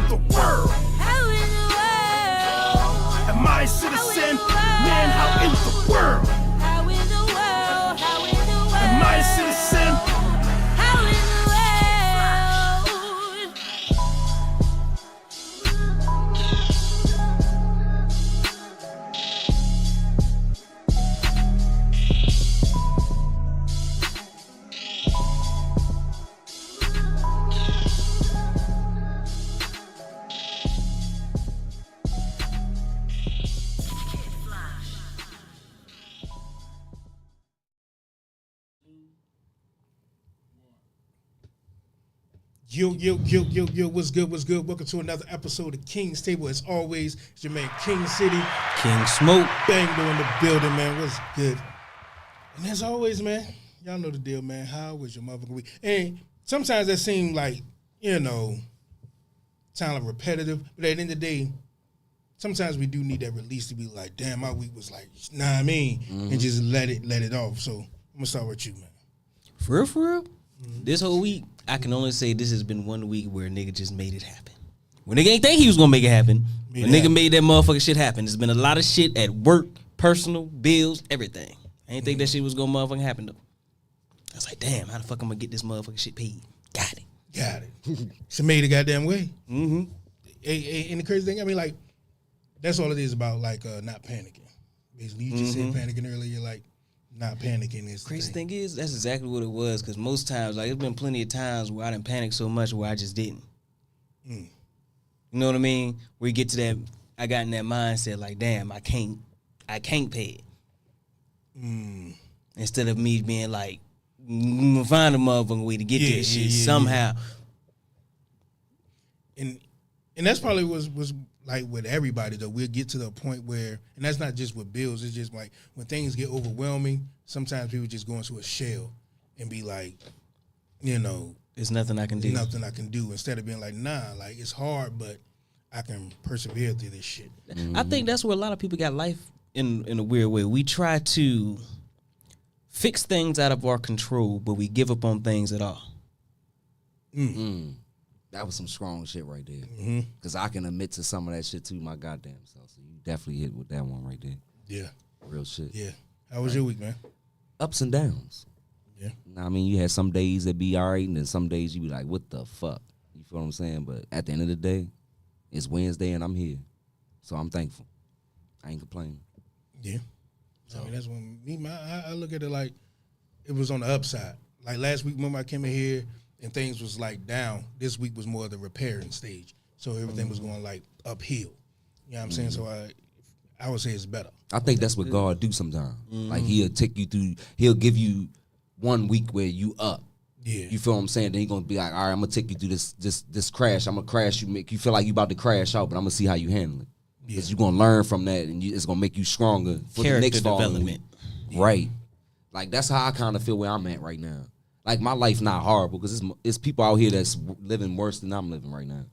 the world? How in the world? Am I a citizen? Man, how in the world? How in the world? How in the world? Am I a citizen? How in the world? Yo, what's good? Welcome to another episode of King's Table. As always, it's your man King City. King Smoke. Bang in the building, man. What's good? And as always, man, y'all know the deal, man. How was your motherfucking week? And sometimes that seems like, sound like repetitive. But at the end of the day, sometimes we do need that release to be like, damn, my week was like, nah, I mean, and just let it off. So I'm gonna start with you, man. For real? This whole week, I can only say this has been one week where a nigga just made it happen. When nigga ain't think he was gonna make it happen, but nigga made that motherfucking shit happen. There's been a lot of shit at work, personal, bills, everything. I ain't think that shit was gonna motherfucking happen though. I was like, damn, how the fuck I'm gonna get this motherfucking shit paid? Got it. She made it goddamn way. Mm-hmm. And the crazy thing, I mean, like, that's all it is about, like, not panicking. Basically, you just said panicking earlier, like, not panicking is Crazy thing is, that's exactly what it was, because most times, like, it's been plenty of times where I didn't panic so much where I just didn't. You know what I mean? Where you get to that, I got in that mindset, like, damn, I can't pay it. Instead of me being like, find a motherfucking way to get this shit somehow. And that's probably was like with everybody though. We'll get to the point where, and that's not just with bills. It's just like when things get overwhelming. Sometimes people just go into a shell and be like, There's nothing I can do. Nothing I can do. Instead of being like, nah, like it's hard, but I can persevere through this shit. I think that's where a lot of people got life in a weird way. We try to fix things out of our control, but we give up on things at all. That was some strong shit right there. Because I can admit to some of that shit too, my goddamn self. So you definitely hit with that one right there. Yeah. Real shit. Yeah. How was your week, man? Ups and downs. Yeah. I mean, you had some days that be all right, and then some days you be like, what the fuck? You feel what I'm saying? But at the end of the day, it's Wednesday and I'm here. So I'm thankful. I ain't complaining. Yeah. So I mean, that's when I look at it like it was on the upside. Like last week, remember I came in here and things was like down. This week was more of the repairing stage. So everything was going like uphill. You know what I'm saying? So I would say it's better. I think that's what God do sometimes. Like he'll take you through, he'll give you 1 week where you up. Yeah. You feel what I'm saying? Then he gonna be like, all right, I'm gonna take you through this crash. I'm gonna crash you, make you feel like you about to crash out, but I'm gonna see how you handle it. Because you're gonna learn from that, and it's gonna make you stronger for the next development. Right. Like that's how I kind of feel where I'm at right now. Like my life not horrible because it's people out here that's living worse than I'm living right now.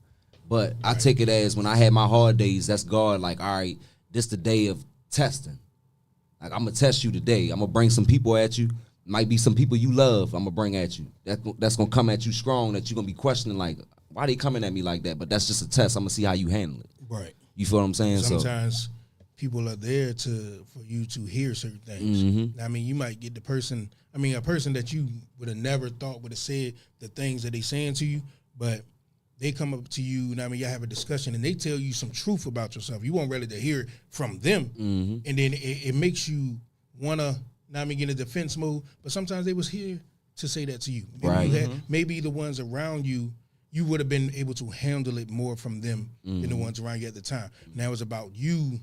But I take it as when I had my hard days, that's God. Like, all right, this the day of testing. Like I'm gonna test you today. I'm gonna bring some people at you. Might be some people you love. I'm gonna bring at you. That's gonna come at you strong. That you're gonna be questioning like, why they coming at me like that? But that's just a test. I'm gonna see how you handle it. Right. You feel what I'm saying? Sometimes people are there for you to hear certain things. I mean, you might get a person that you would have never thought would have said the things that they saying to you, but they come up to you, and I mean, y'all have a discussion, and they tell you some truth about yourself. You want ready to hear it from them, and then it makes you want to, get in a defense mode, but sometimes they was here to say that to you. Maybe maybe the ones around you, you would have been able to handle it more from them than the ones around you at the time. Now it's about you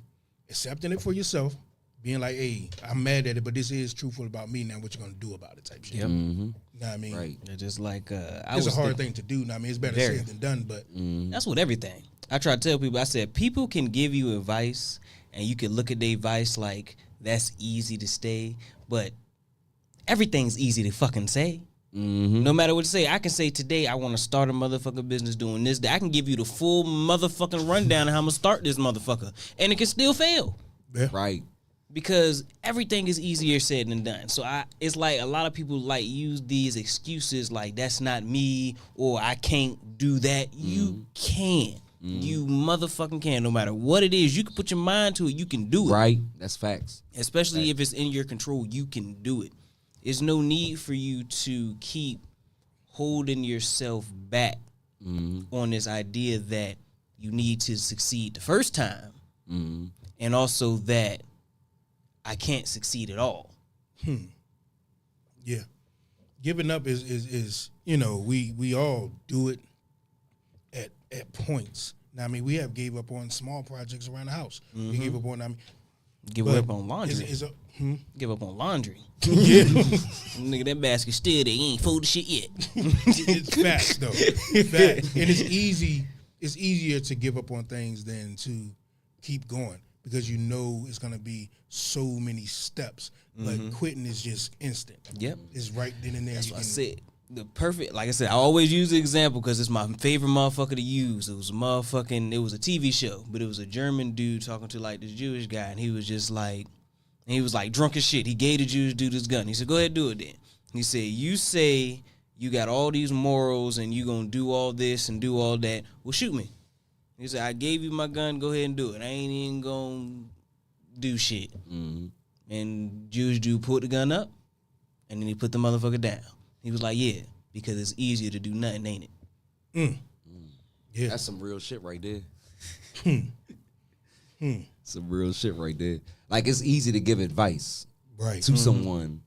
accepting it for yourself, being like, hey, I'm mad at it, but this is truthful about me. Now what you going to do about it type shit. Yep. You know what I mean? Right. It's just like, it's a hard thing to do. I mean, it's better said than done, but. That's with everything. I try to tell people, I said, people can give you advice, and you can look at their advice like, that's easy to stay, but everything's easy to fucking say. No matter what to say, I can say today I want to start a motherfucking business doing this. I can give you the full motherfucking rundown of how I'm gonna start this motherfucker, and it can still fail. Yeah. Right. Because everything is easier said than done. So it's like a lot of people like use these excuses like that's not me or I can't do that. You can. You motherfucking can. No matter what it is, you can put your mind to it. You can do it. Right? That's facts. Especially if it's in your control, you can do it. There's no need for you to keep holding yourself back on this idea that you need to succeed the first time, and also that I can't succeed at all. Yeah, giving up is we all do it at points. Now, I mean, we have gave up on small projects around the house. We gave up on Give up on laundry. Give up on laundry. Yeah, Nigga, that basket still there. You ain't folded shit yet. it's facts though. Facts. And it's easy. It's easier to give up on things than to keep going because you know it's gonna be so many steps. But quitting is just instant. Yep. It's right then and there. That's what I said. The perfect, like I said, I always use the example because it's my favorite motherfucker to use. It was a TV show, but it was a German dude talking to like this Jewish guy, and he was just like, drunk as shit. He gave the Jewish dude his gun. He said, go ahead, do it then. He said, you say you got all these morals and you gonna do all this and do all that. Well, shoot me. He said, I gave you my gun, go ahead and do it. I ain't even gonna do shit. And Jewish dude put the gun up, and then he put the motherfucker down. He was like, yeah, because it's easier to do nothing, ain't it? Yeah. That's some real shit right there. Some real shit right there. Like, it's easy to give advice to someone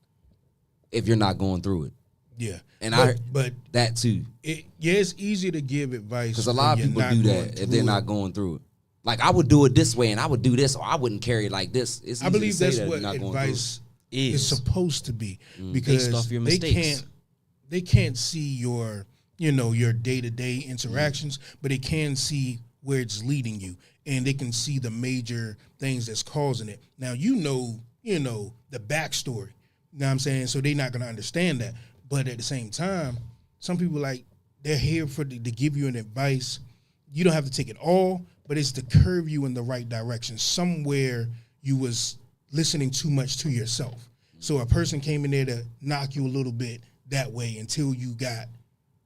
if you're not going through it. Yeah. And but that too. It's easy to give advice. Because a lot of people do that if they're not going through it. Like, I would do it this way and I would do this, or I wouldn't carry it like this. It's I believe that's that what advice is supposed to be. Because based off your mistakes. They can't see your day-to-day interactions, but they can see where it's leading you, and they can see the major things that's causing it. Now, you know the backstory. You know what I'm saying? So they're not going to understand that. But at the same time, some people, like, they're here to give you an advice. You don't have to take it all, but it's to curve you in the right direction. Somewhere you was listening too much to yourself. So a person came in there to knock you a little bit that way until you got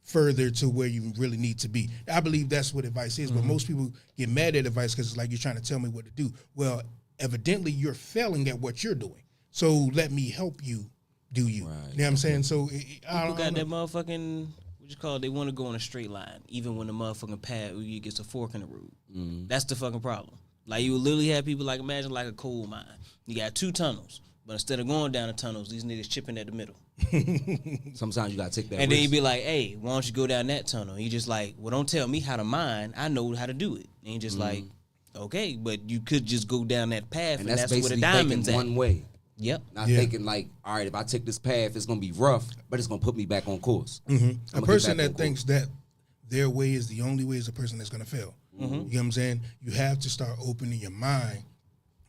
further to where you really need to be. I believe that's what advice is, but most people get mad at advice because it's like you're trying to tell me what to do. Well, evidently you're failing at what you're doing. So let me help you do you. Right. You know what I'm saying? So people got that motherfucking, what you call it, they want to go on a straight line, even when the motherfucking path gets a fork in the road. That's the fucking problem. Like, you would literally have people, like, imagine like a coal mine. You got 2 tunnels. But instead of going down the tunnels, these niggas chipping at the middle. Sometimes you gotta take that and risk. then you be like, hey, why don't you go down that tunnel? And you just like, well, don't tell me how to mine. I know how to do it. And you just like, okay, but you could just go down that path, and that's where the diamond's at. One way. Yep. Not thinking like, all right, if I take this path, it's gonna be rough, but it's gonna put me back on course. A person that thinks that their way is the only way is a person that's gonna fail. You know what I'm saying? You have to start opening your mind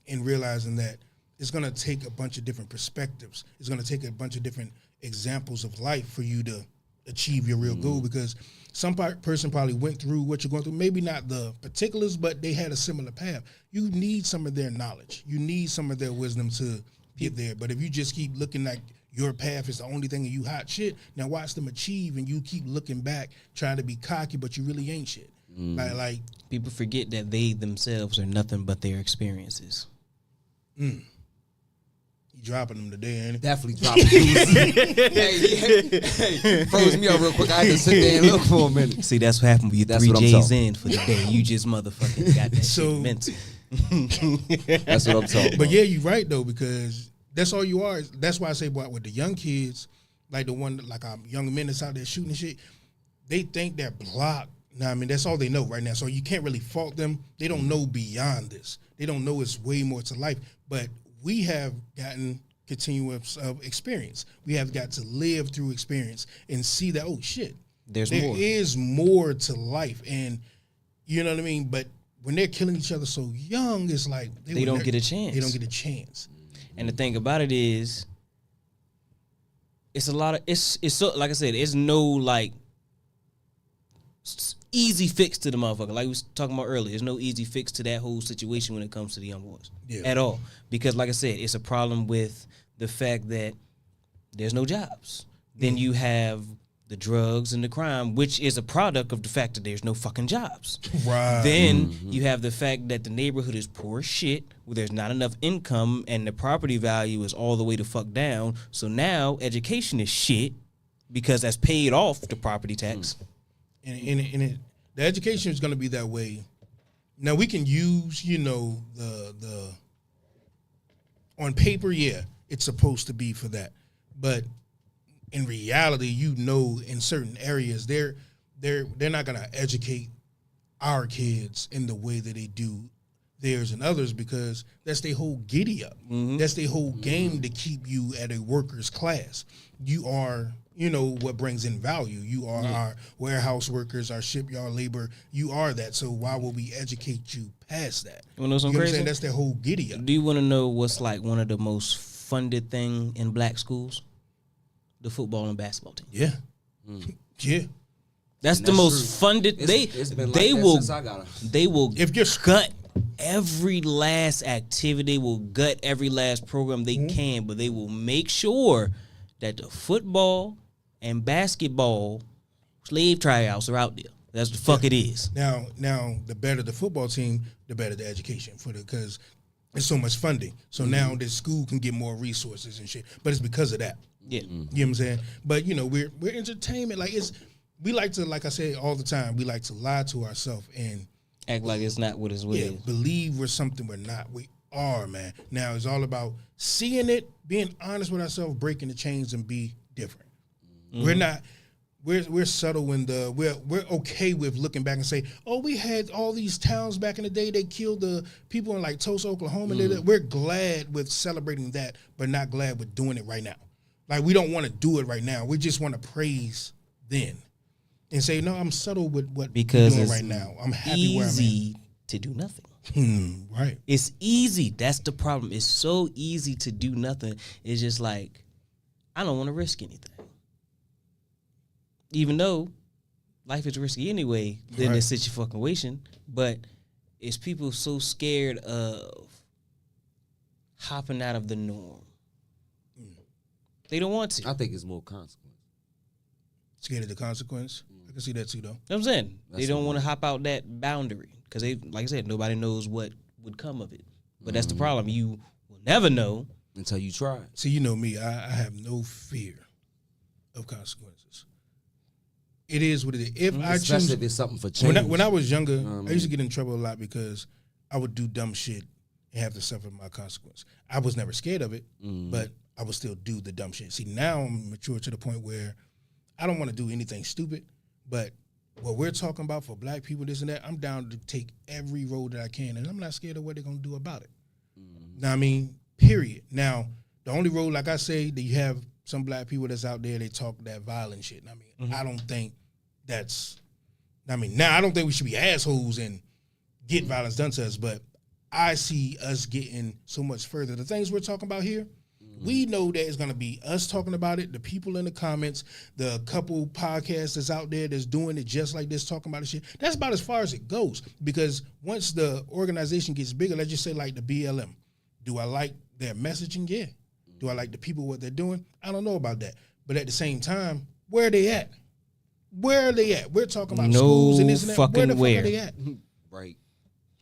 and realizing that it's going to take a bunch of different perspectives. It's going to take a bunch of different examples of life for you to achieve your real goal, because some person probably went through what you're going through, maybe not the particulars, but they had a similar path. You need some of their knowledge. You need some of their wisdom to get there. But if you just keep looking like your path is the only thing and you hot shit, now watch them achieve and you keep looking back trying to be cocky, but you really ain't shit. Like people forget that they themselves are nothing but their experiences. You dropping them today, ain't it? Definitely dropping them. hey, froze me up real quick. I had to sit there and look for a minute. See, that's what happened when you 3 J's in for the day. You just motherfucking got that shit mental. That's what I'm talking about. But yeah, you're right though, because that's all you are. That's why I say, boy, with the young kids, like the one, like our young men that's out there shooting shit, they think they're blocked. Nah, I mean, that's all they know right now. So you can't really fault them. They don't know beyond this. They don't know it's way more to life. But we have gotten continuous experience. We have got to live through experience and see that, oh, shit. There is more to life. And you know what I mean? But when they're killing each other so young, it's like they don't get a chance. They don't get a chance. And the thing about it is, it's a lot of, it's so, like I said, it's no like easy fix to the motherfucker. Like we was talking about earlier, there's no easy fix to that whole situation when it comes to the young boys at all. Because like I said, it's a problem with the fact that there's no jobs. Then you have the drugs and the crime, which is a product of the fact that there's no fucking jobs. Right. Then you have the fact that the neighborhood is poor as shit, where there's not enough income and the property value is all the way to fuck down. So now education is shit because that's paid off the property tax. and the education is going to be that way. Now we can use, you know, the on paper, yeah, it's supposed to be for that, but in reality, you know, in certain areas, they're not going to educate our kids in the way that they do theirs and others, because that's their whole giddy up. That's their whole game to keep you at a worker's class. You are, you know, what brings in value. You are our warehouse workers, our shipyard labor. You are that. So why would we educate you past that? You know something what I'm crazy? saying? That's their whole giddy up. Do you want to know what's like one of the most funded thing in black schools? The football and basketball team. Yeah. Yeah. That's the most funded. It's been like they that will since I got 'em. they will If you're gut every last activity. They will gut every last program they can, but they will make sure that the football and basketball slave tryouts are out there. That's the fuck it is. Now, the better the football team, the better the education for because there's so much funding. So now the school can get more resources and shit. But it's because of that. Yeah. You know what I'm saying? But you know, we're entertainment. Like we like to, like I say all the time, we like to lie to ourselves and Act like it's not what it's what it is. believe we're something we're not. We are, man. Now it's all about seeing it, being honest with ourselves, breaking the chains, and be different. We're not. We're subtle when we're okay with looking back and say, oh, we had all these towns back in the day. They killed the people in like Tulsa, Oklahoma. We're glad with celebrating that, but not glad with doing it right now. Like we don't want to do it right now. We just want to praise then and say, no, I'm subtle with what Because we're doing it's right now. I'm happy where I'm at. easy to do nothing. Right. It's easy. That's the problem. It's so easy to do nothing. It's just like, I don't want to risk anything. Even though life is risky anyway, in this situation. But it's people so scared of hopping out of the norm. They don't want to. I think it's more consequence. Scared of the consequence. I can see that too, though. You know what I'm saying? They That's don't what want to hop out that boundary because they, like I said, nobody knows what would come of it. But that's the problem. You will never know. Until you try it. See, you know me. I have no fear of consequences. It is what it is. If I choose, Especially if it's something for change. when I was younger, know what I mean? I used to get in trouble a lot because I would do dumb shit and have to suffer my consequence. I was never scared of it, but I would still do the dumb shit. See, now I'm mature to the point where I don't want to do anything stupid, but what we're talking about for black people, this and that, I'm down to take every road that I can, and I'm not scared of what they're going to do about it. Now, I mean, period. Now, the only road, like I say, that you have some black people that's out there, they talk that violent shit. I mean, I don't think that's, I mean, now I don't think we should be assholes and get violence done to us, but I see us getting so much further. The things we're talking about here, we know that it's going to be us talking about it, the people in the comments, the couple podcasts that's out there that's doing it just like this, talking about the shit. That's about as far as it goes, because once the organization gets bigger, let's just say like the BLM, do I like their messaging? Yeah. Do I like the people, what they're doing? I don't know about that. But at the same time, where are they at? Where are they at? We're talking about No schools and this and that. Where fucking the fuck where. are they at? Right.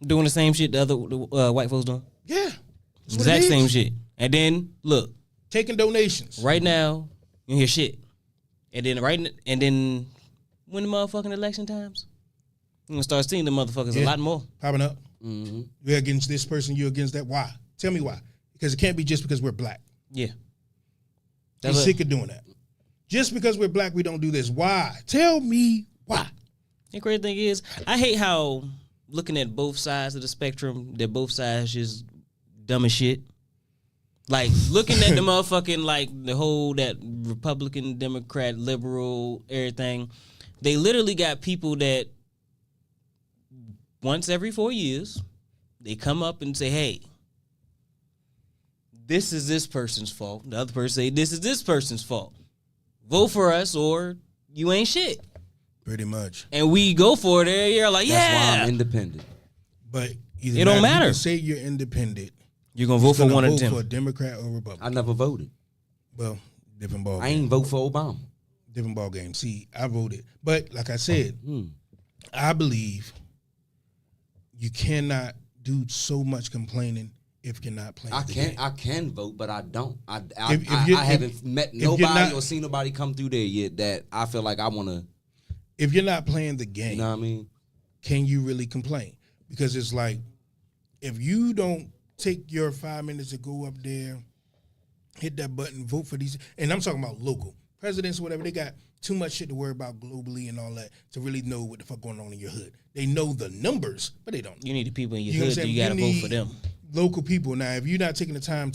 Doing the same shit the other white folks doing. Yeah. That's what Exact it same is. shit. And then look, Taking donations. right now you hear shit, and then when the motherfucking election times, you're gonna start seeing the motherfuckers a Yeah. lot more. Popping up. You're against this person, you're against that. Why? Tell me why. Because it can't be just because we're black. Yeah, I'm That's what- sick of doing that. Just because we're black, we don't do this. Why? Tell me why. The crazy thing is, I hate how looking at both sides of the spectrum, that both sides just dumb as shit. Like looking at the motherfucking like the whole that Republican, Democrat, liberal, everything. They literally got people that once every 4 years they come up and say, "Hey, this is this person's fault." The other person say, "This is this person's fault. Vote for us or you ain't shit." Pretty much. And we go for it every year, like, That's why yeah. I'm independent. But either It don't you matter. can say you're independent. You're gonna vote for Gonna one of vote them. for a Democrat or Republican. I never voted. Well, different ball. I ain't vote for Obama. different ball game. See, I voted, but like I said, I believe you cannot do so much complaining if you're not playing. I can vote, but I don't. I you- haven't met if you're nobody not- or seen nobody come through there yet that I feel like I want to. If you're not playing the game, You know what I mean? can you really complain? Because it's like, if you don't take your 5 minutes to go up there, hit that button, vote for these, and I'm talking about local presidents or whatever, they got too much shit to worry about globally and all that to really know what the fuck going on in your hood. They know the numbers, but they don't. You need the people in your You know what hood. I'm You saying? got to You vote for need them. Local people. Now, if you're not taking the time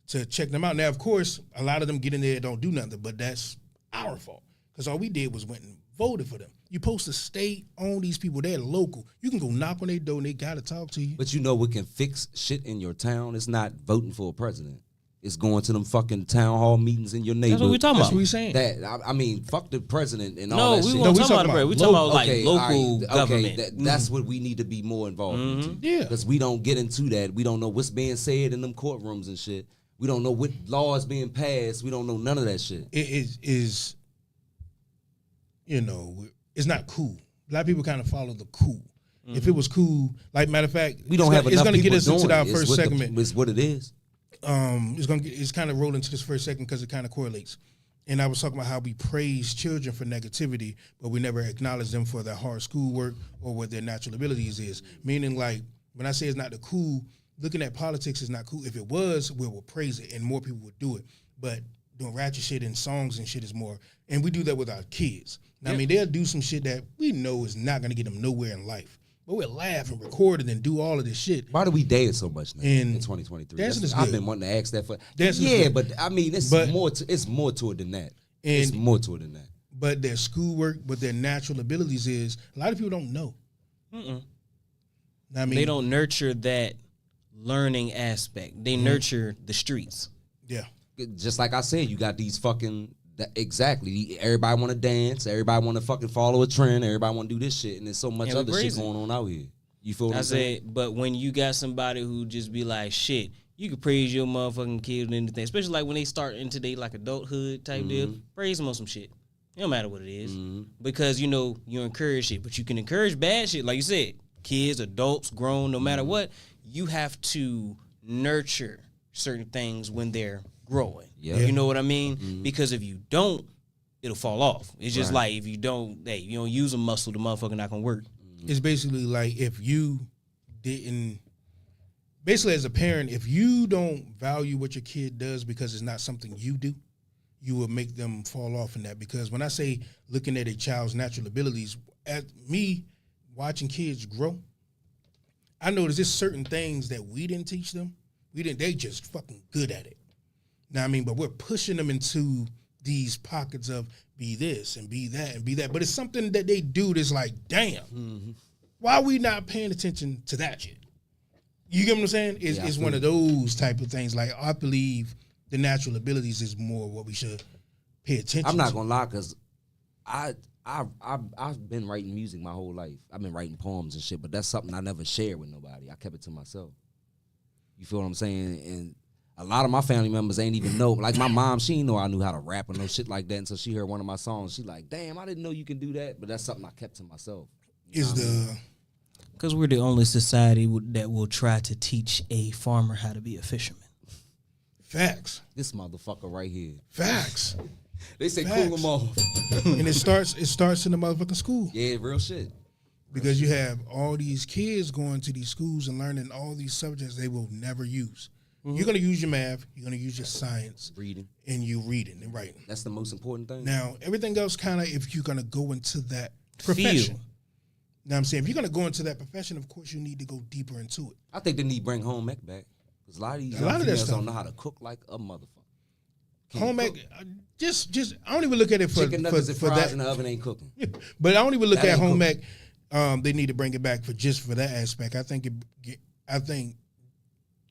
to check them out, now of course a lot of them get in there and don't do nothing, but that's our fault because all we did was went and voted for them. You're supposed to stay on these people. They're local. You can go knock on their door and they got to talk to you. But you know what can fix shit in your town? It's not voting for a president. It's going to them fucking town hall meetings in your neighborhood. That's what we talking That's about. what we're saying. That I mean, fuck the president and all No, that we shit. weren't we talking about talking the bread. We about talking about like Okay, local all right, government. Okay, that's what we need to be more involved into. Yeah. Because we don't get into that. We don't know what's being said in them courtrooms and shit. We don't know what laws being passed. We don't know none of that shit. It is, you know, it's not cool. A lot of people kind of follow the cool. If it was cool, like matter of fact, We don't have it's enough gonna people get us into doing our it. first segment. It's what it is. It's kind of rolling to this first segment because it kind of correlates. And I was talking about how we praise children for negativity, but we never acknowledge them for their hard schoolwork or what their natural abilities is. Meaning, like when I say it's not the cool, looking at politics is not cool. If it was, we will praise it and more people would do it. But doing ratchet shit in songs and shit is more. And we do that with our kids. Now, I mean, they'll do some shit that we know is not going to get them nowhere in life. But we'll laugh and record it and do all of this shit. Why do we dance so much now And in 2023? dancing is I've good. been wanting to ask that for. Dancing is Yeah, good. but I mean, it's But- more to it than that. It's And- more to it than that. But their schoolwork, what their natural abilities is, a lot of people don't know. I mean, They don't nurture that learning aspect. They nurture the streets. Yeah. Just like I said, you got these fucking exactly. Everybody want to dance. Everybody want to fucking follow a trend. Everybody want to do this shit, and there's so much And we other shit crazy. going on out here. You feel what I I'm saying? said, but when you got somebody who just be like, shit, you could praise your motherfucking kid and anything, especially like when they start into their like adulthood type deal, praise them on some shit. It don't matter what it is. Because, you know, you encourage shit, but you can encourage bad shit. Like you said, kids, adults, grown, no matter what, you have to nurture certain things when they're growing. Yeah. You know what I mean? Because if you don't, it'll fall off. It's just Right. like if you don't use a muscle, the motherfucker not gonna work. It's basically like if you didn't, basically as a parent, if you don't value what your kid does because it's not something you do, you will make them fall off in that. Because when I say looking at a child's natural abilities, at me watching kids grow, I notice there's certain things that we didn't teach them. They just fucking good at it. Now I mean, but we're pushing them into these pockets of be this and be that and be that. But it's something that they do that's like, damn, why are we not paying attention to that shit? You get what I'm saying? It's, Yeah, I it's feel one you. of those type of things. Like I believe the natural abilities is more what we should pay attention I'm not to. gonna lie, cause I've been writing music my whole life. I've been writing poems and shit, but that's something I never shared with nobody. I kept it to myself. You feel what I'm saying? And a lot of my family members ain't even know. Like my mom, she didn't know I knew how to rap or no shit like that until she heard one of my songs. She like, damn, I didn't know you can do that. But that's something I kept to myself. Is the Because we're the only society that will try to teach a farmer how to be a fisherman. facts. This motherfucker right here. Facts. They say Facts. cool him off. And it starts in the motherfucking school. Yeah, real shit. Because you have all these kids going to these schools and learning all these subjects they will never use. You're going to use your math, you're going to use your science, Reading. and you reading and writing. That's the most important thing. Now, everything else kind of, if you're going to go into that profession. Now I'm saying, if you're going to go into that profession, of course you need to go deeper into it. I think they need to bring home ec back. Because a lot of these A young lot of that females stuff. don't know how to cook like a motherfucker. Home ec, just I don't even look at it for Chicken nuggets and for fries that. in the oven ain't cooking. But I don't even look That at ain't home cool. ec. They need to bring it back for that aspect. I think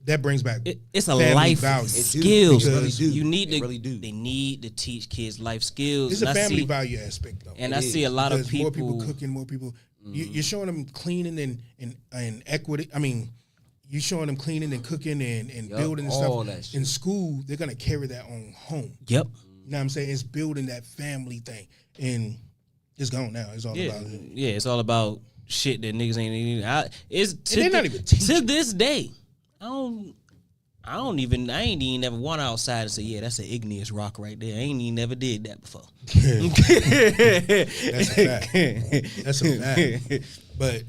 that brings back. It's a family life value. skills. It really do. You need It to. really do. They need to teach kids life skills. It's a And I family see- value aspect though. And It I see a is. lot of Because people. more people cooking, more people. You're showing them cleaning and equity. I mean, you showing them cleaning and cooking and Yup, building and all stuff that shit. in school. They're gonna carry that on home. Yep. You know what I'm saying? It's building that family thing, and it's gone now. It's all about it. Yeah, it's all about shit that niggas ain't even. It's they're not even to teaching. this day. I ain't even never went outside and say, yeah, that's an igneous rock right there. I ain't even never did that before. That's a fact. That's a fact. But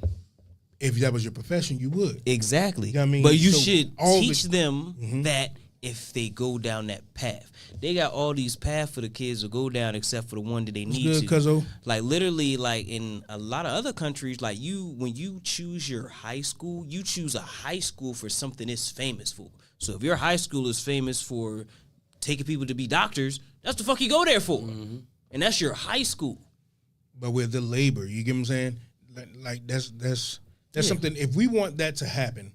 if that was your profession, you would. Exactly. You know what I mean? But you So should all teach the- them that if they go down that path. They got all these paths for the kids to go down except for the one that they need good, to. cuzzo? Like literally, like in a lot of other countries, like when you choose your high school, you choose a high school for something it's famous for. So if your high school is famous for taking people to be doctors, that's the fuck you go there for. And that's your high school. But with the labor, you get what I'm saying? Like that's something. If we want that to happen,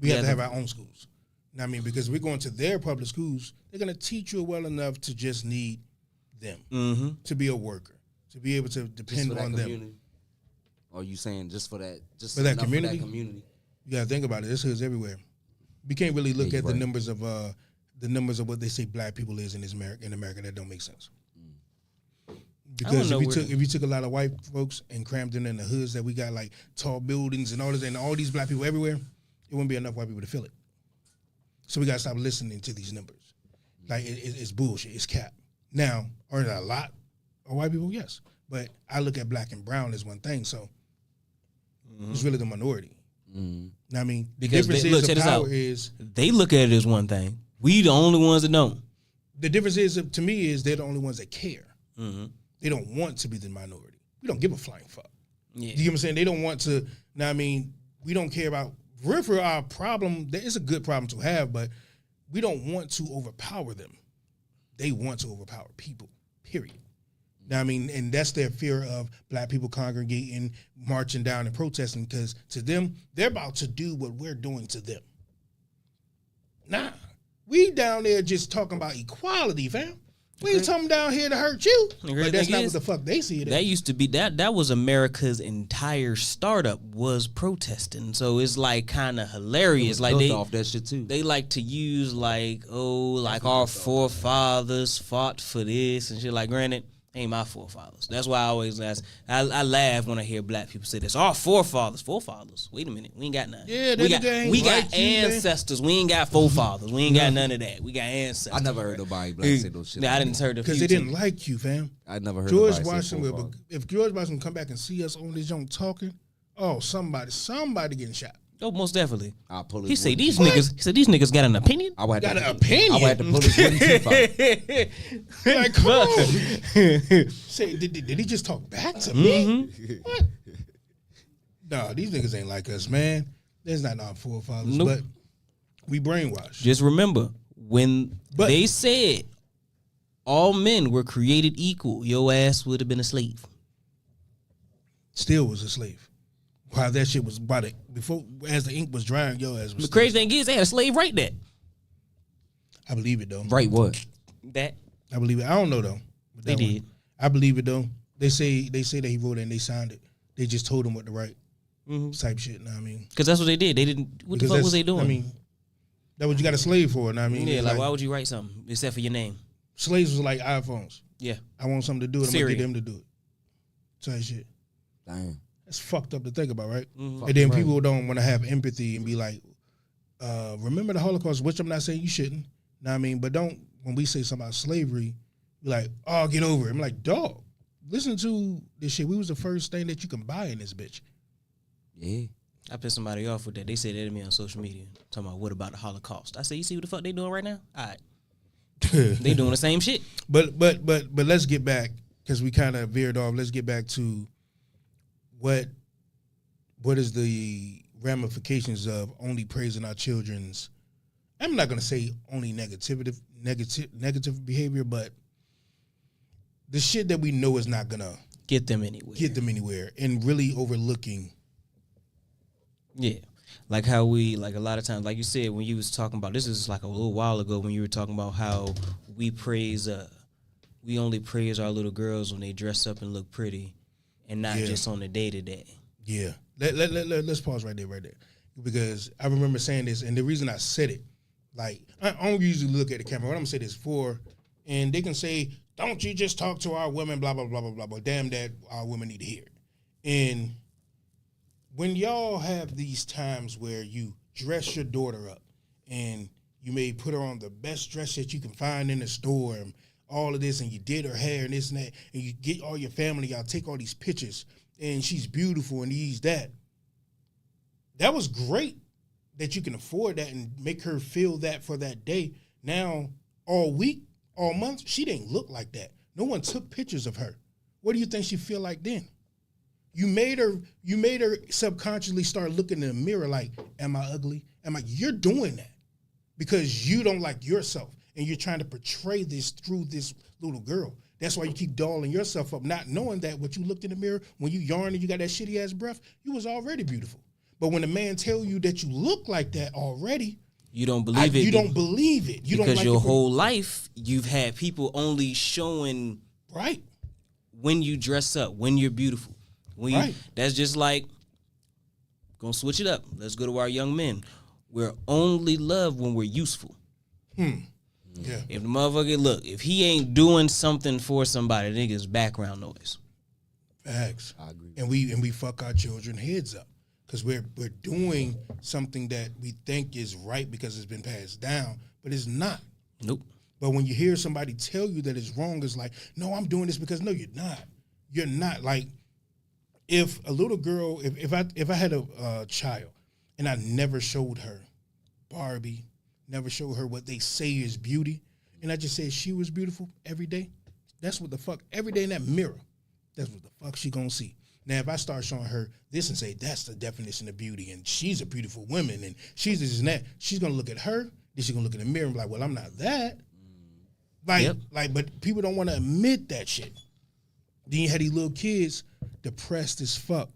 we have to have our own schools. You know what I mean? Because we're going to their public schools, they're going to teach you well enough to just need them, to be a worker, to be able to depend on them. Or you saying just for that, just For that enough community? For that community? You got to think about it. There's hoods everywhere. We can't really look Yeah, at you're the right. numbers of what they say black people is in America. That don't make sense. I Because don't know if you took a lot of white folks and crammed them in the hoods that we got, like tall buildings and all this, and all these black people everywhere, it wouldn't be enough white people to fill it. So we got to stop listening to these numbers. Like it's bullshit. It's cap. Now, are there a lot of white people? Yes, but I look at black and brown as one thing. So it's really the minority. Know what I mean, the Because difference look, is check the this out. power is. They look at it as one thing. We the only ones that don't. The difference is, to me, is they're the only ones that care. They don't want to be the minority. We don't give a flying fuck. Yeah. You get what I'm saying? They don't want to. Now, I mean, we don't care about. For our problem, it's a good problem to have, but we don't want to overpower them. They want to overpower people. Period. Now, I mean, and that's their fear of black people congregating, marching down, and protesting, because to them, they're about to do what we're doing to them. Nah, we down there just talking about equality, fam. We ain't talking down here to hurt you. But that's not what the fuck they see it as. That used to be that was America's entire startup was protesting. So it's like kind of hilarious. Like Built off that shit too. they like to use like our forefathers fought for this and shit. Like granted, ain't my forefathers. That's why I always ask. I laugh when I hear black people say this. Our forefathers. Forefathers. Wait a minute. We ain't got none. Yeah, we that got nigga ain't we got like you, man. ancestors. We ain't got forefathers. We ain't got none of that. We got ancestors. I never heard nobody black say those shit. Yeah, I didn't heard Because they didn't like you, fam. I never heard George nobody say Washington, forefather. if George Washington come back and see us on this joint talking, oh, somebody getting shot. Oh, most definitely. I'll pull his He said wooden these tooth. niggas. He said these niggas got an opinion. I would have Got to- an opinion? I would have to pull his wooden tooth out. Like, come on. Say, did he just talk back to me? What? Nah, these niggas ain't like us, man. There's not our forefathers, Nope. but we brainwashed. Just remember when But- they said all men were created equal, your ass would have been a slave. Still was a slave. While that shit was before, as the ink was drying, your ass was. The still crazy a slave. thing is, they had a slave right there. I believe it though. Right, what? That I believe it. I don't know though. But They that one. did. I believe it though. They say that he wrote it and they signed it. They just told him what to write. Type shit. Know what I mean, because that's what they did. They didn't. What the Because fuck was that's- they doing? I mean, that's what you got a slave for. Know what I mean, yeah, It's like why would you write something except for your name? slaves was like iPhones. Yeah, I want something to do it. I'm Siri. gonna get them to do it. Type shit. Damn. That's fucked up to think about, right? Mm-hmm. And then right. people don't want to have empathy and be like, remember the Holocaust, which I'm not saying you shouldn't. Know what I mean? But don't, when we say something about slavery, be like, oh, get over it. I'm like, dog, listen to this shit. We was the first thing that you can buy in this bitch. Yeah. I pissed somebody off with that. They said that to me on social media, talking about what about the Holocaust? I said, you see what the fuck they doing right now? All right, they doing the same shit. But let's get back, because we kind of veered off. Let's get back to what is the ramifications of only praising our children's. I'm not gonna say only negative behavior, but the shit that we know is not gonna Get them anywhere. get them anywhere, and really overlooking. Yeah. Like how we, like a lot of times, like you said, when you was talking about, this is like a little while ago when you were talking about how we only praise our little girls when they dress up and look pretty and not Yeah. just on the day to day. Yeah. Let's pause right there. Because I remember saying this, and the reason I said it, like, I don't usually look at the camera. What I'm gonna say this for and they can say, "Don't you just talk to our women?" Blah blah blah blah blah. But damn, that our women need to hear it. And when y'all have these times where you dress your daughter up, and you may put her on the best dress that you can find in the store, and all of this, and you did her hair and this and that, and you get all your family, y'all take all these pictures, and she's beautiful and he's that. That was great that you can afford that and make her feel that for that day. Now, all week, all month, she didn't look like that. No one took pictures of her. What do you think she feel like then? You made her subconsciously start looking in the mirror like, am I ugly? You're doing that because you don't like yourself and you're trying to portray this through this little girl. That's why you keep dolling yourself up, not knowing that what you looked in the mirror, when you yarn and you got that shitty ass breath, you was already beautiful. But when a man tell you that you look like that already, you don't believe it. You don't believe it. You because don't like your whole life you've had people only showing right when you dress up, when you're beautiful. When that's just like, gonna switch it up. Let's go to our young men. We're only loved when we're useful. Yeah. If the motherfucker if he ain't doing something for somebody, nigga's background noise. Facts. I agree. And we fuck our children heads up because we're doing something that we think is right because it's been passed down, but it's not. Nope. But when you hear somebody tell you that it's wrong, it's like, no, I'm doing this because no, you're not. You're not. Like, if a little girl, if I had a child and I never showed her Barbie, never showed her what they say is beauty, and I just said she was beautiful every day, that's what the fuck, every day in that mirror, that's what the fuck she gonna see. Now, if I start showing her this and say that's the definition of beauty and she's a beautiful woman and she's this and that, she's gonna look at her, then she's gonna look in the mirror and be like, well, I'm not that. But people don't want to admit that shit. Then you had these little kids depressed as fuck.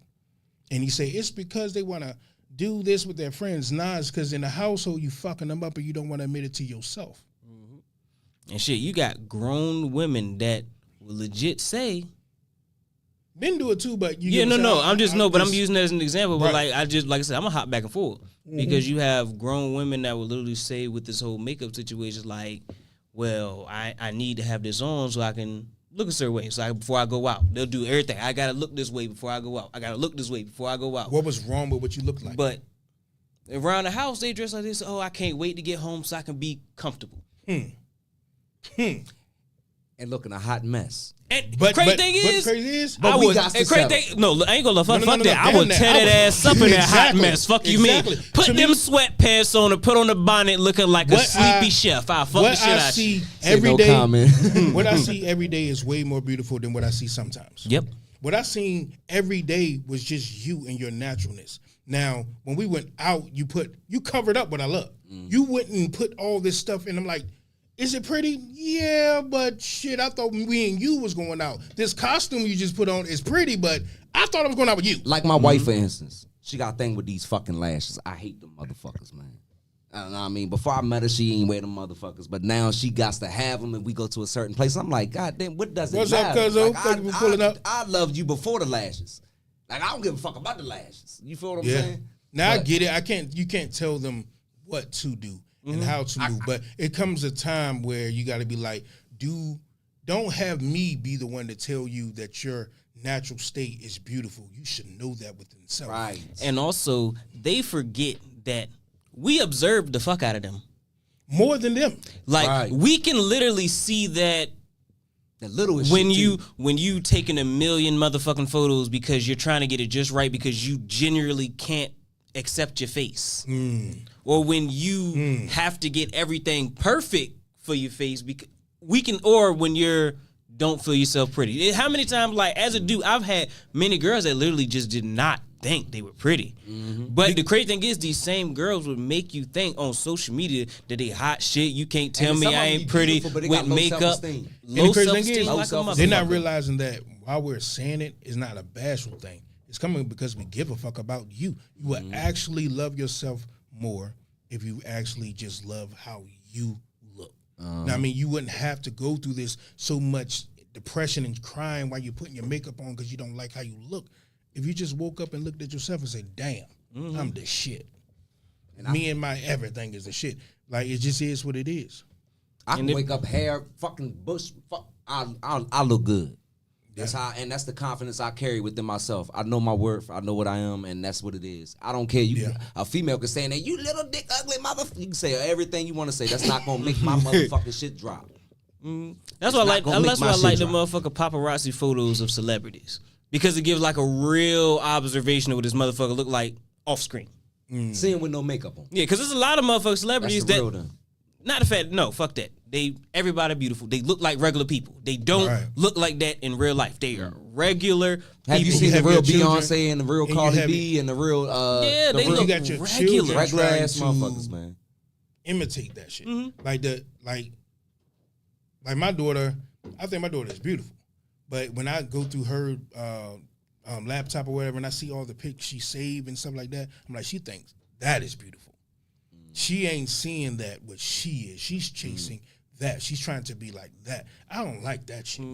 And you say, it's because they want to do this with their friends. Nah, it's because in the household, you fucking them up and you don't want to admit it to yourself. And shit, you got grown women that will legit say, men do it too, but you I'm using that as an example. But Right. like I said, I'm gonna hop back and forth because you have grown women that will literally say with this whole makeup situation, like, well, I need to have this on so I can look a certain way. So before I go out, they'll do everything. I gotta look this way before I go out. I gotta look this way before I go out. What was wrong with what you look like? But around the house, they dress like this. Oh, I can't wait to get home so I can be comfortable. And looking a hot mess. And But crazy thing is, But I we would. got to And crazy settle. thing, no, I ain't gonna fuck No, that. I damn would that. tear I that would- ass up in that hot Exactly. mess. Fuck you, Exactly. mean? Put To them me- sweatpants on and put on the bonnet, looking like a What sleepy I- chef. I fuck the What shit I out you. see Say every no day, comment. what I see every day is way more beautiful than what I see sometimes. Yep. What I seen every day was just you and your naturalness. Now, when we went out, you covered up what I love. You wouldn't put all this stuff in. I'm like, is it pretty? Yeah, but shit, I thought me and you was going out. This costume you just put on is pretty, but I thought I was going out with you. Like my wife, for instance, she got a thing with these fucking lashes. I hate them motherfuckers, man. I don't know what I mean? Before I met her, she ain't wear them motherfuckers. But now she got to have them and we go to a certain place. I'm like, God damn, what does it What's up, matter? cuzzo? Like, Thank you for pulling up. I loved you before the lashes. Like, I don't give a fuck about the lashes. You feel what I'm Yeah. saying? Now I But- get it. You can't tell them what to do and how to do. But it comes a time where you got to be like, don't have me be the one to tell you that your natural state is beautiful. You should know that within self. Right. And also, they forget that we observed the fuck out of them. More than them. Like Right. we can literally see that The littlest when shit, too. you taking a million motherfucking photos because you're trying to get it just right because you genuinely can't accept your face, or when you have to get everything perfect for your face because or when you're don't feel yourself pretty. How many times, like as a dude, I've had many girls that literally just did not think they were pretty. But the crazy thing is, these same girls would make you think on social media that they hot shit. You can't tell And me some I of them ain't be pretty beautiful, but they with got low makeup. self-esteem. And Low the crazy thing self-esteem is, like a self-esteem. they're motherfucker. not realizing that while we're saying it, it's not a bashful thing. It's coming because we give a fuck about you. You will actually love yourself more if you actually just love how you look. Now, I mean, you wouldn't have to go through this so much depression and crying while you're putting your makeup on because you don't like how you look. If you just woke up and looked at yourself and said, damn, I'm the shit. And me and my everything is the shit. Like, it just is what it is. I can wake up hair, fucking bush. I look good. That's how, and that's the confidence I carry within myself. I know my worth. I know what I am, and that's what it is. I don't care. A female can say that you little dick ugly motherfucker. You can say everything you want to say. That's not gonna make my motherfucking shit drop. That's why I like. That's why I like the motherfucking paparazzi photos of celebrities because it gives like a real observation of what this motherfucker look like off screen. Seeing with no makeup on. Yeah, because there's a lot of motherfucking celebrities That's the that. real done. Not the fact. No, fuck that. Everybody beautiful. They look like regular people. They don't look like that in real life. They are regular people. Have you seen the real children, Beyonce and the real Cardi B and the real yeah, they look you got your regular. children regular trying ass to motherfuckers, man. imitate that shit. Like my daughter, I think my daughter is beautiful. But when I go through her laptop or whatever and I see all the pics she saved and stuff like that, I'm like, she thinks that is beautiful. She ain't seeing that what she is. She's chasing that. She's trying to be like that. I don't like that shit.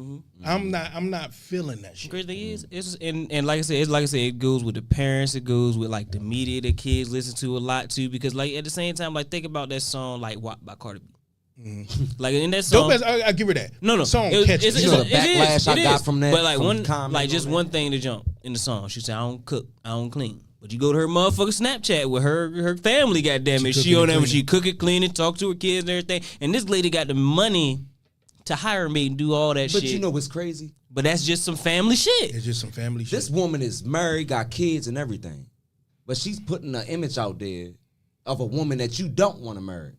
I'm not feeling that shit. Great thing is, and like I said, it goes with the parents. It goes with like the media that kids listen to a lot too. Because like at the same time, like think about that song like "WAP" by Cardi B. Like in that song, I give her that. No, The song it's catches. You know the backlash I got from that. But like from comments like just on one thing to jump in the song. She said, "I don't cook, I don't clean." But you go to her motherfucking Snapchat with her family, goddamn it. She on there when she cook it, clean it, talk to her kids and everything. And this lady got the money to hire me and do all that shit. But you know what's crazy? But that's just some family shit. It's just some family shit. This woman is married, got kids and everything. But she's putting an image out there of a woman that you don't want to marry.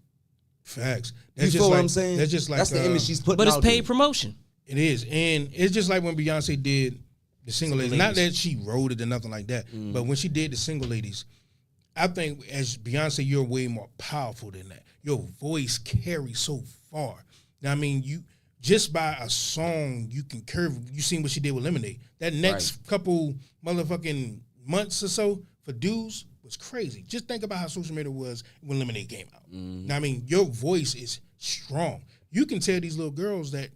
Facts. You feel what I'm saying? That's just like that's the image she's putting But it's out paid there. promotion. It is. And it's just like when Beyonce did the single ladies. Not that she wrote it or nothing like that, but when she did the single ladies, I think as Beyonce, you're way more powerful than that. Your voice carries so far. Now, I mean, you just by a song, you can curve. You seen what she did with Lemonade. That next couple motherfucking months or so for dudes was crazy. Just think about how social media was when Lemonade came out. Now, I mean, your voice is strong. You can tell these little girls that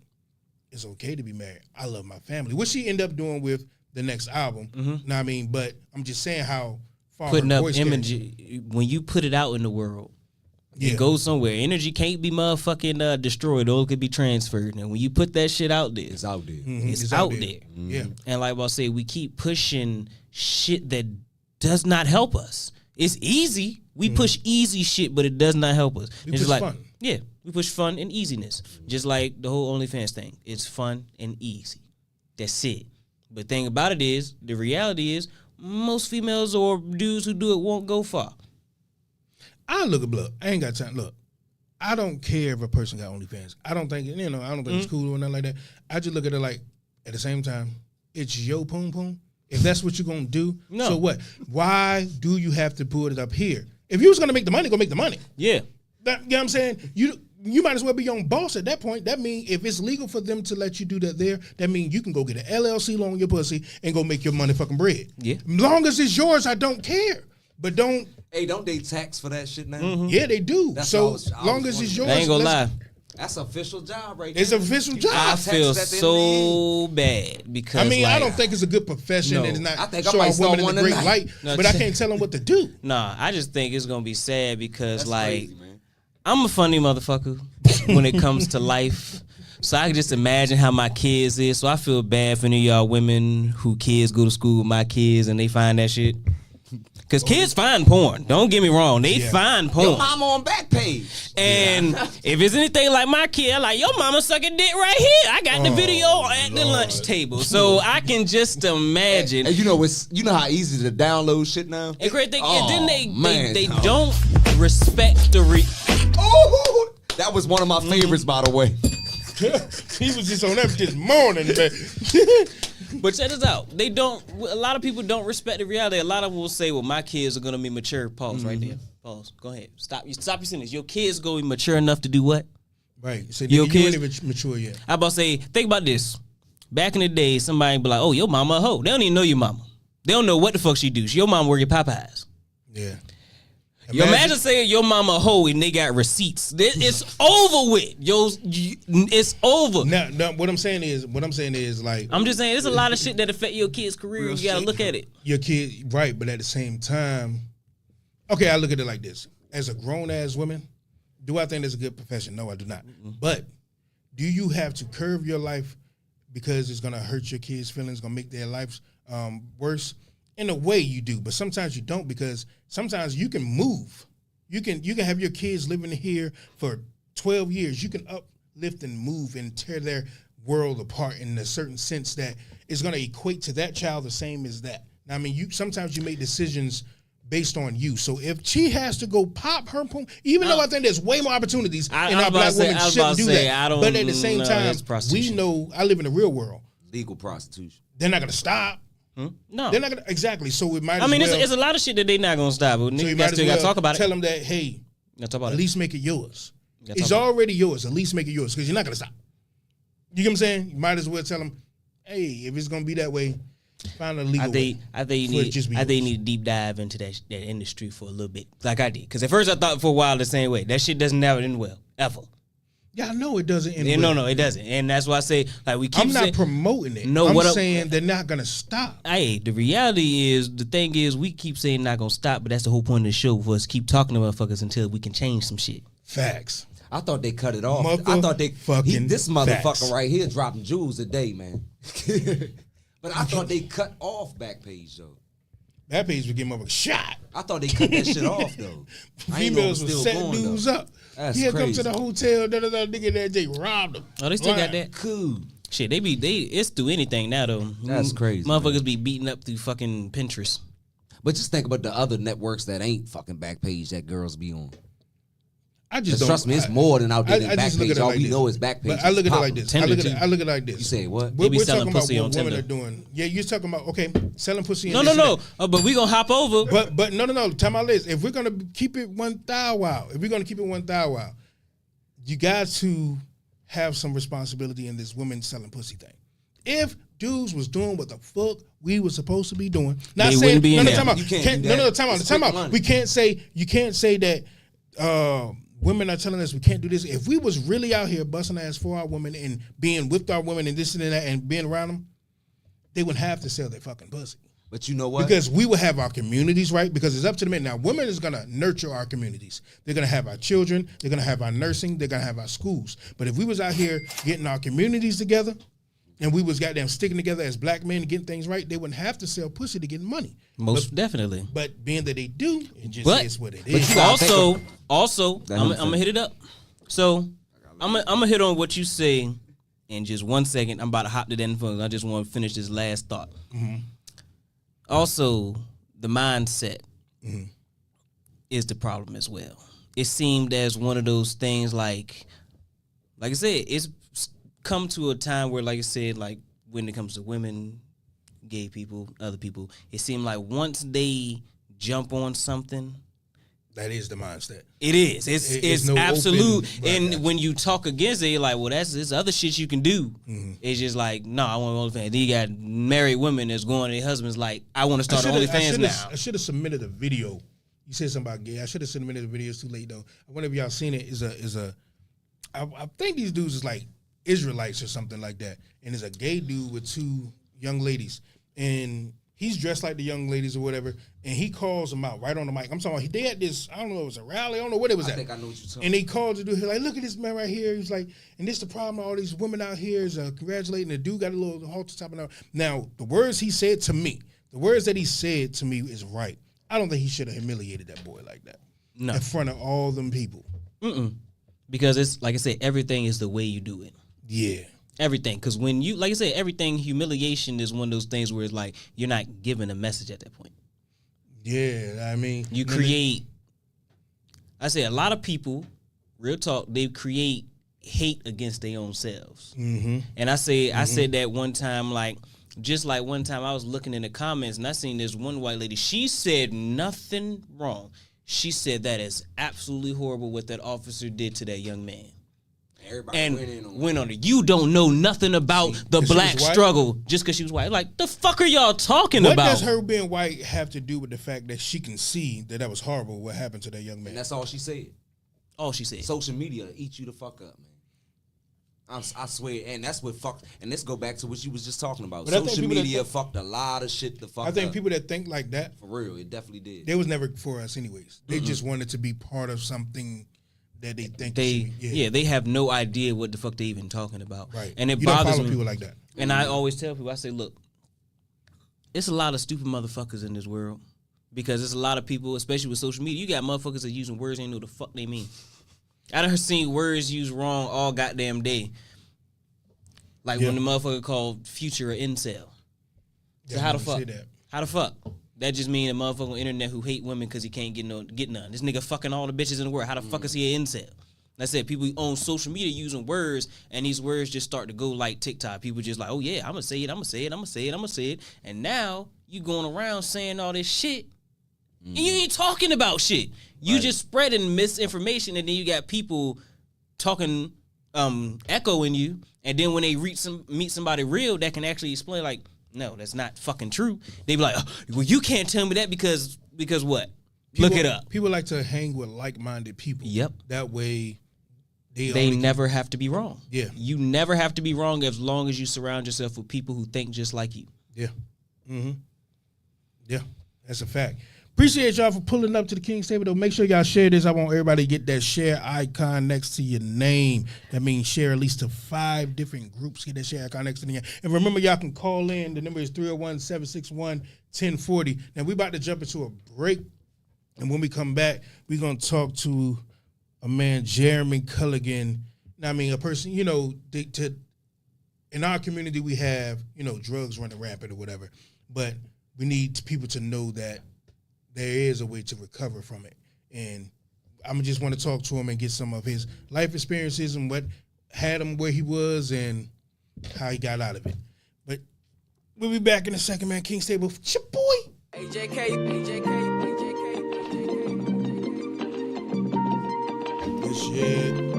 it's okay to be married. I love my family. What she end up doing with the next album. Now, I mean, but I'm just saying how far Putting her up voice image, carries. when you put it out in the world, Yeah. it goes somewhere. Energy can't be motherfucking destroyed or it could be transferred. And when you put that shit out there, It's out there. it's out there. Yeah. And like I say, we keep pushing shit that does not help us. It's easy. We push easy shit, but it does not help us. We It's push like, fun. Yeah, we push fun and easiness. Just like the whole OnlyFans thing. It's fun and easy. That's it. But thing about it is, the reality is, most females or dudes who do it won't go far. I look at blood. I ain't got time. Look, I don't care if a person got OnlyFans. I don't think it's cool or nothing like that. I just look at it like, at the same time, it's your poom poom. If that's what you're gonna do, No. so what? Why do you have to put it up here? If you was gonna make the money, go make the money. Yeah. You know what I'm saying? You might as well be your own boss at that point. That means if it's legal for them to let you do that there, that means you can go get an LLC loan on your pussy and go make your money fucking bread. Yeah. Long as it's yours, I don't care. But don't. Hey, don't they tax for that shit now? Yeah, they do. That's So what I was long as it's yours, wondering. I ain't gonna lie. That's an official job right there. it's an official job. I taxes feel at the end so bad because I mean, I like, don't think it's a good profession No. and it's not I think I showing might start women in one a great tonight. light, No, but I can't tell them what to do. Nah, I just think it's gonna be sad because That's like crazy, man. I'm a funny motherfucker when it comes to life. So I can just imagine how my kids is. So I feel bad for any of y'all women who kids go to school with my kids and they find that shit. Cause kids find porn. Don't get me wrong. They find porn. Your mama on Backpage. And if it's anything like my kid, like your mama sucking dick right here. I got the video at the lunch table. So I can just imagine. And you know how easy to download shit now? And great thing, Oh, and then man. they don't respect the Oh, that was one of my favorites, by the way. He was just on that this morning, man. But check this out. They don't. A lot of people don't respect the reality. A lot of them will say, "Well, my kids are gonna be mature." Pause right there. Pause. Go ahead. Stop your sentence. Your kids gonna be mature enough to do what? Right. So Your you kids- ain't even mature yet. I about to say, think about this. Back in the day, somebody be like, "Oh, your mama a hoe." They don't even know your mama. They don't know what the fuck she do. Your mama work at Popeyes. Yeah. Imagine saying your mama a hoe and they got receipts. It's over with. It's over. Now, what I'm saying is like I'm just saying, there's a lot of shit that affect your kid's career. Real You gotta shit. look at it. your kid, right? But at the same time, okay, I look at it like this: as a grown ass woman, Do I think it's a good profession? No, I do not. But do you have to curve your life because it's gonna hurt your kids' feelings, gonna make their lives worse? In a way, you do, but sometimes you don't because sometimes you can move. You can have your kids living here for 12 years. You can uplift and move and tear their world apart in a certain sense that is gonna equate to that child the same as that. Now, I mean, sometimes you make decisions based on you. So if she has to go pop her pum, even though I think there's way more opportunities and our black women shouldn't do that. But at the same time, we know I live in the real world. Legal prostitution. They're not gonna stop. No, They're not gonna exactly. So we might. I mean, it's a lot of shit that they not gonna stop. But so niggas still gotta talk about tell it. them that, hey, Talk about at least make it yours. Talk It's about already yours. At least make it yours because you're not gonna stop. You get what I'm saying? You might as well tell them, hey, if it's gonna be that way, find a legal way. I think for it just be you yours. need to deep dive into that industry for a little bit, like I did. Because at first I thought for a while the same way. That shit doesn't never end well ever. Yeah, I know it doesn't end well. No, it doesn't. And that's why I say like we keep. I'm not saying, promoting it. No, I'm what saying they're not gonna stop. Hey, the reality is, the thing is, we keep saying not gonna stop, but that's the whole point of the show for us to keep talking to motherfuckers until we can change some shit. Facts. I thought they cut it off. I thought this motherfucker facts. right here dropping jewels a day, man. But I thought they cut off Backpage though. That page would give him a shot. I thought they cut that shit off though. I ain't know it was Females would still set going, dudes though. up. That's He'll come crazy. to the hotel, nigga that they robbed him. Oh, they still got Right. that. Cool. Shit, it's through anything now though. That's crazy, Motherfuckers be beating up through fucking Pinterest. But just think about the other networks that ain't fucking Backpage that girls be on. I just 'Cause don't trust me, it's more than out there than I just look Backpage. at it All like we this. know is Backpage. But I look at it like It's this. Tinder, I look at it like this. You say what? They be We're selling talking about pussy what on women Tinder. are doing. Yeah, you're talking about selling pussy. And No, this and that. but we gonna hop over. But no. Time out, list. If we're gonna keep it 1,000 while, you got to have some responsibility in this women selling pussy thing. If dudes was doing what the fuck we was supposed to be doing, not They saying wouldn't be in there. time out. You can't do that. Time It's out. quick money. We can't say you can't say that women are telling us we can't do this. If we was really out here busting ass for our women and being with our women and this and that and being around them, they wouldn't have to sell their fucking pussy. But you know what? Because we will have our communities, right? Because it's up to the men. Now, women is going to nurture our communities. They're going to have our children. They're going to have our nursing. They're going to have our schools. But if we was out here getting our communities together and we was goddamn sticking together as black men and getting things right, they wouldn't have to sell pussy to get money. Most definitely. But being that they do, it just But- is what it but is. you gotta Also, I'm gonna hit it up. So I'm gonna hit on what you say in just 1 second. I'm about to hop to that info. I just want to finish this last thought. Also, the mindset is the problem as well. It seemed as one of those things like I said, it's come to a time where, like I said, like when it comes to women, gay people, other people, it seemed like once they jump on something, That is the mindset. it is. It's It's no absolute. open- And right. when you talk against it, you're like, well, this other shit you can do. It's just like, no, I want OnlyFans. Then you got married women that's going to their husbands like, I want to start OnlyFans now. I should have submitted a video. You said something about gay. I should have submitted a video. It's too late though. I wonder if y'all seen it. I think these dudes is like Israelites or something like that. And there's a gay dude with two young ladies. And he's dressed like the young ladies or whatever. And he calls them out right on the mic. I'm talking about they had this, I don't know, it was a rally. I don't know what it was I at. think I know what you're talking And they called the dude. He's like, look at this man right here. He's like, and this the problem. All these women out here is congratulating. The dude got a little halter top. Now, the words he said to me, is right. I don't think he should have humiliated that boy like that. No. In front of all them people. Because it's, like I said, everything is the way you do it. Yeah. Everything. Because when you, like I said, everything, humiliation is one of those things where it's like, you're not giving a message at that point. Yeah, I mean. You create, I say a lot of people, real talk, they create hate against their own selves. Mm-hmm. And I said that one time, like, just like one time I was looking in the comments and I seen this one white lady. She said nothing wrong. She said that is absolutely horrible what that officer did to that young man. Everybody And went on it. You don't know nothing about the 'cause she black was white? struggle just because she was white. Like, the fuck are y'all talking What about? does her being white have to do with the fact that she can see that was horrible what happened to that young man? And that's all she said. All she said. Social media eat you the fuck up, man. I swear, and that's what fucked. And let's go back to what you was just talking about. But I think Social people that media think- fucked a lot of shit the fuck I think up. people that think like that, For real, it definitely did. they was never for us anyways. They just wanted to be part of something that they think they have no idea what the fuck they even talking about. Right. And it you don't bothers follow me. people like that. And I always tell people, I say, look, it's a lot of stupid motherfuckers in this world because there's a lot of people, especially with social media. You got motherfuckers that using words they ain't know the fuck they mean. I done seen words used wrong all goddamn day. Like when the motherfucker called Future an incel. So how the fuck? How the fuck? That just mean a motherfucker on the internet who hate women because he can't get none. This nigga fucking all the bitches in the world. How the fuck is he an incel? I said people on social media using words, and these words just start to go like TikTok. People just like, oh yeah, I'm gonna say it, I'm gonna say it, I'm gonna say it, I'm gonna say it. And now you going around saying all this shit, and you ain't talking about shit. You just spreading misinformation, and then you got people talking, echoing you. And then when they meet somebody real that can actually explain, like, no, that's not fucking true. They be like, oh, well, you can't tell me that because what? Look it up. People like to hang with like-minded people. Yep. That way, they never have to be wrong. Yeah. You never have to be wrong as long as you surround yourself with people who think just like you. Yeah. Mm-hmm. Yeah, that's a fact. Appreciate y'all for pulling up to the King's Table, though. Make sure y'all share this. I want everybody to get that share icon next to your name. That means share at least to 5 different groups. Get that share icon next to the name. And remember, y'all can call in. The number is 301-761-1040. Now, we about to jump into a break. And when we come back, we're going to talk to a man, Jeremy Culligan. Now, I mean, a person, in our community, we have, drugs running rampant or whatever. But we need people to know that there is a way to recover from it. And I just want to talk to him and get some of his life experiences and what had him where he was and how he got out of it. But we'll be back in a second, man. King's Table. It's your boy. Good shit.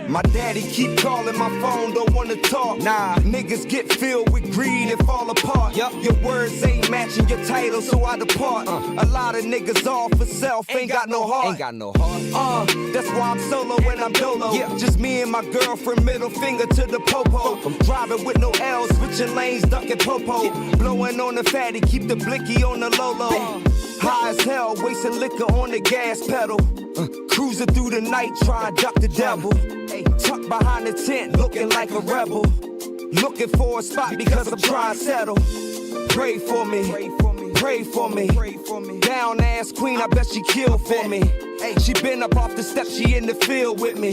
My daddy keep calling my phone, don't wanna talk. Nah, niggas get filled with greed and fall apart. Yup, your words ain't matching your title, so I depart. A lot of niggas all for self, ain't got no heart. That's why I'm solo when I'm dolo. Yeah. Just me and my girlfriend, middle finger to the popo. I'm driving with no L, switching lanes, ducking popo. Blowing on the fatty, keep the blicky on the low. High as hell, wasting liquor on the gas pedal. Cruising through the night, trying to duck the devil. Tucked behind the tent, looking like a rebel. Looking for a spot because I'm trying to settle. Pray for me, pray for me. Down ass queen, I bet she kill for me. She been up off the steps, she in the field with me.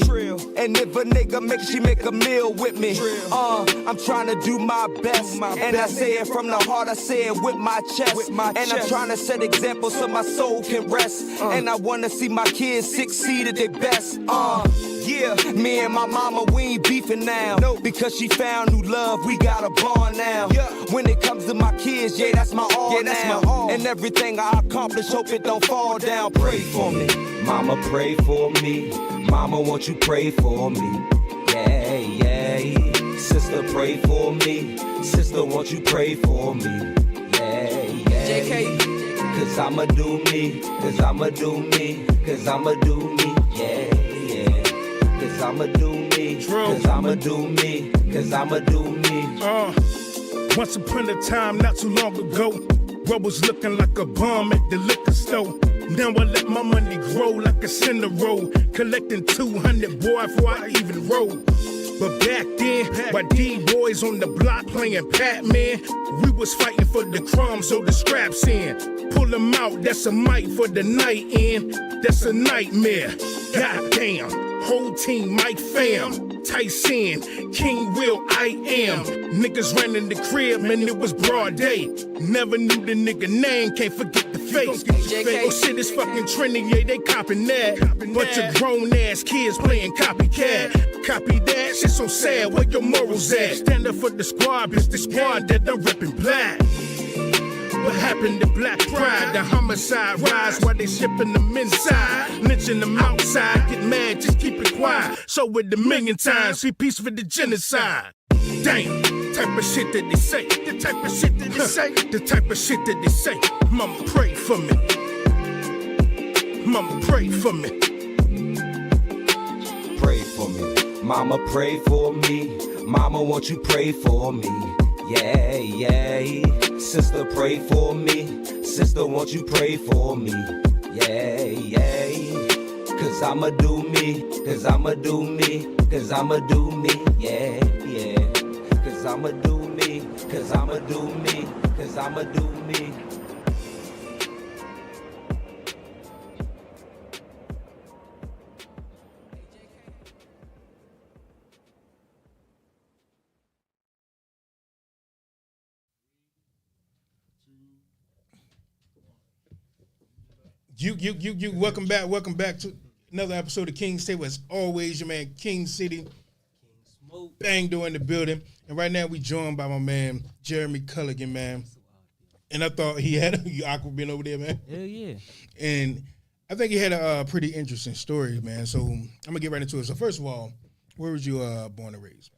And if a nigga she make a meal with me. I'm trying to do my best. And I say it from the heart, I say it with my chest. And I'm trying to set examples so my soul can rest. And I wanna see my kids succeed at their best. Yeah, me and my mama, we ain't beefing now. Because she found new love, we got a bond now. When it comes to my kids, yeah, that's my all now. And everything I accomplish, hope it don't fall down. Pray for me. Mama, pray for me. Mama, won't you pray for me? Yeah, yeah. Sister, pray for me. Sister, won't you pray for me? Yeah, yeah. JK. Cause I'ma do me. Cause I'ma do me. Cause I'ma do me. Yeah, yeah. Cause I'ma do me. Cause I'ma do me. Cause I'ma do me. Once upon a time, not too long ago, what was looking like a bum at the liquor store. Now I let my money grow like a cinder roll, collecting 200 boy before I even roll. But back then, while D-boys on the block playing Pac-Man, we was fighting for the crumbs, so the scraps in. Pull them out, that's a mic for the night in. That's a nightmare. Goddamn, whole team, Mike Fam. Tyson, King Will, I am. Niggas ran in the crib, man, it was broad day. Never knew the nigga name, can't forget the face. Oh shit, it's fucking trending, yeah, they copping that. Bunch of grown ass kids playing copycat. Copy that, shit so sad, where your morals at? Stand up for the squad, bitch, the squad that I'm reppin' black. What happened to black pride? The homicide rise while they shipping them inside. Lynching them outside, get mad, just keep it quiet. So with the million times, we peace for the genocide. Damn, type of shit that they say. The type of shit that they say. The type of shit that they say. Mama, pray for me. Mama, pray for me. Pray for me, mama, pray for me. Mama, won't you pray for me? Yeah, yeah. Sister, pray for me. Sister, won't you pray for me? Yeah, yeah. Cause I'ma do me. Cause I'ma do me. Cause I'ma do me. Yeah, yeah. Cause I'ma do me. Cause I'ma do me. Cause I'ma do me. You. Welcome back to another episode of King City. As always, your man King City. Bang doing the building. And right now we joined by my man Jeremy Culligan, man. And I thought he had Aqua been over there, man. Hell yeah. And I think he had a pretty interesting story, man. So I'm gonna get right into it. So first of all, where was you born and raised?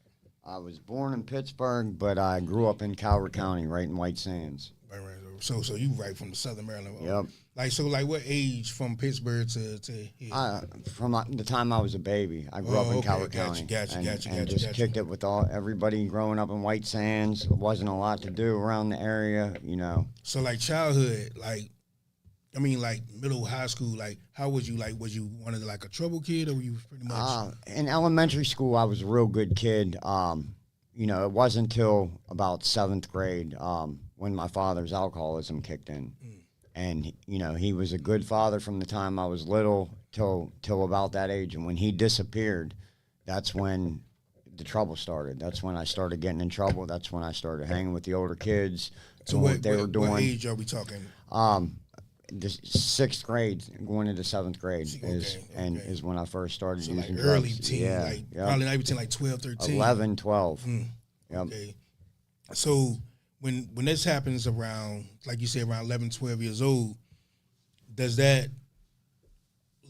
I was born in Pittsburgh, but I grew up in Calvert County, right in White Sands. Right. So you right from the Southern Maryland. Yep. Like what age from Pittsburgh to here? From the time I was a baby, I grew up in Calvert County. Gotcha. And just kicked it with everybody growing up in White Sands. There wasn't a lot to do around the area, you know. So like childhood, like middle, high school, like how was you? Like was you one of the, like a trouble kid, or were you pretty much? In elementary school, I was a real good kid. You know, it wasn't until about 7th grade when my father's alcoholism kicked in. And, you know, he was a good father from the time I was little till about that age. And when he disappeared, that's when the trouble started. That's when I started getting in trouble. That's when I started hanging with the older kids, doing what they were doing. What age are we talking? The 6th grade, going into 7th grade is when I first started so using like early drugs. teen, probably not even teen, like 12, 13. 11, 12. Yep. Okay. So when this happens around, like you said, around 11, 12 years old, does that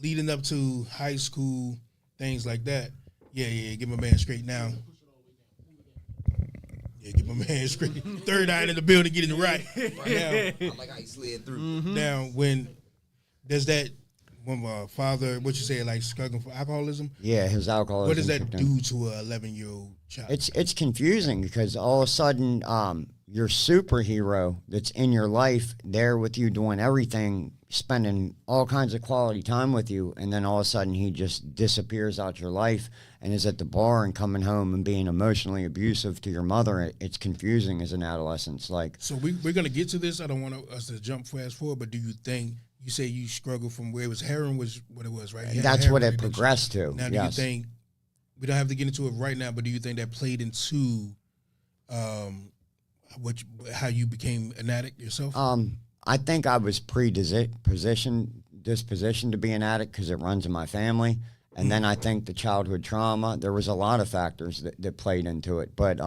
leading up to high school, things like that? Yeah, get my man straight now. Yeah, get my man straight. Third eye in the building, getting it right. Now, I like how he slid through. Now, when does that, when my father, what you say, like struggling for alcoholism? Yeah, his alcoholism. What does that do to a 11-year-old child? It's confusing because all of a sudden, your superhero that's in your life, there with you doing everything, spending all kinds of quality time with you, and then all of a sudden he just disappears out your life and is at the bar and coming home and being emotionally abusive to your mother. It's confusing as an adolescent. Like, so we're gonna get to this. I don't want us to jump fast forward, but do you think, you say you struggle from where it was heroin was what it was, right? That's what it progressed to. Now, do you think, we don't have to get into it right now, but do you think that played into how you became an addict yourself? I think I was dispositioned to be an addict because it runs in my family. And then I think the childhood trauma, there was a lot of factors that played into it. But,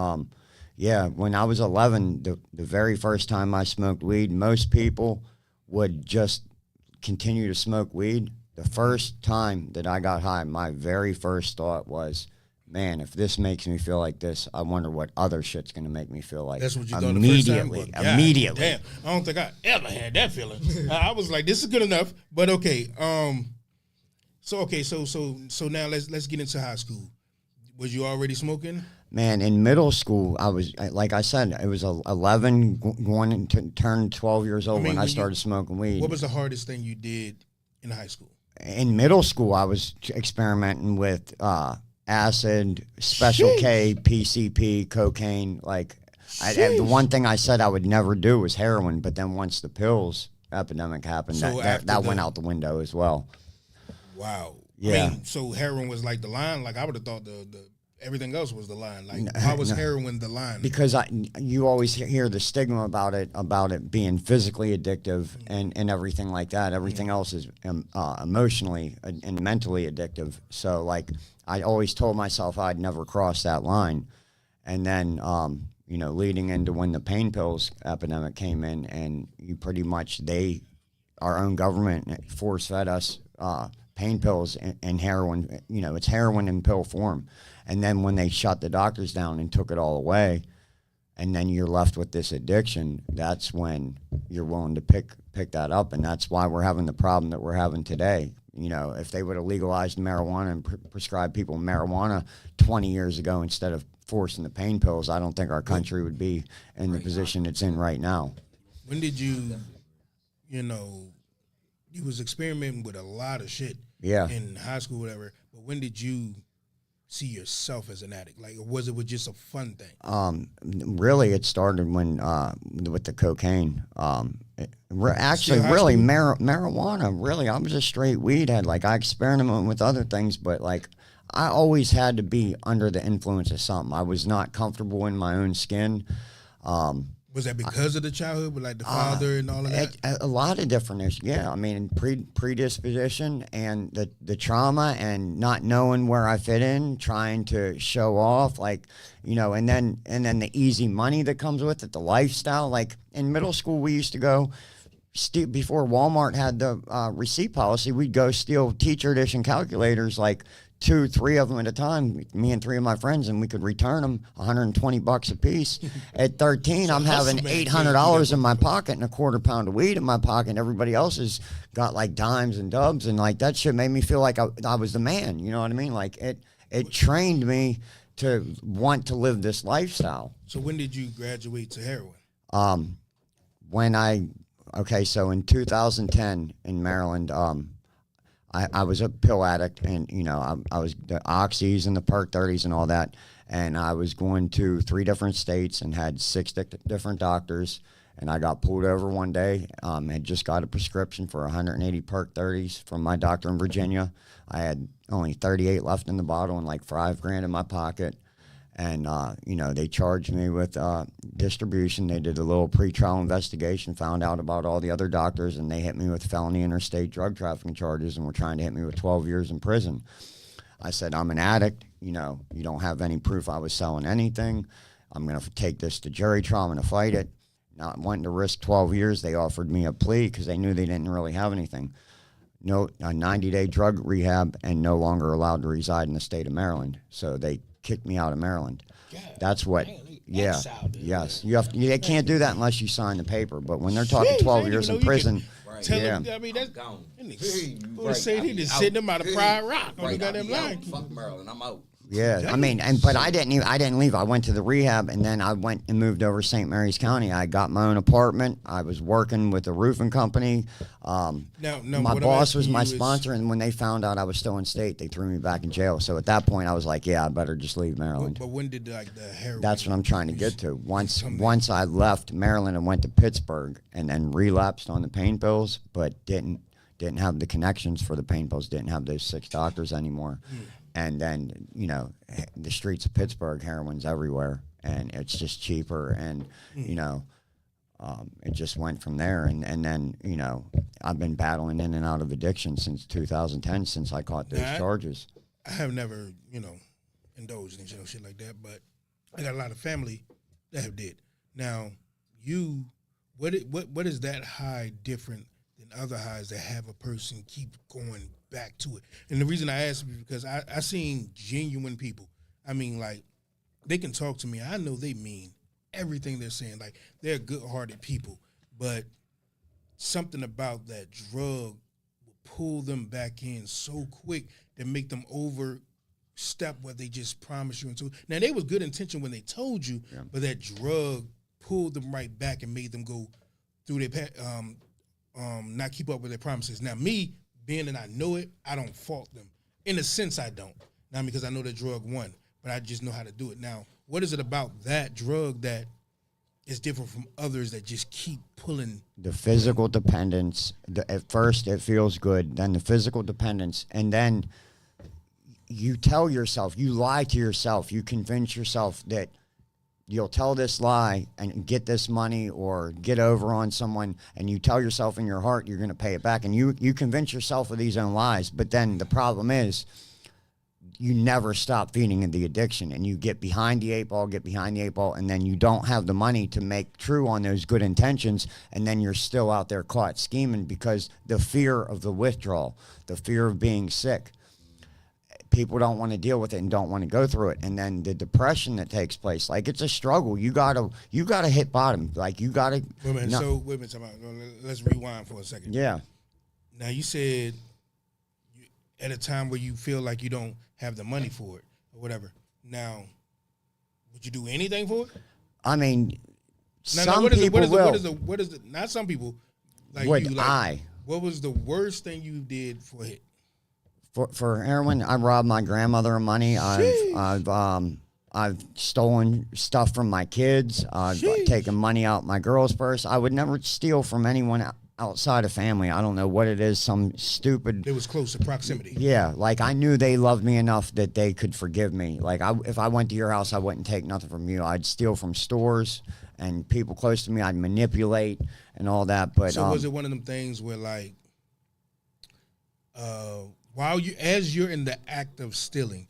yeah, when I was 11, the very first time I smoked weed, most people would just continue to smoke weed. The first time that I got high, my very first thought was, man, if this makes me feel like this, I wonder what other shit's going to make me feel like. That's what you thought the first time? Immediately. Damn, I don't think I ever had that feeling. I was like, this is good enough. But okay, so now let's get into high school. Was you already smoking? Man, in middle school, I was, like I said, it was 11, going to turn 12 years old when I started smoking weed. What was the hardest thing you did in high school? In middle school, I was experimenting with acid, Special K, PCP, cocaine. Like, the one thing I said I would never do was heroin, but then once the pills epidemic happened, So that went out the window as well. Wow. Yeah. I mean, so heroin was like the line? Like, I would have thought the everything else was the line. Like, why was heroin the line? Because you always hear the stigma about it being physically addictive and everything like that. Everything else is emotionally and mentally addictive. So, like, I always told myself I'd never cross that line. And then, leading into when the pain pills epidemic came in, and you pretty much, our own government force-fed us pain pills and heroin. It's heroin in pill form. And then when they shut the doctors down and took it all away, and then you're left with this addiction, that's when you're willing to pick that up. And that's why we're having the problem that we're having today. You know, if they would have legalized marijuana and prescribed people marijuana 20 years ago instead of forcing the pain pills, I don't think our country would be in the position it's in right now. When did you, you know, you was experimenting with a lot of shit in high school, whatever, but when did you see yourself as an addict? Like, or was it just a fun thing? Really, it started when with the cocaine. Actually, high really, school? marijuana. Really, I was a straight weed head. Like, I experimented with other things, but like, I always had to be under the influence of something. I was not comfortable in my own skin. Was that because of the childhood, with like the father and all of that? A lot of different issues. Yeah, I mean, predisposition and the trauma and not knowing where I fit in, trying to show off, like, you know, and then the easy money that comes with it, the lifestyle. Like in middle school, we used to go. Before Walmart had the receipt policy, we'd go steal teacher edition calculators, like 2, 3 of them at a time, me and 3 of my friends, and we could return them $120 a piece. At 13, I'm having $800 in my pocket and a quarter pound of weed in my pocket. Everybody else has got like dimes and dubs, and like that shit made me feel like I was the man. You know what I mean? Like it trained me to want to live this lifestyle. So when did you graduate to heroin? So in 2010 in Maryland, I was a pill addict, and you know, I was the oxys and the perk 30s and all that, and I was going to 3 different states and had 6 different doctors, and I got pulled over one day. Had just got a prescription for 180 perk 30s from my doctor in Virginia. I had only 38 left in the bottle and like $5,000 in my pocket. And, you know, they charged me with distribution. They did a little pretrial investigation, found out about all the other doctors, and they hit me with felony interstate drug trafficking charges and were trying to hit me with 12 years in prison. I said, I'm an addict. You know, you don't have any proof I was selling anything. I'm going to take this to jury trial. I'm going to fight it. Not wanting to risk 12 years, they offered me a plea because they knew they didn't really have anything. No, a 90-day drug rehab and no longer allowed to reside in the state of Maryland. So they kicked me out of Maryland. That's what. Yeah. Yes. You have. They can't do that unless you sign the paper. But when they're talking 12 years in prison, tell them. I mean, that's gone. Say he just sitting them out of Pride Rock on the goddamn line. Fuck Maryland, I'm out. Yeah, I mean, but I didn't leave. I went to the rehab, and then I went and moved over to St. Mary's County. I got my own apartment. I was working with a roofing company. My boss was my sponsor, and when they found out I was still in state, they threw me back in jail. So at that point, I was like, yeah, I better just leave Maryland. But when did the heroin? That's what I'm trying to get to. Once I left Maryland and went to Pittsburgh, and then relapsed on the pain pills, but didn't have the connections for the pain pills. Didn't have those 6 doctors anymore. And then, you know, the streets of Pittsburgh, heroin's everywhere, and it's just cheaper. And, you know, it just went from there. And then, you know, I've been battling in and out of addiction since 2010, since I caught those charges. I have never, you know, indulged in shit like that, but I got a lot of family that have did. Now, what is that high different than other highs that have a person keep going back to it? And the reason I ask is because I seen genuine people. I mean, like, they can talk to me. I know they mean everything they're saying. Like, they're good-hearted people. But something about that drug will pull them back in so quick that make them overstep what they just promised you. Now, they was good intention when they told you, but that drug pulled them right back and made them go through their not keep up with their promises. Now, me, being that I know it, I don't fault them. In a sense, I don't. Not because I know the drug won, but I just know how to do it. Now, what is it about that drug that is different from others that just keep pulling? The physical dependence. At first, it feels good. Then the physical dependence. And then you tell yourself, you lie to yourself. You convince yourself that you'll tell this lie and get this money or get over on someone, and you tell yourself in your heart you're going to pay it back, and you convince yourself of these own lies. But then the problem is you never stop feeding in the addiction, and you get behind the 8 ball, and then you don't have the money to make true on those good intentions, and then you're still out there caught scheming because the fear of the withdrawal, the fear of being sick. People don't want to deal with it and don't want to go through it, and then the depression that takes place. Like, it's a struggle. You gotta hit bottom. Like, you gotta. Wait a minute. Let's rewind for a second. Yeah. Now, you said at a time where you feel like you don't have the money for it or whatever. Now, would you do anything for it? I mean, No, some what is people the, will. what is the, not some people, like Would you, like, I? What was the worst thing you did for it? For heroin, I robbed my grandmother of money. I've stolen stuff from my kids. I've taken money out my girl's purse. I would never steal from anyone outside of family. I don't know what it is. Some stupid. It was close to proximity. Yeah, like I knew they loved me enough that they could forgive me. Like if I went to your house, I wouldn't take nothing from you. I'd steal from stores and people close to me. I'd manipulate and all that. But So was it one of them things where like, while as you're in the act of stealing,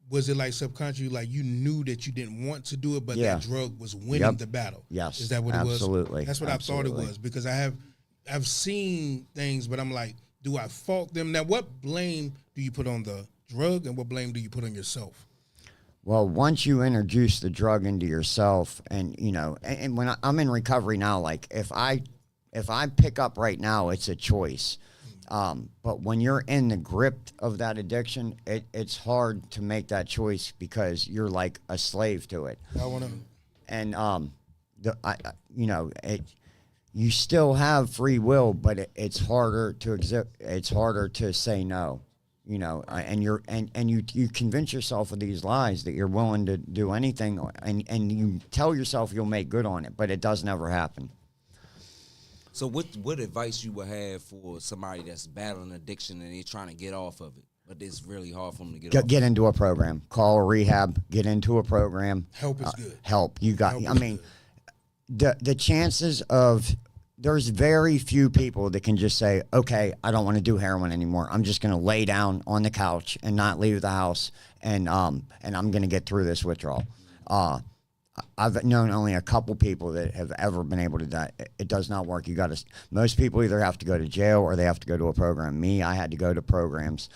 was it like subconsciously, like you knew that you didn't want to do it, but that drug was winning the battle? Yes, Is that what it was? absolutely. That's what I thought it was, because I've seen things, but I'm like, do I fault them? Now, what blame do you put on the drug, and what blame do you put on yourself? Well, once you introduce the drug into yourself, and you know, and when I'm in recovery now, like if I pick up right now, it's a choice. But when you're in the grip of that addiction, it's hard to make that choice because you're like a slave to it. I want to. And you still have free will, but it's harder to it's harder to say no. You know, and you convince yourself of these lies that you're willing to do anything, and you tell yourself you'll make good on it, but it does never happen. So what advice you would have for somebody that's battling addiction and they're trying to get off of it, but it's really hard for them to get off? Get into a program. Call a rehab. Get into a program. Help is good. Help. You got. Help I is mean, the chances of there's very few people that can just say, okay, I don't want to do heroin anymore. I'm just going to lay down on the couch and not leave the house, and I'm going to get through this withdrawal. I've known only a couple people that have ever been able to do that. It does not work. Most people either have to go to jail or they have to go to a program. Me, I had to go to programs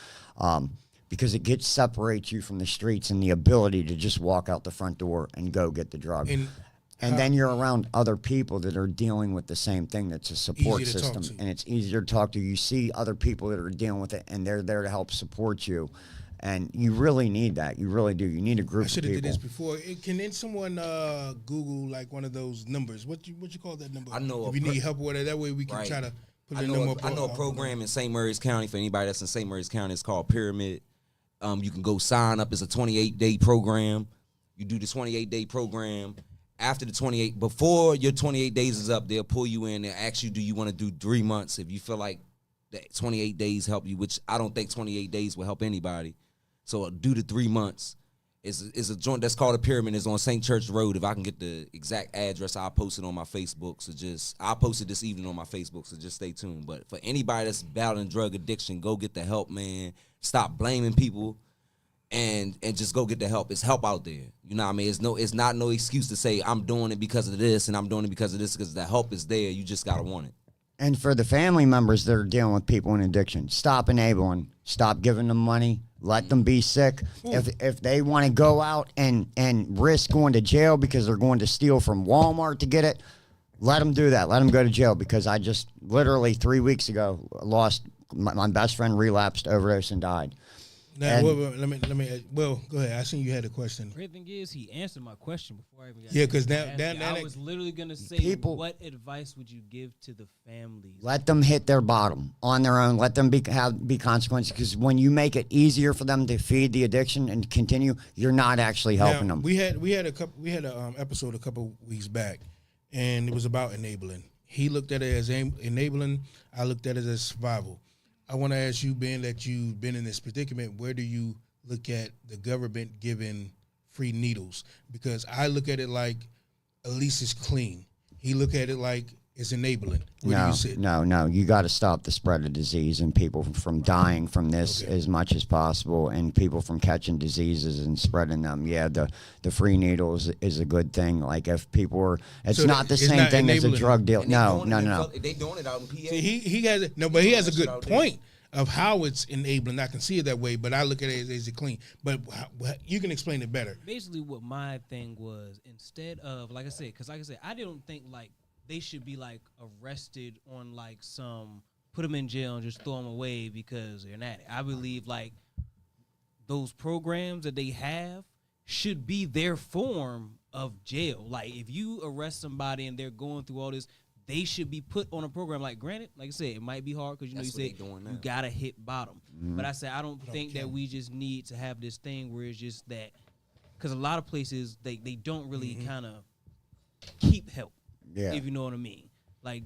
because it separates you from the streets and the ability to just walk out the front door and go get the drug. And then you're around other people that are dealing with the same thing. That's a support Easy to talk system, to. and it's easier to talk to. You see other people that are dealing with it, and they're there to help support you. And you really need that. You really do. You need a group I of should people. have did this before. Can someone Google like one of those numbers? What you call that number? I know if you need help with it, that way we can Right. try to put I it know, in more. I know a program in St. Mary's County for anybody that's in St. Mary's County. It's called Pyramid. You can go sign up. It's a 28-day program. You do the 28-day program. After the 28, before your 28 days is up, they'll pull you in and ask you, do you want to do 3 months? If you feel like that 28 days help you, which I don't think 28 days will help anybody. So do the 3 months. It's a joint that's called a Pyramid. It's on St. Church Road. If I can get the exact address, I'll post it on my Facebook. I'll post it this evening on my Facebook, so just stay tuned. But for anybody that's battling drug addiction, go get the help, man. Stop blaming people and just go get the help. It's help out there. You know what I mean? It's not no excuse to say I'm doing it because of this and I'm doing it because of this, because the help is there. You just gotta want it. And for the family members that are dealing with people in addiction, stop enabling. Stop giving them money. Let them be sick. If they want to go out and risk going to jail because they're going to steal from Walmart to get it, let them do that. Let them go to jail, because I just literally 3 weeks ago lost my best friend, relapsed, overdosed, and died. Now, let me. Well, go ahead. I seen you had a question. Great thing is, he answered my question before I even got. Yeah, 'cause to now- ask now- it. now I that- was literally gonna say, what advice would you give to the families? Let them hit their bottom on their own. Let them be consequences, because when you make it easier for them to feed the addiction and continue, you're not actually helping Now, them. We had an episode a couple weeks back, and it was about enabling. He looked at it as enabling. I looked at it as survival. I want to ask you, being that you've been in this predicament, where do you look at the government giving free needles? Because I look at it like at least it's clean. He look at it like it's enabling. Where do you sit? No. You got to stop the spread of disease and people from dying from this as much as possible, and people from catching diseases and spreading them. Yeah, the free needles is a good thing. Like if people were, it's So not the it's same not thing as a enabling. drug deal. And No. They doing it out in PA. See, he has but he has a good point of how it's enabling. I can see it that way, but I look at it as it clean. But you can explain it better. Basically, what my thing was, instead of, like I said, I don't think like they should be like arrested on like some put them in jail and just throw them away because they're an addict. I believe like those programs that they have should be their form of jail. Like if you arrest somebody and they're going through all this, they should be put on a program. Like granted, like I said, it might be hard because That's you what they said doing now. you gotta hit bottom. But I said I don't think that we just need to have this thing where it's just that because a lot of places they don't really kind of keep help. Yeah. If you know what I mean. Like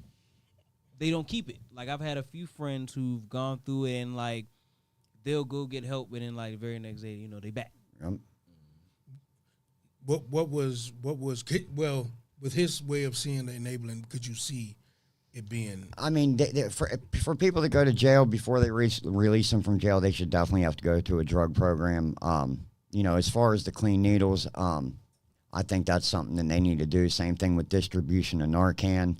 they don't keep it. Like I've had a few friends who've gone through it and like they'll go get help, and then like the very next day, you know, they back. What was well with his way of seeing the enabling? Could you see it being? I mean, for people to go to jail before they release them from jail, they should definitely have to go to a drug program. You know, as far as the clean needles, I think that's something that they need to do. Same thing with distribution of Narcan.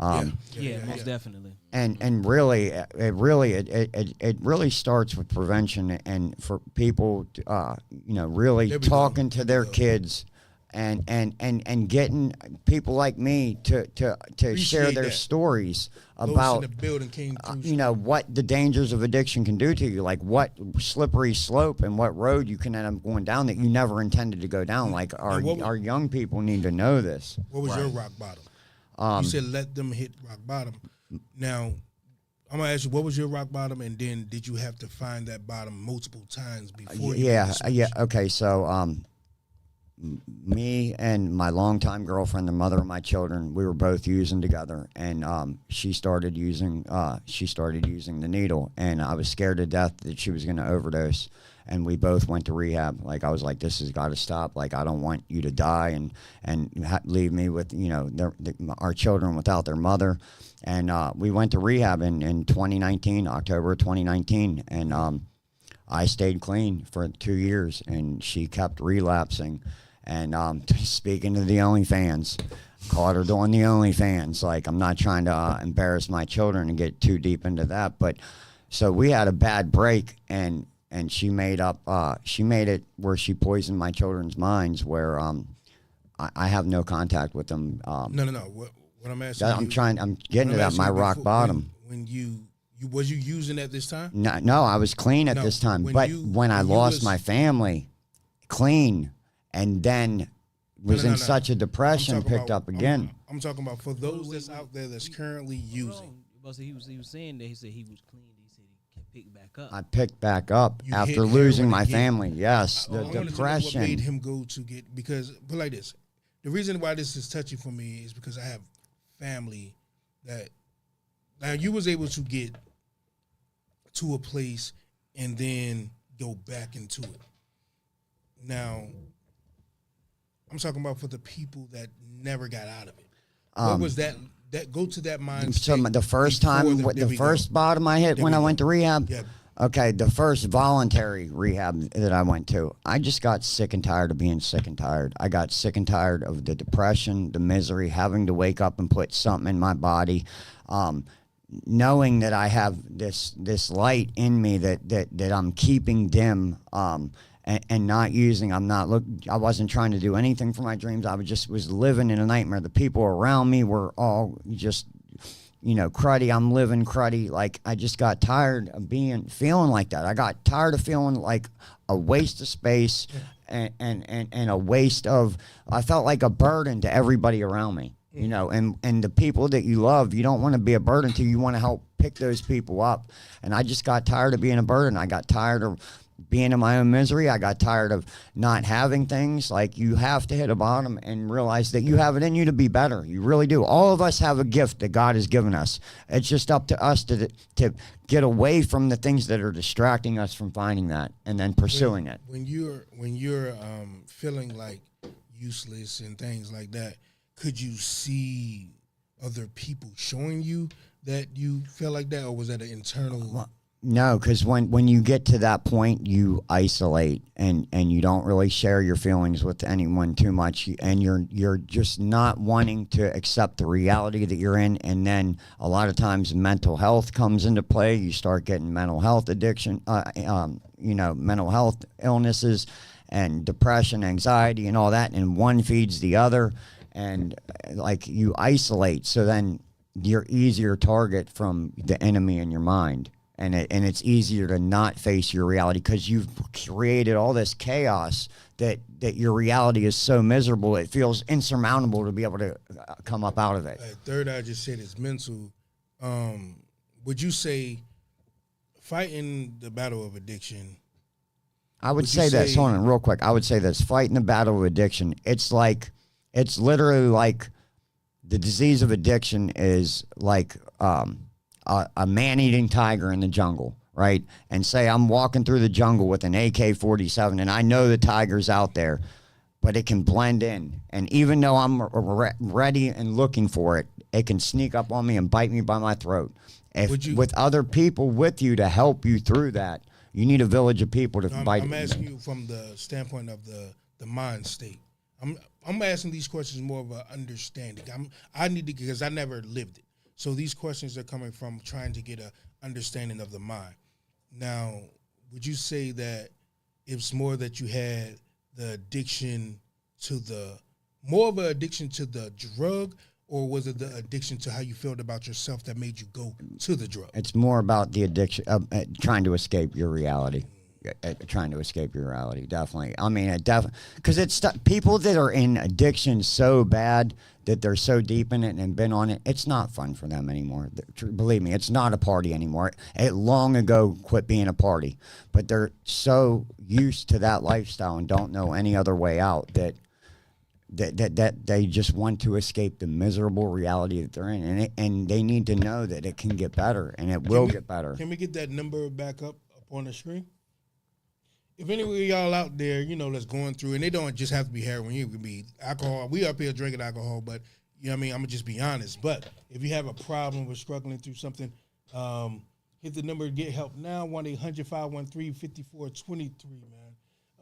Yeah, most definitely. And really, it really starts with prevention and for people, you know, really talking to their kids and getting people like me to share their stories about the building came through. you know, what the dangers of addiction can do to you, like what slippery slope and what road you can end up going down that you never intended to go down. Like our young people need to know this. What was your rock bottom? You said let them hit rock bottom. Now, I'm gonna ask you, what was your rock bottom, and then did you have to find that bottom multiple times before? Yeah. Okay, so me and my longtime girlfriend, the mother of my children, we were both using together, and she started using the needle, and I was scared to death that she was going to overdose. And we both went to rehab. Like I was like, this has got to stop. Like I don't want you to die and leave me with, you know, our children without their mother. And we went to rehab in 2019, October 2019, and I stayed clean for 2 years, and she kept relapsing. And speaking to the OnlyFans, caught her doing the OnlyFans. Like I'm not trying to embarrass my children and get too deep into that, but so we had a bad break, and she made it where she poisoned my children's minds, where I have no contact with them. No. What I'm asking, I'm getting to that. My rock bottom. When you was you using at this time? No, I was clean at this time. But when I lost my family, clean, and then was in such a depression, picked up again. I'm talking about for those that's out there that's currently using. He was saying that he said he was clean. Pick back up. I picked back up You after hit losing my heroin again. family. Yes, the I wanted to know depression. what made him go to get, because put like this, the reason why this is touchy for me is because I have family that now you was able to get to a place and then go back into it. Now I'm talking about for the people that never got out of it. What was that go to that mindset? So the first time, the first bottom I hit when I went to rehab. Yeah. Okay, the first voluntary rehab that I went to, I just got sick and tired of being sick and tired. I got sick and tired of the depression, the misery, having to wake up and put something in my body, knowing that I have this light in me that I'm keeping dim. And not using. I wasn't trying to do anything for my dreams. I was living in a nightmare. The people around me were all just, you know, cruddy. I'm living cruddy. Like I just got tired of feeling like that. I got tired of feeling like a waste of space and a waste of. I felt like a burden to everybody around me. You know, and the people that you love, you don't want to be a burden to. You want to help pick those people up. And I just got tired of being a burden. I got tired of being in my own misery. I got tired of not having things. Like you have to hit a bottom and realize that you have it in you to be better. You really do. All of us have a gift that God has given us. It's just up to us to get away from the things that are distracting us from finding that and then pursuing it. When you're feeling like useless and things like that, could you see other people showing you that you feel like that, or was that an internal? No, because when you get to that point, you isolate and you don't really share your feelings with anyone too much, and you're just not wanting to accept the reality that you're in. And then a lot of times mental health comes into play. You start getting mental health addiction, mental health illnesses and depression, anxiety, and all that, and one feeds the other, and like you isolate. So then you're easier target from the enemy in your mind. And it's easier to not face your reality because you've created all this chaos that your reality is so miserable it feels insurmountable to be able to come up out of it. Third eye just said it's mental. Would you say fighting the battle of addiction? I would say this. Hold on, real quick. I would say this: fighting the battle of addiction. It's literally like the disease of addiction is like a man-eating tiger in the jungle, right? And say I'm walking through the jungle with an AK-47, and I know the tiger's out there, but it can blend in. And even though I'm ready and looking for it, it can sneak up on me and bite me by my throat. With other people with you to help you through that, you need a village of people to fight. I'm asking you from the standpoint of the mind state. I'm asking these questions more of an understanding. I need to, because I never lived it. So these questions are coming from trying to get an understanding of the mind. Now, would you say that it's more that you had the addiction to more of an addiction to the drug, or was it the addiction to how you felt about yourself that made you go to the drug? It's more about the addiction, trying to escape your reality. Trying to escape your reality, definitely. I mean, because it's people that are in addiction so bad that they're so deep in it and been on it, it's not fun for them anymore. Believe me, it's not a party anymore. It long ago quit being a party, but they're so used to that lifestyle and don't know any other way out that they just want to escape the miserable reality that they're in, and they need to know that it can get better, and it will get better. Can we get that number back up on the screen? If any of y'all out there, that's going through, and they don't just have to be heroin, it could be alcohol. We up here drinking alcohol, but, I'm going to just be honest. But if you have a problem or struggling through something, hit the number to get help now, 1-800-513-5423,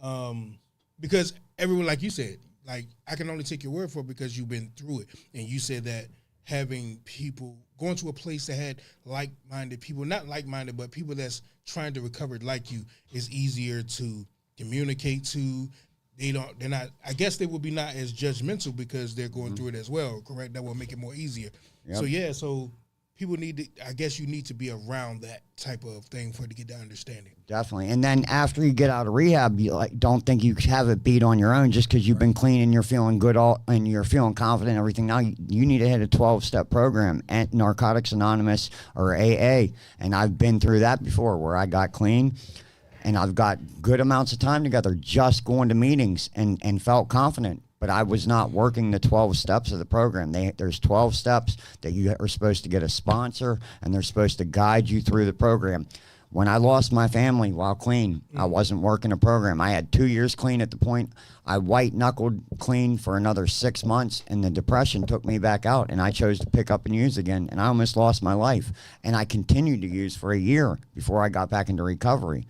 man. Because everyone, like you said, like, I can only take your word for it because you've been through it. And you said that having people going to a place that had like-minded people, not like-minded, but people that's trying to recover like you, is easier to communicate to. They're not, I guess they would be not as judgmental because they're going through it as well, correct? That will make it more easier. Yep. So people need to, I guess you need to be around that type of thing to get that understanding. Definitely. And then after you get out of rehab, you don't think you have it beat on your own just because you've been clean and you're feeling good and you're feeling confident and everything. Now you need to hit a 12-step program at Narcotics Anonymous or AA. And I've been through that before where I got clean and I've got good amounts of time together just going to meetings and felt confident. But I was not working the 12 steps of the program. There's 12 steps that you are supposed to get a sponsor, and they're supposed to guide you through the program. When I lost my family while clean, I wasn't working a program. I had 2 years clean at the point. I white-knuckled clean for another 6 months, and the depression took me back out, and I chose to pick up and use again, and I almost lost my life. And I continued to use for a year before I got back into recovery.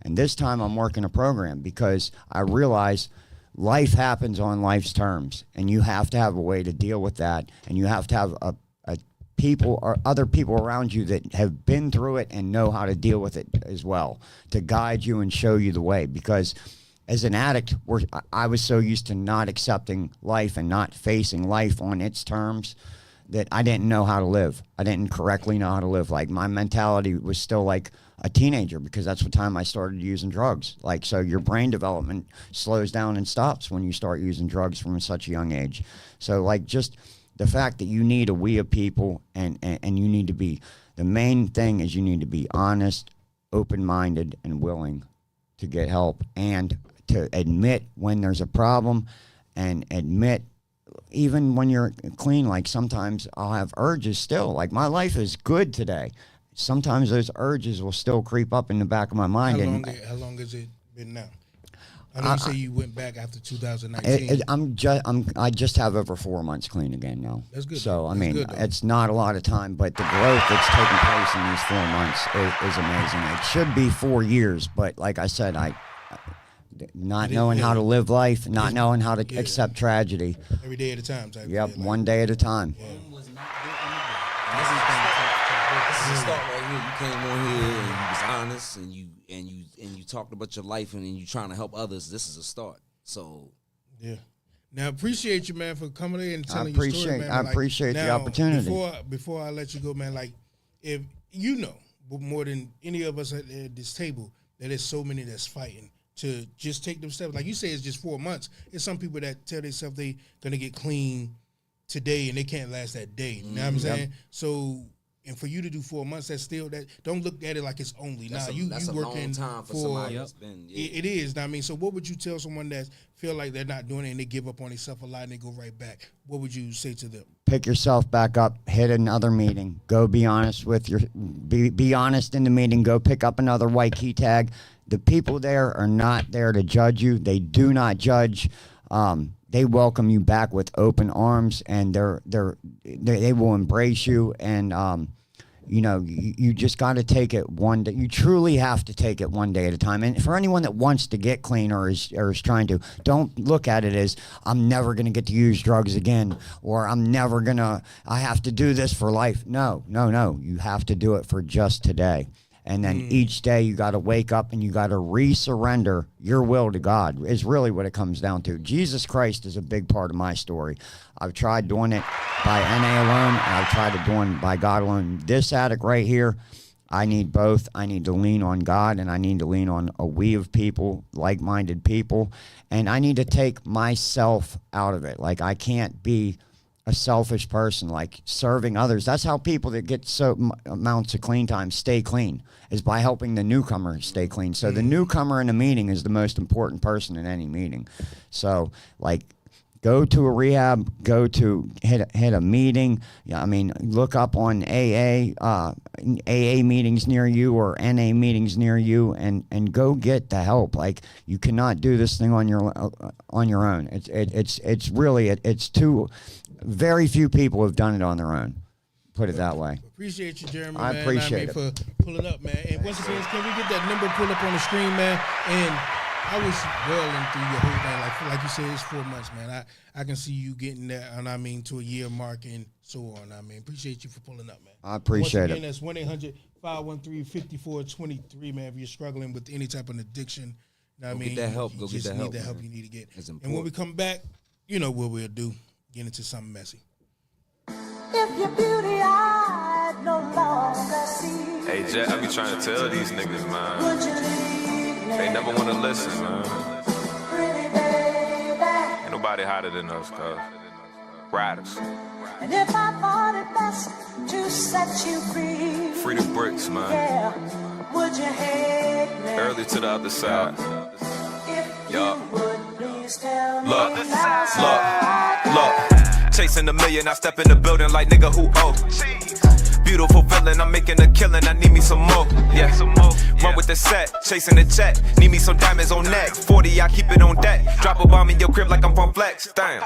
And this time I'm working a program because I realized life happens on life's terms, and you have to have a way to deal with that, and you have to have a people or other people around you that have been through it and know how to deal with it as well, to guide you and show you the way. Because as an addict, I was so used to not accepting life and not facing life on its terms that I didn't know how to live. I didn't correctly know how to live. Like, my mentality was still like a teenager because that's the time I started using drugs. Like, so your brain development slows down and stops when you start using drugs from such a young age. So, like, just the fact that you need a we of people and you need to be, the main thing is you need to be honest, open-minded, and willing to get help and to admit when there's a problem and admit even when you're clean. Like, sometimes I'll have urges still. Like, my life is good today. Sometimes those urges will still creep up in the back of my mind. How long has it been now? I know you say you went back after 2019. I just have over 4 months clean again now. That's good. So, it's not a lot of time, but the growth that's taken place in these 4 months is amazing. It should be 4 years, but like I said, not knowing how to live life, not knowing how to accept tragedy. Every day at a time. Yep, one day at a time. Yeah. This is the start right here. You came on here and you was honest and you talked about your life and then you trying to help others. This is a start. So yeah. Now, appreciate you, man, for coming in and telling your story, man. I appreciate the opportunity. Before I let you go, man, like, if you know, but more than any of us at this table, that there's so many that's fighting to just take them steps. Like you say, it's just 4 months. There's some people that tell themselves they gonna get clean today and they can't last that day. You know what I'm saying? So, and for you to do 4 months, that's still that. Don't look at it like it's only. That's you a working long time for somebody that's been. Yeah. It is. I mean, so what would you tell someone that feel like they're not doing it and they give up on themselves a lot and they go right back? What would you say to them? Pick yourself back up, hit another meeting, go be honest with be honest in the meeting, go pick up another white key tag. The people there are not there to judge you. They do not judge. They welcome you back with open arms, and they will embrace you. And you know, you just got to take it one day. You truly have to take it one day at a time. And for anyone that wants to get clean or is trying to, don't look at it as I'm never going to get to use drugs again, or I have to do this for life. No. You have to do it for just today. And then each day you got to wake up and you got to re-surrender your will to God is really what it comes down to. Jesus Christ is a big part of my story. I've tried doing it by NA alone, and I've tried it doing by God alone. This addict right here, I need both. I need to lean on God, and I need to lean on a we of people, like-minded people, and I need to take myself out of it. Like, I can't be a selfish person, like serving others. That's how people that get so amounts of clean time stay clean, is by helping the newcomer stay clean. So the newcomer in a meeting is the most important person in any meeting. So, like, go to a rehab, hit a meeting. Yeah, I mean, look up on AA meetings near you or NA meetings near you, and go get the help. Like, you cannot do this thing on your own. It's really too. Very few people have done it on their own. Put it that way. Appreciate you, Jeremy. I appreciate it for pulling up, man. And once again, can we get that number pulled up on the screen, man? And I was welling through your whole thing. Like you said, it's 4 months, man. I can see you getting there, and I mean, to a year mark and so on. I mean, appreciate you for pulling up, man. I appreciate it. That's 1-800-513-5423, man. If you're struggling with any type of addiction, Go get that help. Go get that help. Need the help you need to get. And when we come back, you know what we'll do. Get into something messy. If your beauty I no longer see. Hey, Jet, I be trying to tell these niggas, man. Would you leave me? They never want to listen, man. Pretty baby. Ain't nobody hotter than us, cuz. Riders. And if I thought it best to set you free. Free the bricks, man. Yeah. Would you hate me? Early to the other side. If you would please tell me. Look. Chasing a million, I step in the building like nigga who beautiful feeling, I'm making a killing, I need me some more. Yeah, run with the set, chasing the check. Need me some diamonds on neck. 40, I keep it on deck. Drop a bomb in your crib like I'm from Flex. Damn.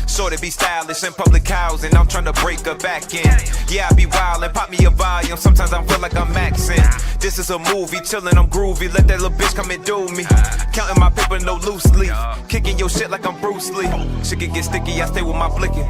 Shorty be stylish in public housing. I'm trying to break her back in. Yeah, I be wildin', pop me a volume. Sometimes I feel like I'm maxing. This is a movie, chillin', I'm groovy. Let that little bitch come and do me. Counting my paper, no loose leaf. Kicking your shit like I'm Bruce Lee. Shit can get sticky, I stay with my blicky.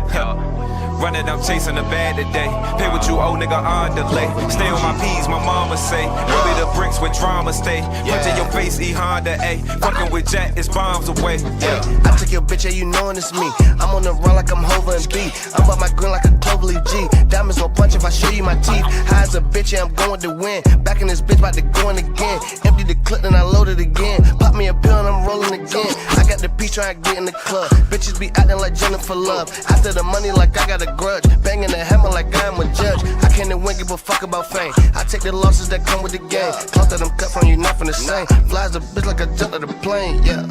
Running, I'm chasing the bad today. Pay what you owe, nigga, on delay. Stay on my P's, my mama say. Ruby the bricks with drama stay. Punch in your face, E Honda A. Fucking with Jack, it's bombs away. Yeah, I took your bitch, yeah, you knowin' it's me. I'm on the run like I'm Hova and B. I'm about my grin like a Cloverleaf G. Diamonds gon' punch if I show you my teeth. High as a bitch, yeah, I'm going to win. Back in this bitch, about to go in again. Empty the clip, then I load it again. Pop me a pill and I'm rolling again. I got the peach trying to get in the club. Bitches be acting like Jennifer Love. After the money, like I got a grudge. Banging the hammer like I'm a judge. I can't even give a fuck about fame. I take the losses that come with the game. Cloth that I'm cut from, you not from the same. Flies a bitch like I jumped out the plane. Yeah.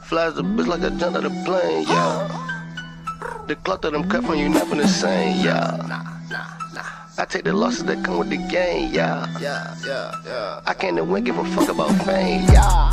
Flies a bitch like I jumped out the plane. Yeah. The cloth that I'm cut from, you not from the same. Yeah. I take the losses that come with the game. Yeah. I can't even give a fuck about fame. Yeah.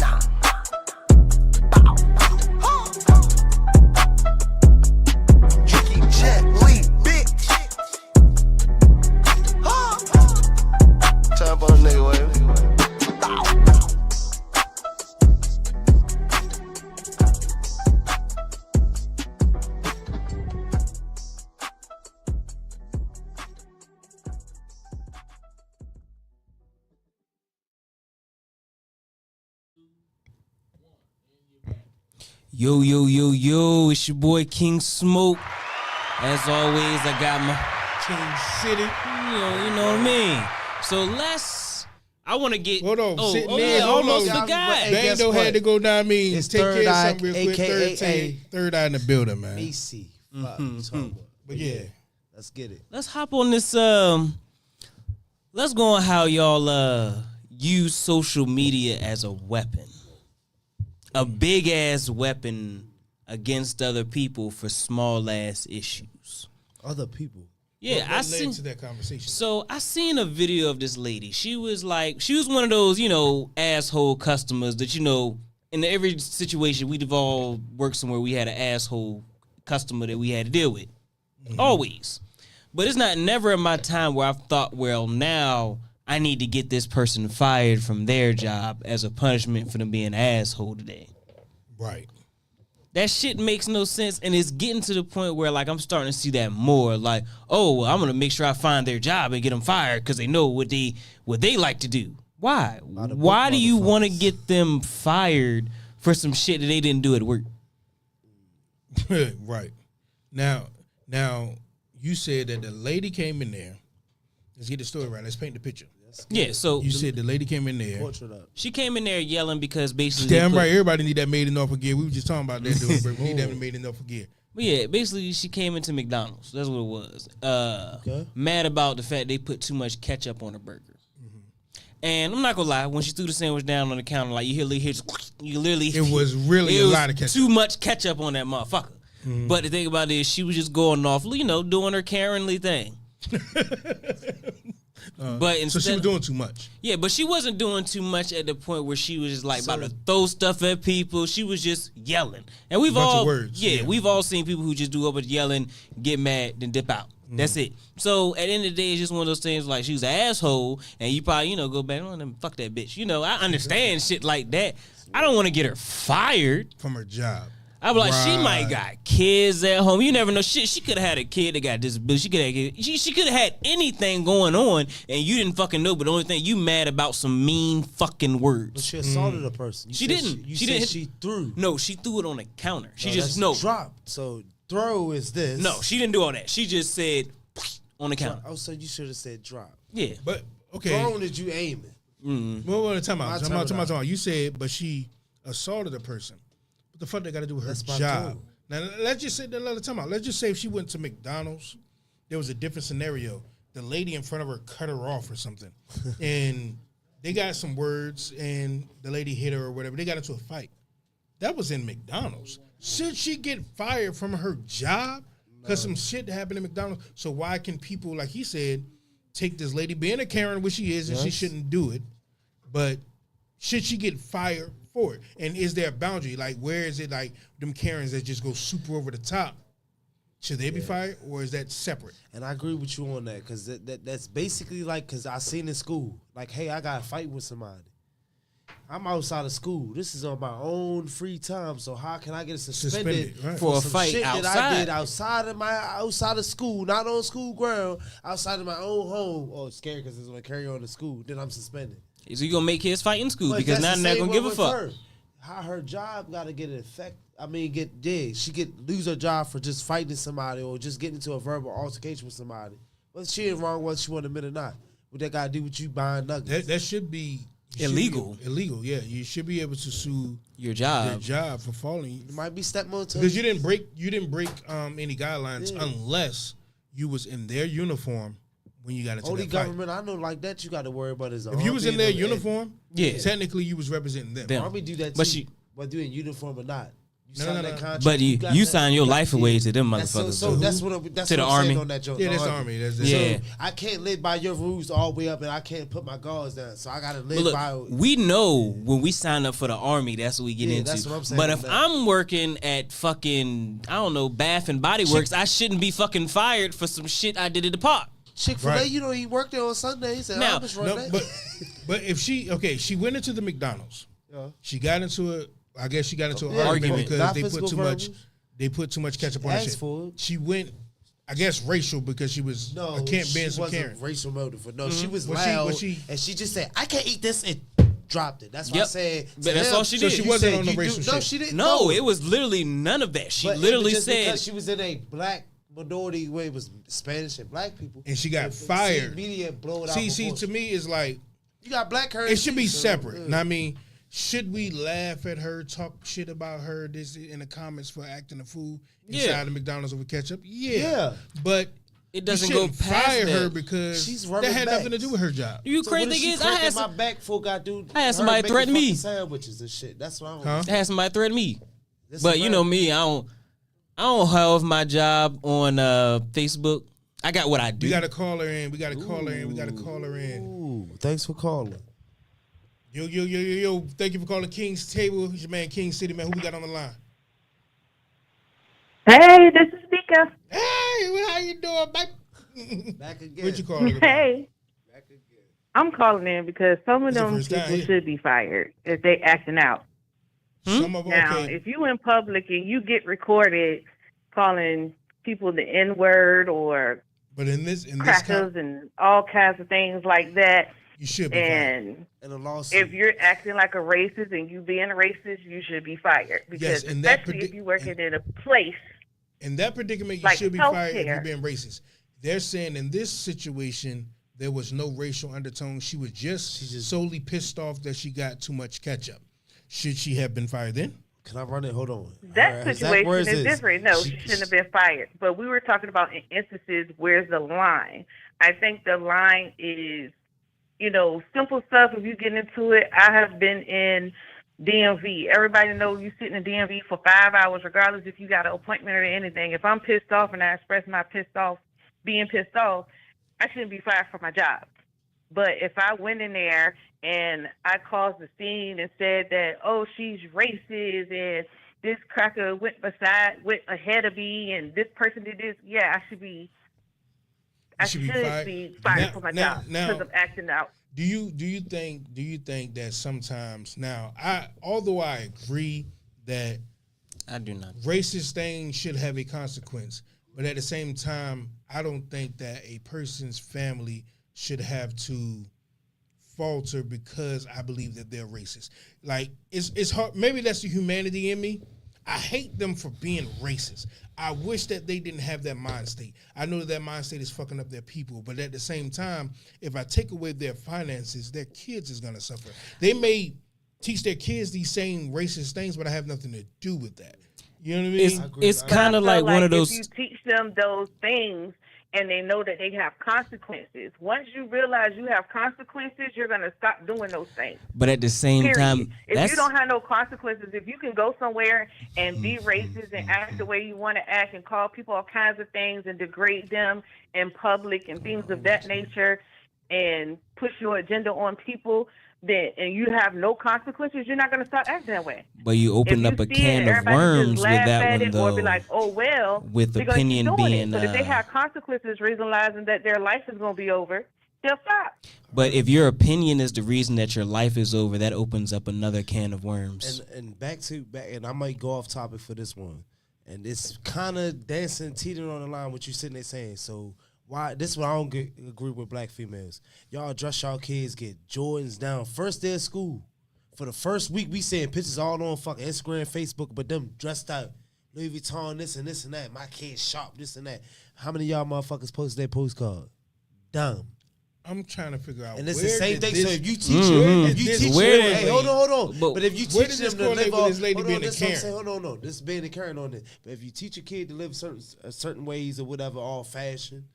Yo, yo, yo, yo, it's your boy King Smoke. As always, I got my King City. you know what I mean? So I want to get... Hold on, sitting there, yeah, hold almost on. forgot. Bando had to go down. I mean, It's take Third care of Eye, something real quick. AKA Third Eye in the building, man. BC. Fuck, you talking about. But yeah. Let's get it. Let's hop on this. Let's go on how y'all use social media as a weapon, a big ass weapon against other people for small ass issues. Other people. Yeah, What I led seen. to that conversation. So I seen a video of this lady. She was one of those, asshole customers that, in every situation we've all worked somewhere, we had an asshole customer that we had to deal with. Always. But it's never in my time where I've thought, well, now I need to get this person fired from their job as a punishment for them being an asshole today. Right. That shit makes no sense, and it's getting to the point where, I'm starting to see that more. Like, oh, well, I'm gonna make sure I find their job and get them fired because they know what they like to do. Why? Why do you want to get them fired for some shit that they didn't do at work? Right. Now, you said that the lady came in there. Let's get the story right. Let's paint the picture. Yeah, so You said the lady came in there. Portrait up. she came in there yelling because basically Damn right. Everybody need that made enough gear. We were just talking about that during break. We need that made enough gear. But yeah, basically she came into McDonald's. That's what it was. Mad about the fact they put too much ketchup on her burger. And I'm not gonna lie, when she threw the sandwich down on the counter, you literally It was really a lot of ketchup. Too much ketchup on that motherfucker. But the thing about it is, she was just going off, doing her Karen-ly thing. But instead, So she was doing too much. yeah, but she wasn't doing too much at the point where she was just about to throw stuff at people. She was just yelling, and we've Bunch of all words, yeah. we've all seen people who just do up with yelling, get mad, then dip out. That's it. So at the end of the day, it's just one of those things like she was an asshole, and you probably go back on and fuck that bitch. I understand shit like that. I don't want to get her fired. From her job. I'm like, she Right. might got kids at home. You never know. Shit, she could have had a kid that got disability. She could have had anything going on, and you didn't fucking know. But the only thing you mad about some mean fucking But words. she assaulted a person. You She said didn't. You She said didn't. she threw. No, she threw it on the counter. She No, just that's dropped. So throw is this. No, she didn't do all that. She just said on the counter. Oh, so you should have said drop. Yeah. But okay. Thrown is you aiming. Well, time My out. terminology. You said, but she assaulted a person. What the fuck they got to do with her That's my job? tool. Now let's just say time out. Let's just say if she went to McDonald's, there was a different scenario. The lady in front of her cut her off or something, and they got some words, and the lady hit her or whatever. They got into a fight. That was in McDonald's. Should she get fired from her job because some shit happened in McDonald's? So why can people, like he said, take this lady being a Karen, which she is, and she shouldn't do it, but should she get fired for it? And is there a boundary? Like, where is it like them Karens that just go super over the top? Should they be fired, or is that separate? And I agree with you on that because that's basically because I seen in school, like, hey, I got to fight with somebody. I'm outside of school. This is on my own free time. So how can I get suspended right. For a some fight shit that I outside. did outside of school, not on school ground, outside of my own home? Oh, it's scary because it's gonna carry on to school. Then I'm suspended. So you gonna make kids fight in school But because now that's they're the not same gonna way give a with fuck. her. How her job got to get an effect. I mean, she lose her job for just fighting somebody or just getting into a verbal altercation with somebody. Whether she ain't wrong, whether she want to admit or not. What that got to do with you buying nuggets? That should be Illegal. Illegal, yeah. You should be able to sue Your job. your job for falling It might be stepmother. because you didn't break any guidelines unless you was in their uniform when you got into Only that fight. government I know like that you got to worry about is the If you was in army their and the- uniform, Yeah. technically you was representing them. Army do that too. But whether you in uniform or not. You No, sign no, that no. contract. But you got that- sign your got- life away to them That's motherfuckers. So that's what I'm, that's To what the I'm saying army? on that joke. Yeah, the that's the army. That's Yeah. So I can't live by your rules all the way up, and I can't put my guards down. So I gotta But live look, by. we know when we sign up for the army, that's what we get Yeah, into. that's what I'm saying But on if that. I'm working at fucking, I don't know, Bath and Body Works, I shouldn't be fucking fired for some shit I did at the park. Chick-fil-A, Right. you know, he worked there on Sundays. And Now- I just run No, that. but if she went into the McDonald's, Yeah. she got into an Yeah, argument argument. because not they physical put too much. verbals. They put too much ketchup on that asked shit. for it. She went, I guess, racial because she was No, can't she bend some wasn't Karen. racial motive. No, she was Was she- loud, was she- and she just said, "I can't eat this." And dropped it. That's what I Yep. said. But to that's him. all she So did. she You wasn't said on the you racial No, shit. she didn't. No, it was literally none of that. She But literally just said because she was in a black minority where it was Spanish and black people, And she got if- fired. Media blow it out. See, before- to me, it's like you got black currency. it should be so, separate. yeah. And I mean, should we laugh at her, talk shit about her this in the comments for acting a fool inside Yeah. the McDonald's over ketchup? Yeah. But it doesn't you go shouldn't past fire her that. because She's that rubbing had nothing to backs. do with her job. You So crazy what is thing she is, I had my back for got to do. I had her somebody making threaten me. fucking sandwiches and shit. That's what I'm. Huh? I had somebody threaten me. This But is you know right. me, I don't have my job on Facebook. I got what I do. We got to call her in. We got to call her in. We got to call her in. Ooh, thanks for calling. Yo. Thank you for calling King's Table. It's your man, King City, man. Who we got on the line? Hey, this is Mika. Hey, how you doing, babe? Back again. Where'd you call her? Hey. I'm calling in because some of It's the them first time, people yeah. should be fired if they acting out. Some of them, Now, okay. if you in public and you get recorded calling people the N-word or But in this crackers and all kinds of things like that, you should be fired. and In a lawsuit. if you're acting like a racist and you being a racist, you should be fired. Because in that especially if you're working in a place. In that predicament, you Like should be fired if healthcare. you're being racist. They're saying in this situation, there was no racial undertone. She was just solely pissed off that she got too much ketchup. Should she have been fired then? Can I run it? Hold on. That Zach, situation where is this? different. No, she shouldn't have been fired. But we were talking about in instances, where's the line? I think the line is, simple stuff. If you get into it, I have been in DMV. Everybody knows you sit in the DMV for 5 hours, regardless if you got an appointment or anything. If I'm pissed off and I express my being pissed off, I shouldn't be fired from my job. But if I went in there and I caused the scene and said that, oh, she's racist and this cracker went ahead of me and this person did this, yeah, I should be fired from my job because of acting out. Do you think that sometimes now although I agree that I do not racist things should have a consequence, but at the same time I don't think that a person's family should have to falter because I believe that they're racist. Like it's hard. Maybe that's the humanity in me. I hate them for being racist. I wish that they didn't have that mind state. I know that mind state is fucking up their people, but at the same time, if I take away their finances, their kids is gonna suffer. They may teach their kids these same racist things, but I have nothing to do with that. You know what I mean? It's kind of like one of those. If you teach them those things and they know that they have consequences, once you realize you have consequences, you're going to stop doing those things. But at the same Period. time, If you don't have no consequences, if you can go somewhere and be racist and act the way you want to act and call people all kinds of things and degrade them in public and things of that nature and push your agenda on people, then and you have no consequences, you're not going to stop acting that way. But you opened If up you a see can it, of everybody worms just with laugh that at one, it or be though. like, oh well, With they're gonna keep opinion doing being, it. But if they have consequences, realizing that their life is going to be over, they'll stop. But if your opinion is the reason that your life is over, that opens up another can of worms. And back, and I might go off topic for this one, and it's kind of dancing, teetering on the line what you sitting there saying. So why this is what I don't agree with black females. Y'all dress y'all kids, get Jordans down first day of school. For the first week, we seeing pictures all on fucking Instagram, Facebook, but them dressed out, Louis Vuitton, this and this and that. My kids sharp, this and that. How many of y'all motherfuckers posted their postcard? Dumb. I'm trying to figure out. And it's where the same did thing. this- So if you teach them, Where if you did teach this them, correlate? hey, hold on. But if you where teach did this them to live correlate with off, this lady hold being on, a this what I'm Karen? saying. Hold on. This is being a Karen on this. But if you teach a kid to live certain ways or whatever, all fashion,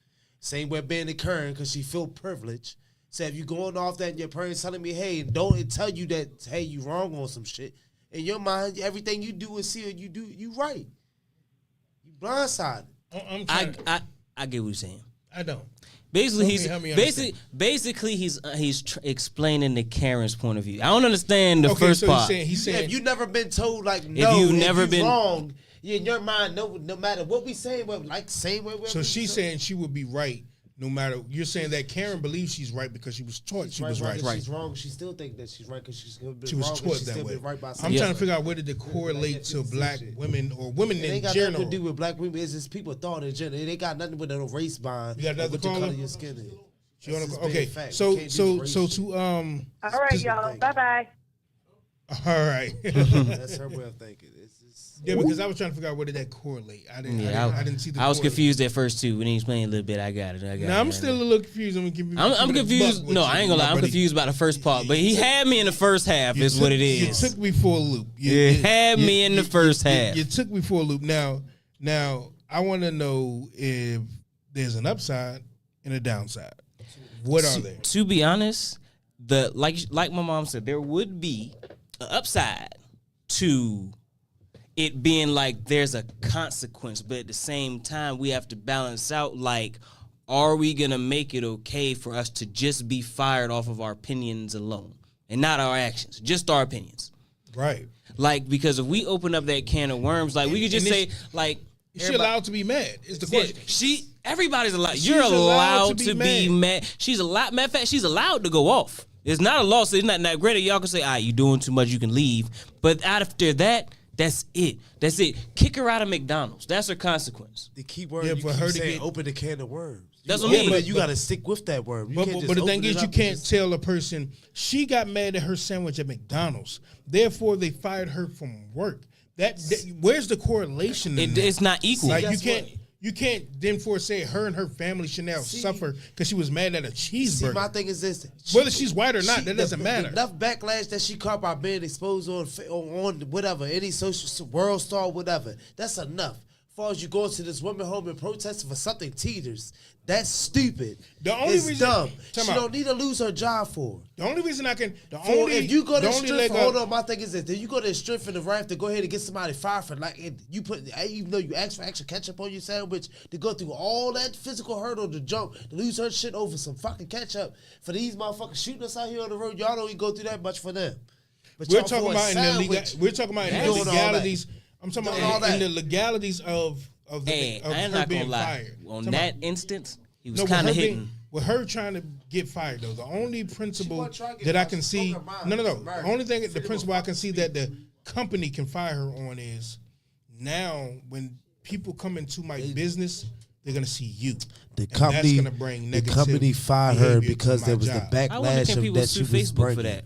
same way being a Karen because she feel privileged. So if you going off that and your parents telling me, hey, don't it tell you that, hey, you wrong on some shit. In your mind, everything you do and see or you do, you right. You blindsided. I get what you're saying. I don't. Basically, Help me understand. he's explaining the Karen's point of view. I don't understand the Okay, first so part. he's saying if you never been told like no, you've never been wrong, in your mind, no matter what we say, like same way. So she's saying she would be right no matter. You're saying that Karen believes she's right because she was taught she was right. She's wrong. She still think that she's right because she's been She was wrong, taught she's that still way. been right by I'm something. trying to figure out where did it correlate to black women or women It in ain't got general. nothing to do with black women. It's just people thought in general. It ain't got nothing with no race bond. You got another with the color caller? of your skin is. She on That's the his okay. big fact. So You can't do the so race to All right, y'all. Bye bye. all right. That's her way of thinking. It's just, Yeah, because I was trying to figure out where did that correlate. I didn't see the I was correlation. confused at first too. When he explained a little bit, I got it. Now I'm still a little confused. I'm confused. No, I ain't gonna lie. I'm confused about the first part, but he had me in the first half. Is what it is. You took me for a loop. You had me in the first half. You took me for a loop. Now I want to know if there's an upside and a downside. What are they? To be honest, like my mom said, there would be an upside to it being like there's a consequence, but at the same time we have to balance out like, are we gonna make it okay for us to just be fired off of our opinions alone and not our actions, just our opinions? Right. Like, because if we open up that can of worms, like we could just say like, is she allowed to be mad? Is the question. Everybody's allowed. She's You're allowed allowed to be mad. She's allowed. Matter of fact, she's allowed to go off. It's not a law. So it's not that great. Y'all can say, "Ah, you doing too much. You can leave." But after that, that's it. That's it. Kick her out of McDonald's. That's her consequence. the key word Yeah, you for keep her to saying, get- open the can of worms. That's what I mean. But you got to stick with that word. You can't just But the open thing it is, you up and can't just- tell a person she got mad at her sandwich at McDonald's. Therefore, they fired her from work. That where's the correlation? In that? It's not equal. Like Guess you can't then say her and her family should now suffer because she was mad at a cheeseburger. See, my thing is this: Whether she's white or not, that doesn't matter. Enough backlash that she caught by being exposed on whatever, any social world star, whatever. That's enough. As far as you go to this women home and protesting for something teeters, that's stupid. The only it's reason- dumb. Time She out. don't need to lose her job for it. The only reason I can, If you go to the only leg strength, hold up- on. My thing is this: then you go to strength and the right to go ahead and get somebody fired for like you put, even though you asked for extra ketchup on your sandwich, to go through all that physical hurdle to jump, to lose her shit over some fucking ketchup for these motherfuckers shooting us out here on the road. Y'all don't even go through that much for them. But We're y'all talking for a about in the sandwich, we're talking about in the doing all that. legalities. I'm talking Doing all about in that. the legalities of Hey, of I'm her not being gonna lie. fired. On Talking that about- instance, he was No, with kind her of being- hitting. With her trying to get fired, though, the only principle wasn't trying to get that I fired. can She see, spoke her mind. no. It's The America. only thing, the Freedom principle of I can see that the company can fire her on is now when people come into my business, they're gonna see you. The And company, that's gonna bring the negative company fired her behavior to because my there was job. the I wonder backlash can of people that sue she was Facebook for bringing. that?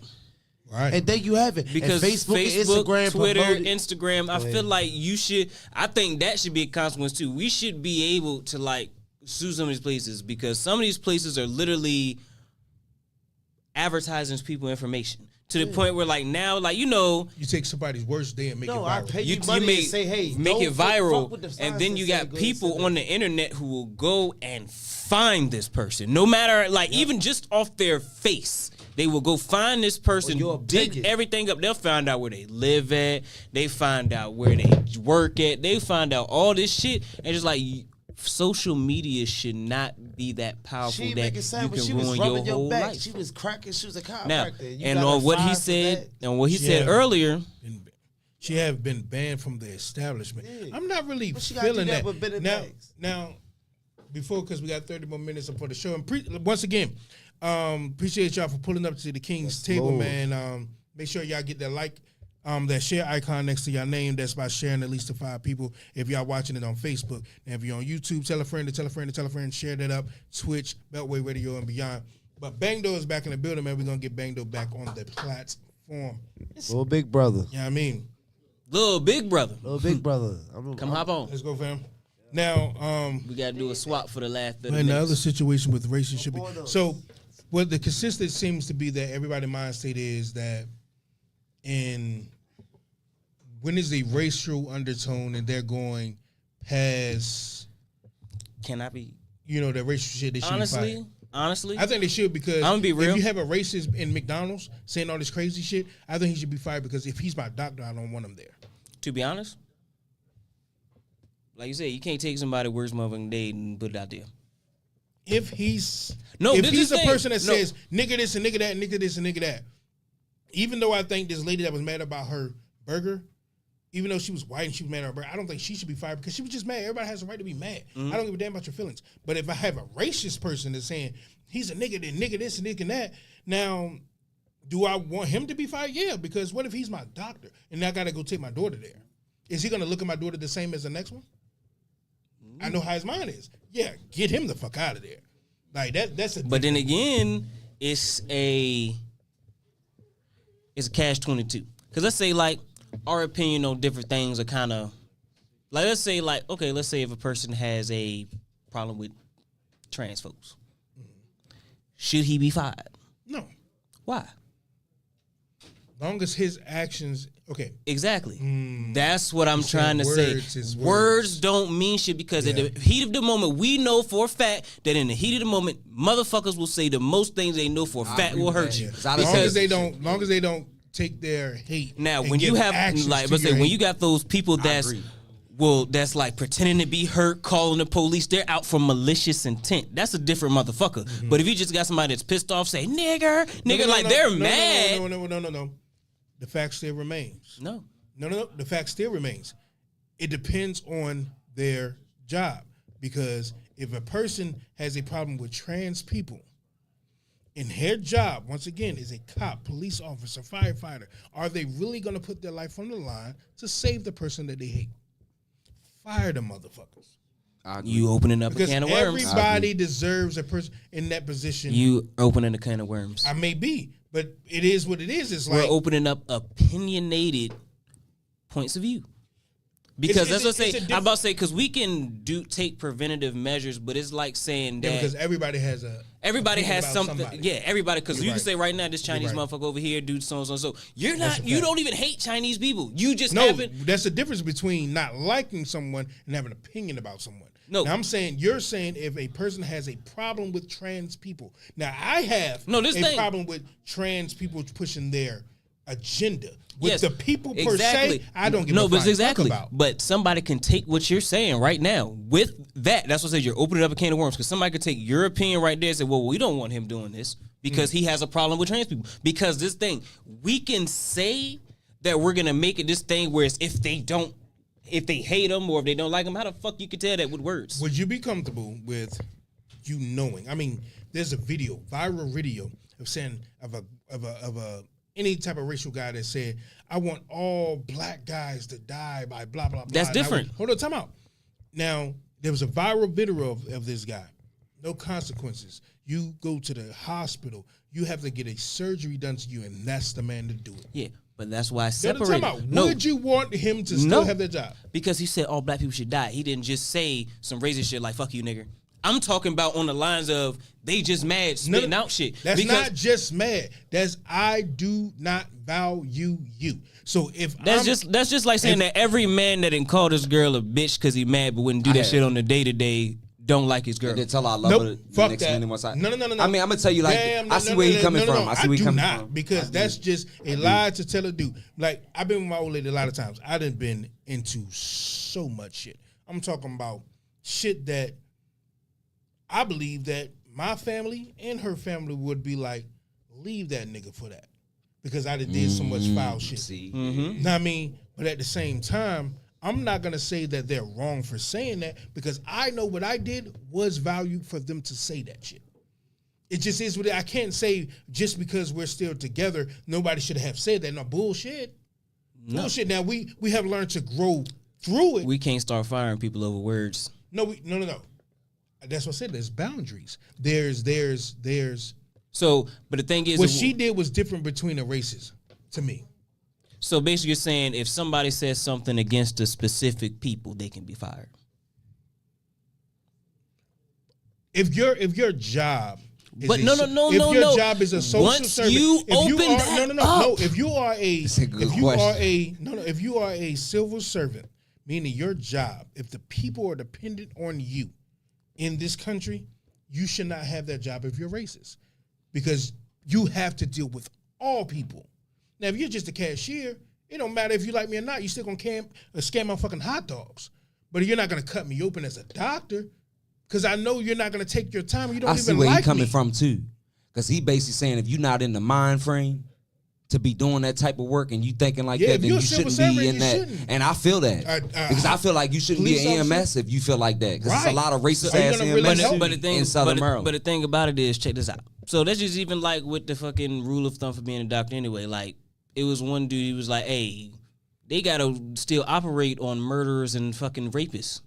Right. And there you have it. Because and Facebook, and Instagram, Twitter, promoted- Instagram, I feel like you should. I think that should be a consequence too. We should be able to like sue some of these places because some of these places are literally advertising people information to the point where like now, like you take somebody's worst day and make it No, I viral. pay you money and say, hey, make don't it fuck viral, with the and signs then that you say got go people and say on the internet who will go and find this person, no matter like even just off their face. They will go find this person, your dig opinion. everything up. They'll find out where they live at. They find out where they work at. They find out all this shit, and just like social media should not be that powerful She ain't that making you sandwich. She can was ruin rubbing your whole back. life. She was cracking. She was a chiropractor. Now, You and got on her what he fired for said, that? and what he said earlier. She have been banned from the establishment. Yeah. I'm not really But she gotta do feeling that that. with Bennett Now, Banks. now, before because we got 30 more minutes for the show. And once again, appreciate y'all for pulling up to the King's table, Lord. man. Make sure y'all get that like, that share icon next to your name. That's by sharing at least to 5 people. If y'all watching it on Facebook, and if you're on YouTube, tell a friend to tell a friend to tell a friend. Share that up. Twitch, Beltway Radio, and beyond. But Bangdo is back in the building, man. We're gonna get Bangdo back on the platform. Little big brother. Yeah, I mean. Little big brother. Little big brother. Come hop on. Let's go, fam. Now, We gotta do a swap for the last 30 and the other minutes. situation with relationship. So, what the consistent seems to be that everybody's mind state is that when is a racial undertone and they're going past, Can I be the racial shit, they should be fired. honestly? I think they should because I'm gonna be real. if you have a racist in McDonald's saying all this crazy shit, I think he should be fired because if he's my doctor, I don't want him there. To be honest, like you said, you can't take somebody's worst motherfucking day and put it out there. If he's No, if this he's is a the thing. person that No. says nigga this and nigga that, nigga this and nigga that, even though I think this lady that was mad about her burger, even though she was white and she was mad at her burger, I don't think she should be fired because she was just mad. Everybody has a right to be mad. I don't give a damn about your feelings. But if I have a racist person that's saying he's a nigga, then nigga this and nigga that, now do I want him to be fired? Yeah, because what if he's my doctor and I got to go take my daughter there? Is he going to look at my daughter the same as the next one? I know how his mind is. Yeah, get him the fuck out of there. Like that's a. But then again, it's a catch-22. Because let's say like our opinion on different things are kind of like, let's say if a person has a problem with trans folks, should he be fired? No. Why? Long as his actions, okay. Exactly. That's what I'm trying to say. Words Words don't mean shit because at the heat of the moment, we know for a fact that in the heat of the moment, motherfuckers will say the most things they know for a fact will hurt you. Long as they don't take their hate. Now, when you have like, let's say when you got those people that's like pretending to be hurt, calling the police, they're out for malicious intent. That's a different motherfucker. But if you just got somebody that's pissed off, say nigger, they're mad. No. The fact still remains. No. The fact still remains. It depends on their job. Because if a person has a problem with trans people, and their job, once again, is a cop, police officer, firefighter, are they really going to put their life on the line to save the person that they hate? Fire the motherfuckers. You opening up because a can of worms. Everybody deserves a person in that position. You opening a can of worms. I may be, but it is what it is. It's We're like opening up opinionated points of view. Because that's what I say. I'm about to say because we can take preventative measures, but it's like saying that because everybody has something. Somebody. Yeah, everybody. Because you right. can say right now this Chinese motherfucker over here, dude, so and so. So you're not. You don't even hate Chinese people. You just haven't. That's the difference between not liking someone and having an opinion about someone. No, now you're saying if a person has a problem with trans people. Now I have problem with trans people pushing their agenda. With the people per se, I don't give a fuck about. But somebody can take what you're saying right now. With that, that's what I said. You're opening up a can of worms because somebody could take your opinion right there and say, "Well, we don't want him doing this because he has a problem with trans people." Because this thing, we can say that we're gonna make it this thing where it's if they hate them or if they don't like them, how the fuck you can tell that with words? Would you be comfortable with you knowing? I mean, there's a viral video of a any type of racial guy that said, I want all black guys to die by blah, blah, blah. That's different. Hold on, time out. Now, there was a viral video of this guy. No consequences. You go to the hospital. You have to get a surgery done to you, and that's the man to do it. Yeah, but that's why I separated. Would you want him to still have that job? Because he said all black people should die. He didn't just say some racist shit like, fuck you, nigger. I'm talking about on the lines of they just mad spitting out shit. That's not just mad. That's I do not value you. So if that's just like saying that every man that didn't call this girl a bitch because he mad but wouldn't do that shit on the day-to-day don't like his girl. They tell I love her the next minute once I. No. I mean, I'm gonna tell you I see where he's coming from. I see where he's coming from. Because that's just a lie to tell a dude. Like I've been with my old lady a lot of times. I done been into so much shit. I'm talking about shit that I believe that my family and her family would be like, leave that nigga for that. Because I did so much foul shit. See? Know what I mean? But at the same time, I'm not going to say that they're wrong for saying that because I know what I did was valued for them to say that shit. It just is what I can't say just because we're still together, nobody should have said that. No, bullshit. No. Bullshit. Now, we have learned to grow through it. We can't start firing people over words. No. That's what I said. There's boundaries. There's. So, but the thing is, what she did was different between the races, to me. So basically, you're saying if somebody says something against a specific people, they can be fired. If your job, but no. If your job is a social servant, if you are a civil servant, meaning your job, if the people are dependent on you in this country, you should not have that job if you're racist. Because you have to deal with all people. Now, if you're just a cashier, it don't matter if you like me or not. You still gonna scam my fucking hot dogs. But you're not gonna cut me open as a doctor, because I know you're not gonna take your time. You don't even like me. I see where he's coming from too, because he basically saying if you're not in the mind frame to be doing that type of work and you thinking like that, then you shouldn't be in that. And I feel that because I feel like you shouldn't be an EMS if you feel like that, because it's a lot of racist ass EMS in Southern Maryland. But the thing about it is, check this out. So that's just even like with the fucking rule of thumb for being a doctor anyway. Like it was one dude, he was like, hey, they gotta still operate on murderers and fucking rapists.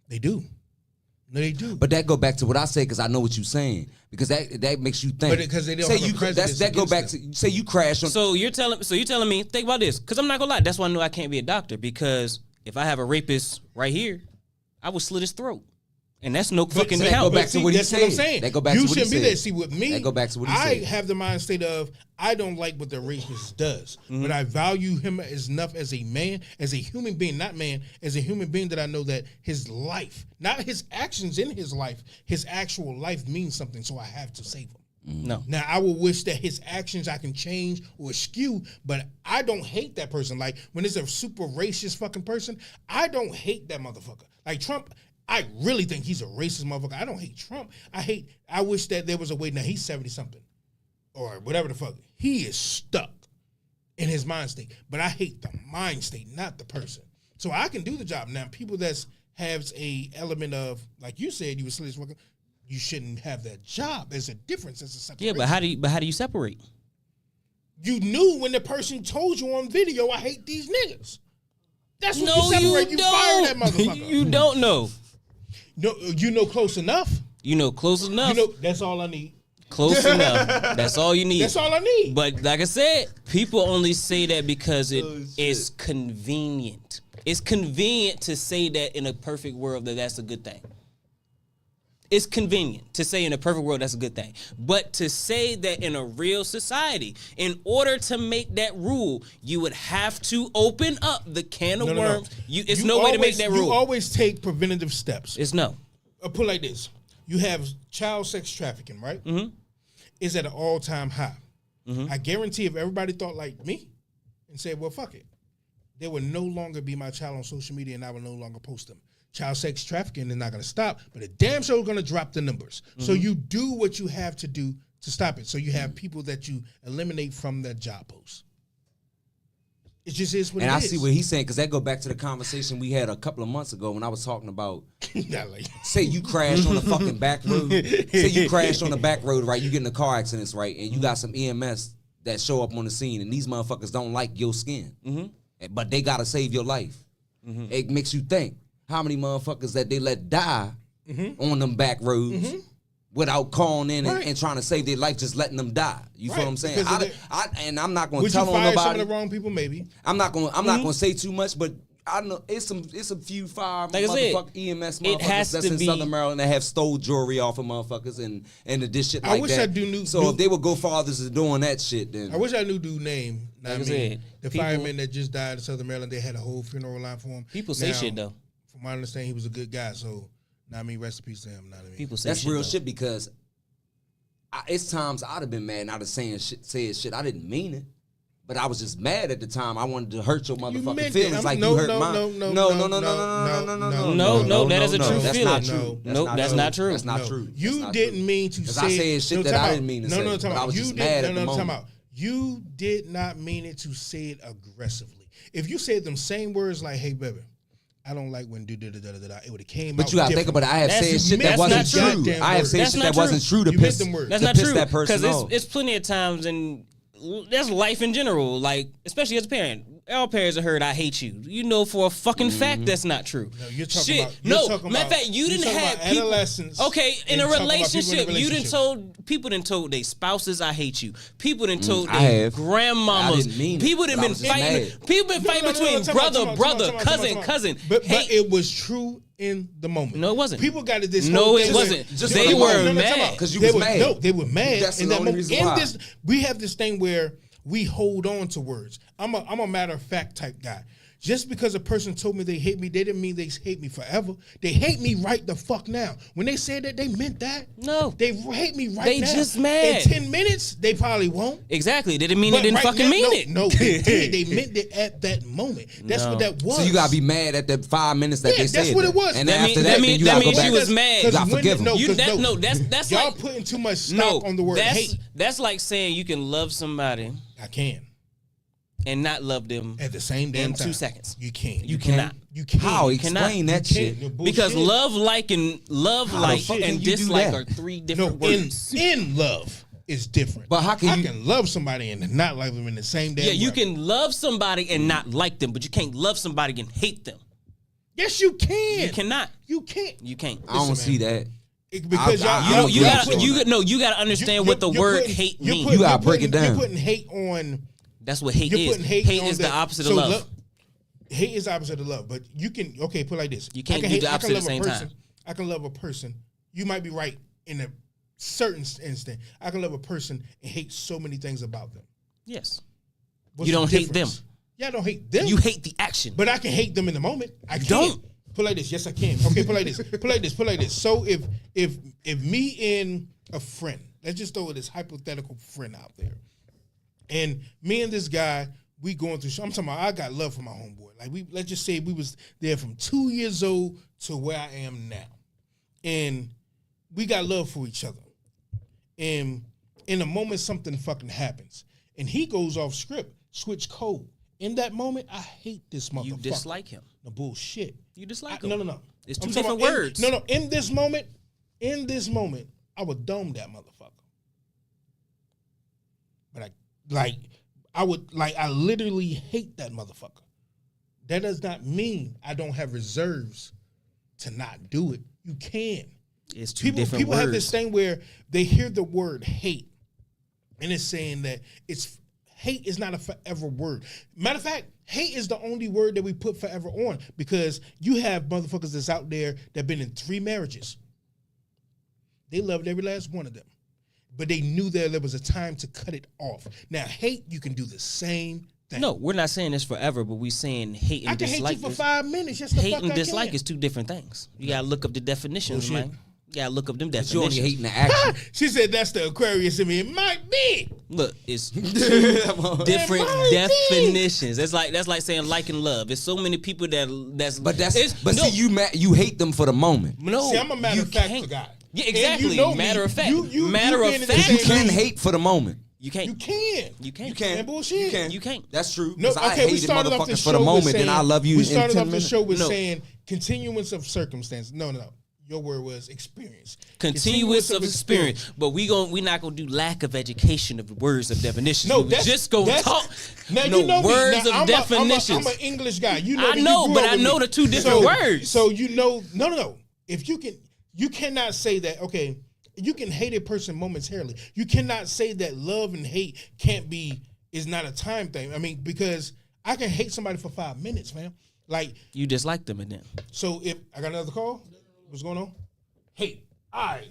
They do. No, they do. But that go back to what I say because I know what you're saying. Because that makes you think. But because they don't say have a you, prejudice that go back against to say you crash on. So you're telling me, think about this, because I'm not gonna lie. That's why I know I can't be a doctor, because if I have a rapist right here, I would slit his throat, and that's no fucking that count. go back to what he that's what I'm said. saying. That go back you to what he shouldn't be said. there. See, with me, That go back to what he I said. have the mind state of I don't like what the rapist does, Mm-hmm. but I value him as enough as a man, as a human being, not man, as a human being that I know that his life, not his actions in his life, his actual life means something. So I have to save him. No. Now I will wish that his actions I can change or skew, but I don't hate that person. Like when it's a super racist fucking person, I don't hate that motherfucker. Like Trump, I really think he's a racist motherfucker. I don't hate Trump. I wish that there was a way. Now he's 70 something or whatever the fuck. He is stuck in his mind state. But I hate the mind state, not the person. So I can do the job. Now people that has a element of, like you said, you were slit fucking. You shouldn't have that job. There's a difference. There's a separation. Yeah, but how do you separate? You knew when the person told you on video, I hate these niggas. That's what No, you separate. you You fire that don't. motherfucker. You don't know. No, you know close enough. You know close enough. You know that's all I need. Close enough. That's all you need. That's all I need. But like I said, people only say that because it is convenient. It's convenient to say that in a perfect world that's a good thing. It's convenient to say in a perfect world that's a good thing. But to say that in a real society, in order to make that rule, you would have to open up the can of worms. It's no way to make that rule. You always take preventative steps. It's no. I'll put it like this. You have child sex trafficking, right? Mm-hmm. It's at an all-time high. Mm-hmm. I guarantee if everybody thought like me and said, well, fuck it, there would no longer be my child on social media and I would no longer post them. Child sex trafficking is not going to stop, but a damn sure is going to drop the numbers. Mm-hmm. So you do what you have to do to stop it. So you have people that you eliminate from that job post. It just is what and it I is. see what he's saying because that go back to the conversation we had a couple of months ago when I was talking about, say you crash on the fucking back road. Say you crash on the back road, right? You get in a car accident, right? And you got some EMS that show up on the scene and these motherfuckers don't like your skin. Mm-hmm. But they got to save your life. Mm-hmm. It makes you think. How many motherfuckers that they let die on them back roads without calling in and trying to save their life, just letting them die. You feel what I'm saying? And I'm not going to tell on nobody. Would you fire some of the wrong people? Maybe. I'm not going to say too much, but I know it's a few fire motherfucking EMS motherfuckers that's in Southern Maryland that have stole jewelry off of motherfuckers and this shit like that. I wish I knew. So if they would go fathers to doing that shit, then I wish I knew dude name. Like I mean, the fireman that just died in Southern Maryland, they had a whole funeral line for him. People say shit though. From my understanding, he was a good guy. So, rest in peace to him. People say that's real shit because it's times I'd have been mad and I'd have said shit. I didn't mean it, but I was just mad at the time. I wanted to hurt your motherfucking feelings like you hurt mine. No, that is a true feeling. That's not true. No, that's not true. That's not true. You didn't mean to say. I said shit that I didn't mean to say. But I was just mad at the moment. You did not mean it to say it aggressively. If you said them same words like, "Hey, baby, I don't like when do-da-da-da-da," it would have came out. But you gotta think about it. I have said shit that wasn't true. I have said shit that wasn't true to piss that person off. Because it's plenty of times, and that's life in general. Like, especially as a parent, all parents have heard "I hate you." You know for a fucking fact that's not true. No, you're talking shit. about. Matter of fact, you didn't have people. Adolescents. Okay, in a relationship, you didn't told people didn't told their spouses "I hate you." People didn't told their grandmamas. People didn't been fighting. People been fighting between brother, cousin. But it was true in the moment. No, it wasn't. People got it this. No, it wasn't. They were mad because you was mad. No, they were mad. That's the only reason why. We have this thing where we hold on to words. I'm a matter of fact type guy. Just because a person told me they hate me, they didn't mean they hate me forever. They hate me right the fuck now. When they said that, they meant that. No. They hate me right now. They just mad. In 10 minutes, they probably won't. Exactly. They didn't mean it, didn't fucking mean it. No, they did. They meant it at that moment. That's what that was. So you gotta be mad at the 5 minutes that they said. That's what it was. And after that means you gotta go back. She was mad. You gotta forgive them. That's y'all like, putting too much stock on the word hate. That's like saying you can love somebody. I can. And not love them at the same damn time. 2 seconds. You can't. You cannot. You can't. How? Explain that shit. Because love, like, and dislike are 3 different words. In love is different. But how can I can love somebody and not like them in the same damn way. You can love somebody and not like them, but you can't love somebody and hate them. Yes, you can. You cannot. You can't. You can't. I don't see that. Because You gotta understand what the word hate means. You gotta break it down. You're putting hate on. That's what hate You're is. putting hate Hate on is the that. opposite So of love. Hate is the opposite of love, but you can put it like this. You can't I can do hate, the opposite I can at the love same a person. time. I can love a person. You might be right in a certain instant. I can love a person and hate so many things about them. Yes. What's You don't the hate them. difference? Yeah, I don't hate them. You hate the action. But I can hate them in the moment. I can. don't. Put like this. Yes, I can. Okay, put like this. Put like this. Put like this. So if me and a friend, let's just throw this hypothetical friend out there, and me and this guy, we going through. I'm talking about. I got love for my homeboy. Like let's just say we was there from 2 years old to where I am now, and we got love for each other. And in a moment, something fucking happens, and he goes off script, switch code. In that moment, I hate this motherfucker. You dislike him. The bullshit. You dislike him. No. It's I'm two talking different about words. No. In this moment, I would dome that motherfucker. But I literally hate that motherfucker. That does not mean I don't have reserves to not do it. You can. It's two different people words. have this thing where they hear the word hate, and it's saying that hate is not a forever word. Matter of fact, hate is the only word that we put forever on, because you have motherfuckers that's out there that been in 3 marriages. They loved every last one of them, but they knew that there was a time to cut it off. Now, hate, you can do the same thing. No, we're not saying this forever, but we're saying hate and I can dislike. hate you for 5 minutes. Yes, the Hate fuck and I dislike can. is two different things. You gotta look up the definitions, Bullshit. man. You gotta look up them But you definitions. only hating the action. She said that's the Aquarius in me. It might be. Look, it's two different It might be. definitions. That's like saying like and love. There's so many people you hate them for the moment. No, See, I'm a matter you of fact can't. guy. Yeah, And exactly. you know me. Matter of fact. You Matter of being in the fact. same You can league. hate for the moment. You can't. You can. You can't. You can. Man, bullshit. You can't. That's true. No, 'Cause I okay, we hated started off the motherfuckers show for the moment, with saying, then I love you We in started 10 off the minutes. show with No. saying continuance of circumstance. No. Your word was experience. Continuous of experience, but we not gonna do lack of education of the words of definitions. No, we that's just gonna that's- talk. Now no you know words me. Now, of definitions. I'm an English guy. You know. I that you know, grew but up I with know me. the two different words. So you know, no. If you cannot say that. Okay, you can hate a person momentarily. You cannot say that love and hate is not a time thing. I mean, because I can hate somebody for 5 minutes, man. Like You dislike them, and then so. If I got another call, what's going on? Hate. All right.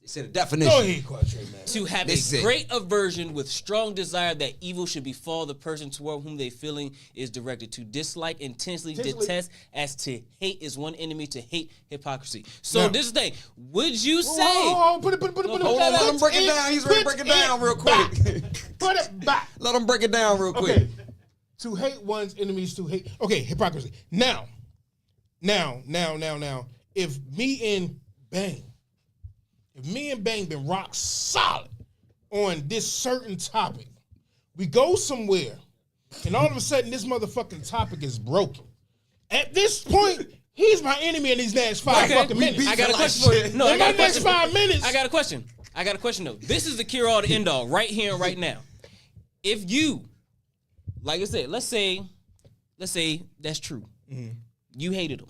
They said a definition. Go ahead, Quattro, man. to have This a is it. great aversion with strong desire that evil should befall the person toward whom they feeling is directed. To dislike, intensely detest, as to hate is one enemy to hate hypocrisy. So Now- this is the thing. Would you say? Put it Hold on, let him break it down. He's ready to break it down real quick. Put it back. Let him break it down real quick. Okay. To hate one's enemies, to hate. Okay, hypocrisy. Now. If me and Bang been rock solid on this certain topic, we go somewhere, and all of a sudden this motherfucking topic is broken. At this point, he's my enemy in these next 5 fucking minutes. I got a question for you. No, I in got my a next question. 5 minutes. I got a question though. This is the cure all, the end all, right here and right now. If you, like I said, let's say that's true. Mm-hmm. You hated him.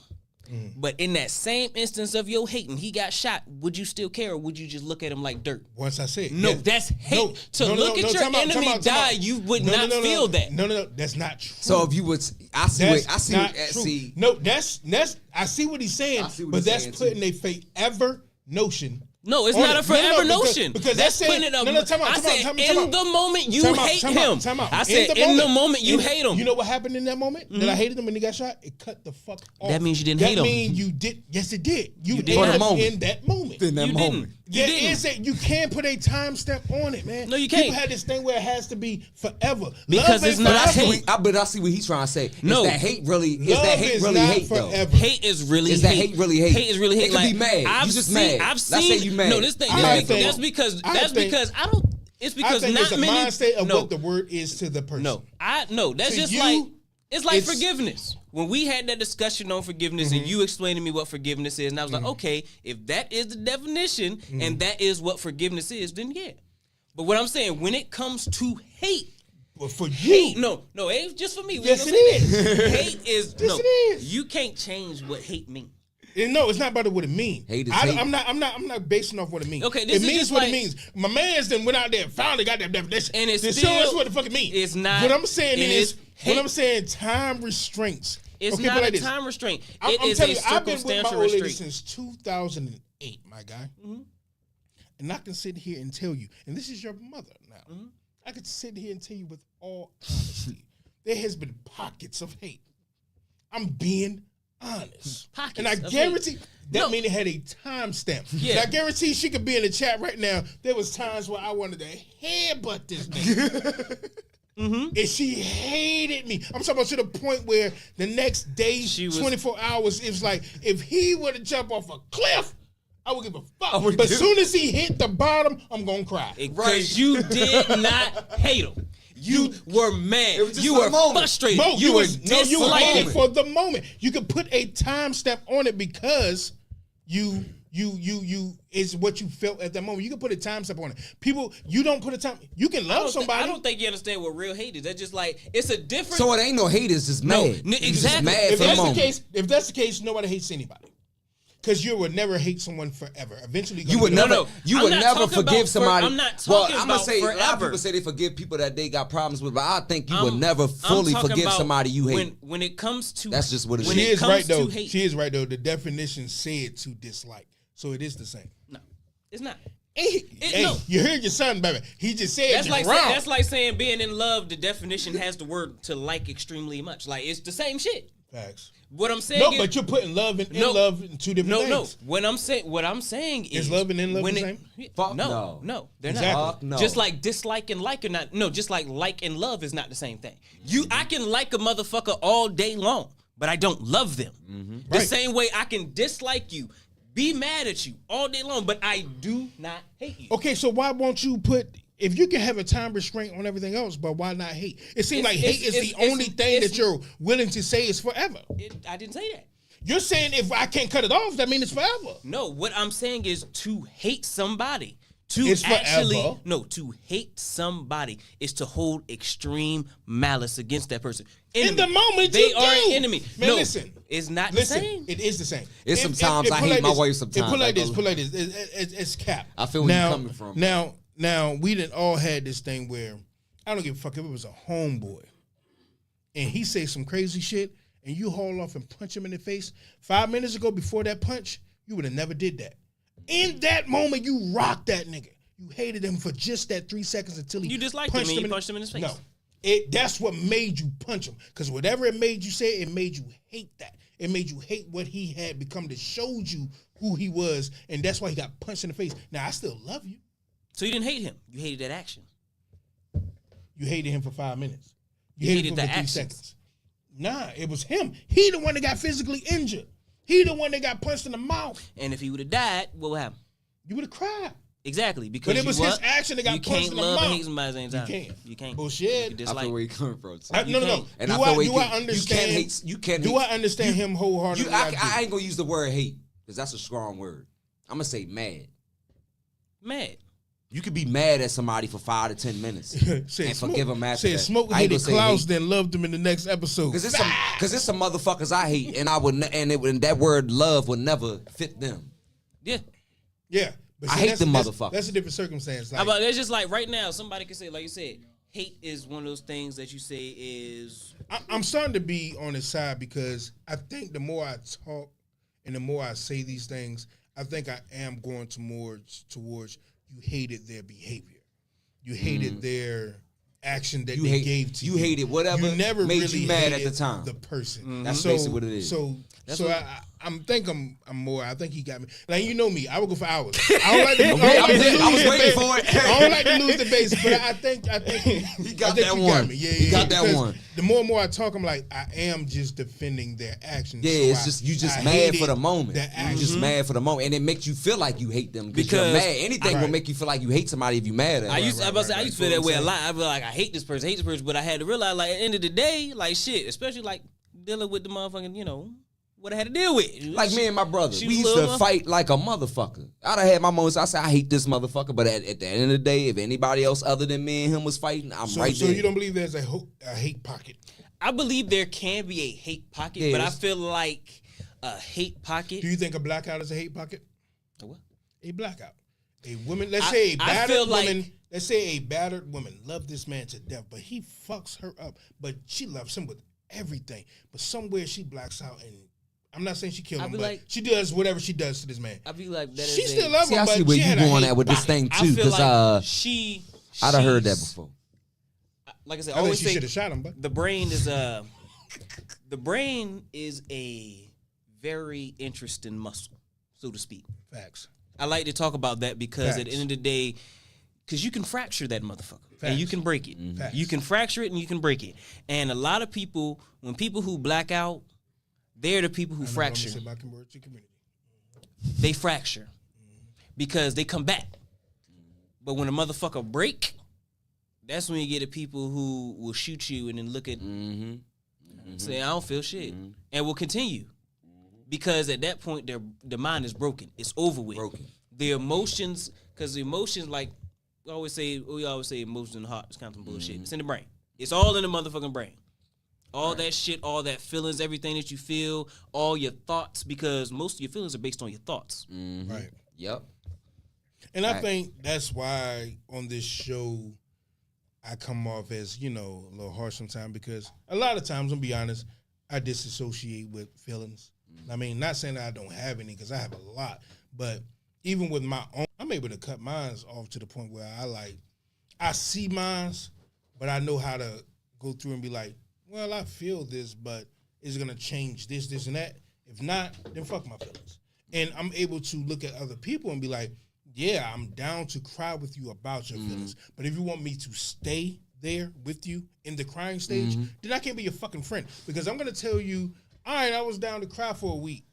But in that same instance of your hating, he got shot. Would you still care, or would you just look at him like dirt? Once I said No, yes. that's hate. No, Look at your time out, enemy time out. die, you would not feel that. No, that's not true. So if you would, I see. No, that's I see what he's saying, I see what but he's that's saying, putting too. a forever notion. No, it's on not it. a forever notion. Because that's saying, putting it up. time out, I said time in out. the moment you Time out, hate time out, him. time out. I said in the moment you hate him. You know what happened in that moment? That I hated him and he got shot? It cut the fuck off. That means you didn't hate him. That means you did. Yes, it did. You did hated not. him moment. in that moment. In that You moment. didn't. You There didn't. is you can't put a timestamp on it, man. No, you can't. People had this thing where it has to be forever. Because Love it's ain't not But I forever. see, but I see what he's trying to say. No. Is that hate really? Is Love that hate is really not hate though? forever. Hate is really Is that hate. hate really hate? Hate is really hate. It could be mad. I've You just seen, mad. I've Let's seen. say you mad. No, this thing. I think- That's because I that's think- because I don't. It's because I think not it's a many. mind state of no, what the word is to the person. no. That's To just you, like it's like it's- forgiveness. When we had that discussion on forgiveness, and you explained to me what forgiveness is, and I was like, okay, if that is the definition and that is what forgiveness is, then yeah. But what I'm saying, when it comes to hate, Well, for you, no, it ain't just for me. We Yes, ain't it gonna say is. that. Hate is Yes, no. it is. You can't change what hate means. And no, it's not about what it means. Hate is hate. I'm not basing off what it means. Okay, this it is means just what like- it means. My man's then went out there and found the goddamn definition. And it's Then still- show us what the fuck it means. it's not- What I'm saying it is, is what hate. I'm saying, time restraints. It's Okay, not but a like this. time restraint. I'm It is telling a you, I've been with my circumstantial old lady restraint. since 2008, my guy. Mm-hmm. And I can sit here and tell you, and this is your mother now. Mm-hmm. I could sit here and tell you with all honesty, there has been pockets of hate. I'm being honest. Pockets and I of guarantee hate. that No. mean it had a timestamp. Yeah. And I guarantee she could be in the chat right now. There was times where I wanted to headbutt this nigga. Mm-hmm. And she hated me. I'm talking about to the point where the next day, She was- 24 hours, it was like, if he were to jump off a cliff, I would give a fuck. would But give- as soon as he hit the bottom, I'm going to cry. Because you did not hate him. You were mad. It was just You for were the moment. frustrated. Mo, you were you were hating disliking. for the moment. You could put a time step on it because you is what you felt at that moment. You can put a time step on it. People, you don't put a time. You can love somebody. I don't think you understand what real hate is. That's just like it's a different. So it ain't no hate, it's just No, mad. n- You just exactly. mad if for the that's the moment. case, if that's the case, nobody hates anybody. Because you would never hate someone forever. Eventually, You would gonna be never, like, you I'm would not never talking forgive about somebody. I'm not well, talking I'm gonna about say a lot of forever. people say they forgive people that they got problems with, but I think you I'm- would never I'm fully talking forgive about somebody you hate. When it comes to That's just what it is. when She it is comes right to though. hate, She is right though. The definition said to dislike, so it is the same. no, it's not. Hey, no. you heard your son, baby. He just said That's you're like wrong. that's like saying being in love. The definition has the word to like extremely much. Like it's the same shit. Facts. What I'm saying No, is, but you're putting love and in No. love in two different things. What I'm saying is Is love and in love when the it- same? Fuck no, no. they're Exactly. not. Fuck no. Just like dislike and like are not. No, just like and love is not the same thing. I can like a motherfucker all day long, but I don't love them. The Right. same way I can dislike you, be mad at you all day long, but I do not hate you. Okay, so why won't you put? If you can have a time restraint on everything else, but why not hate? It seems like hate is the only thing that you're willing to say is forever. I didn't say that. You're saying if I can't cut it off, that means it's forever. No, what I'm saying is to hate somebody. To It's actually forever. no, to hate somebody is to hold extreme malice against that person. In the moment, they you are do. an enemy. Man, no, listen. it's not Listen, the same. it is the same. It's sometimes I hate my wife sometimes. Put like I this. go- Put like this. It's cap. I feel where you're coming from. Now we didn't all had this thing where I don't give a fuck if it was a homeboy, and he say some crazy shit, and you haul off and punch him in the face. 5 minutes ago, before that punch, you would have never did that. In that moment, you rocked that nigga. You hated him for just that 3 seconds until he You disliked him and you punched him in his face. No. That's what made you punch him. Because whatever it made you say, it made you hate that. It made you hate what he had become that showed you who he was. And that's why he got punched in the face. Now, I still love you. So you didn't hate him. You hated that action. You hated him for 5 minutes. You hated him the for 3 actions. seconds. Nah, it was him. He the one that got physically injured. He the one that got punched in the mouth. And if he would have died, what would happen? You would have cried. Exactly. Because But it was you his what? action that got you punched can't in the love mouth. and hate somebody at the same time. You can't. You can't. Bullshit. You I dislike. feel where you're coming from. No. And do I feel where I understand? you can't do hate. I understand him wholeheartedly? I ain't gonna use the word hate because that's a strong word. I'm gonna say mad. Mad. You could be mad at somebody for 5 to 10 minutes and forgive them after Said that. Smoke I ain't hated gonna say Klaus, hate. then loved him in the next episode. Cause it's some motherfuckers I hate, and and that word love would never fit them. Yeah. Yeah. But I hate that's- them that's- motherfuckers. That's a different circumstance. How about it's just like right now, somebody can say, like you said, hate is one of those things that you say is I'm starting to be on his side because I think the more I talk and the more I say these things, I think I am going towards you hated their behavior. You hated their action that they gave to you. You hated whatever You never made really you mad at hated the time. the person. That's basically what it is. I'm more. I think he got me. Like you know me, I would go for hours. I don't like to, I was waiting for it. I don't like to lose the base, but I think He got I think that you one. Got me. Yeah, He got that because one. The more and more I talk, I'm like, I am just defending their actions. Yeah, So it's just you just I mad hated for the moment. their You actions. just mad for the moment, and it makes you feel like you hate them because you're Because- mad. Anything will make you feel like you hate somebody if you mad at. I them. used to feel that way a lot. I'd be like, I hate this person, but I had to realize, like, at the end of the day, like, shit, especially like dealing with the motherfucking, what I had to deal with. Like me and my brother, She we was used little to fight like a motherfucker. I'd have had my moments. I said I hate this motherfucker, but at the end of the day, if anybody else other than me and him was fighting, I'm right So there. you don't believe there's a hate pocket? I believe there can be a hate pocket, but I feel like a hate pocket. Do you think a blackout is a hate pocket? A what? A blackout. A woman, let's say a I battered feel woman. like- Let's say a battered woman loved this man to death, but he fucks her up. But she loves him with everything. But somewhere she blacks out, and I'm not saying she killed him, but like- she does whatever she does to this man. I be like, that She is still a, loves See, him, I but see where she you had a going hate at with this pocket. thing I too, feel because like I'd have heard that she's- before. Like I said, I I think always she say should have shot him, but the brain is a very interesting muscle, so to speak. facts. I like to talk about that because at the Facts. end of the day, because you can fracture that motherfucker and you Facts. can break it. Facts. You can fracture it and you can break it. And a lot of people, when people who black out, they're the people who I know what I'm fracture. gonna say about convert to community. They fracture because they come back. But when a motherfucker break, that's when you get the people who will shoot you and then look at say, I don't feel shit. And will continue. Because at that point the mind is broken. It's over with. Broken. The emotions, because the emotions, like we always say emotions in the heart. It's kind of some bullshit. It's in the brain. It's all in the motherfucking brain. All that shit, all that feelings, everything that you feel, all your thoughts, because most of your feelings are based on your thoughts. Right. Yep. And I Right. think that's why on this show I come off as, a little harsh sometimes, because a lot of times, I'm be honest, I disassociate with feelings. I mean, not saying that I don't have any, because I have a lot, but even with my own, I'm able to cut mine off to the point where I see mine, but I know how to go through and be like, well, I feel this, but is it going to change this, and that? If not, then fuck my feelings. And I'm able to look at other people and be like, yeah, I'm down to cry with you about your feelings. But if you want me to stay there with you in the crying stage, then I can't be your fucking friend. Because I'm going to tell you, all right, I was down to cry for a week.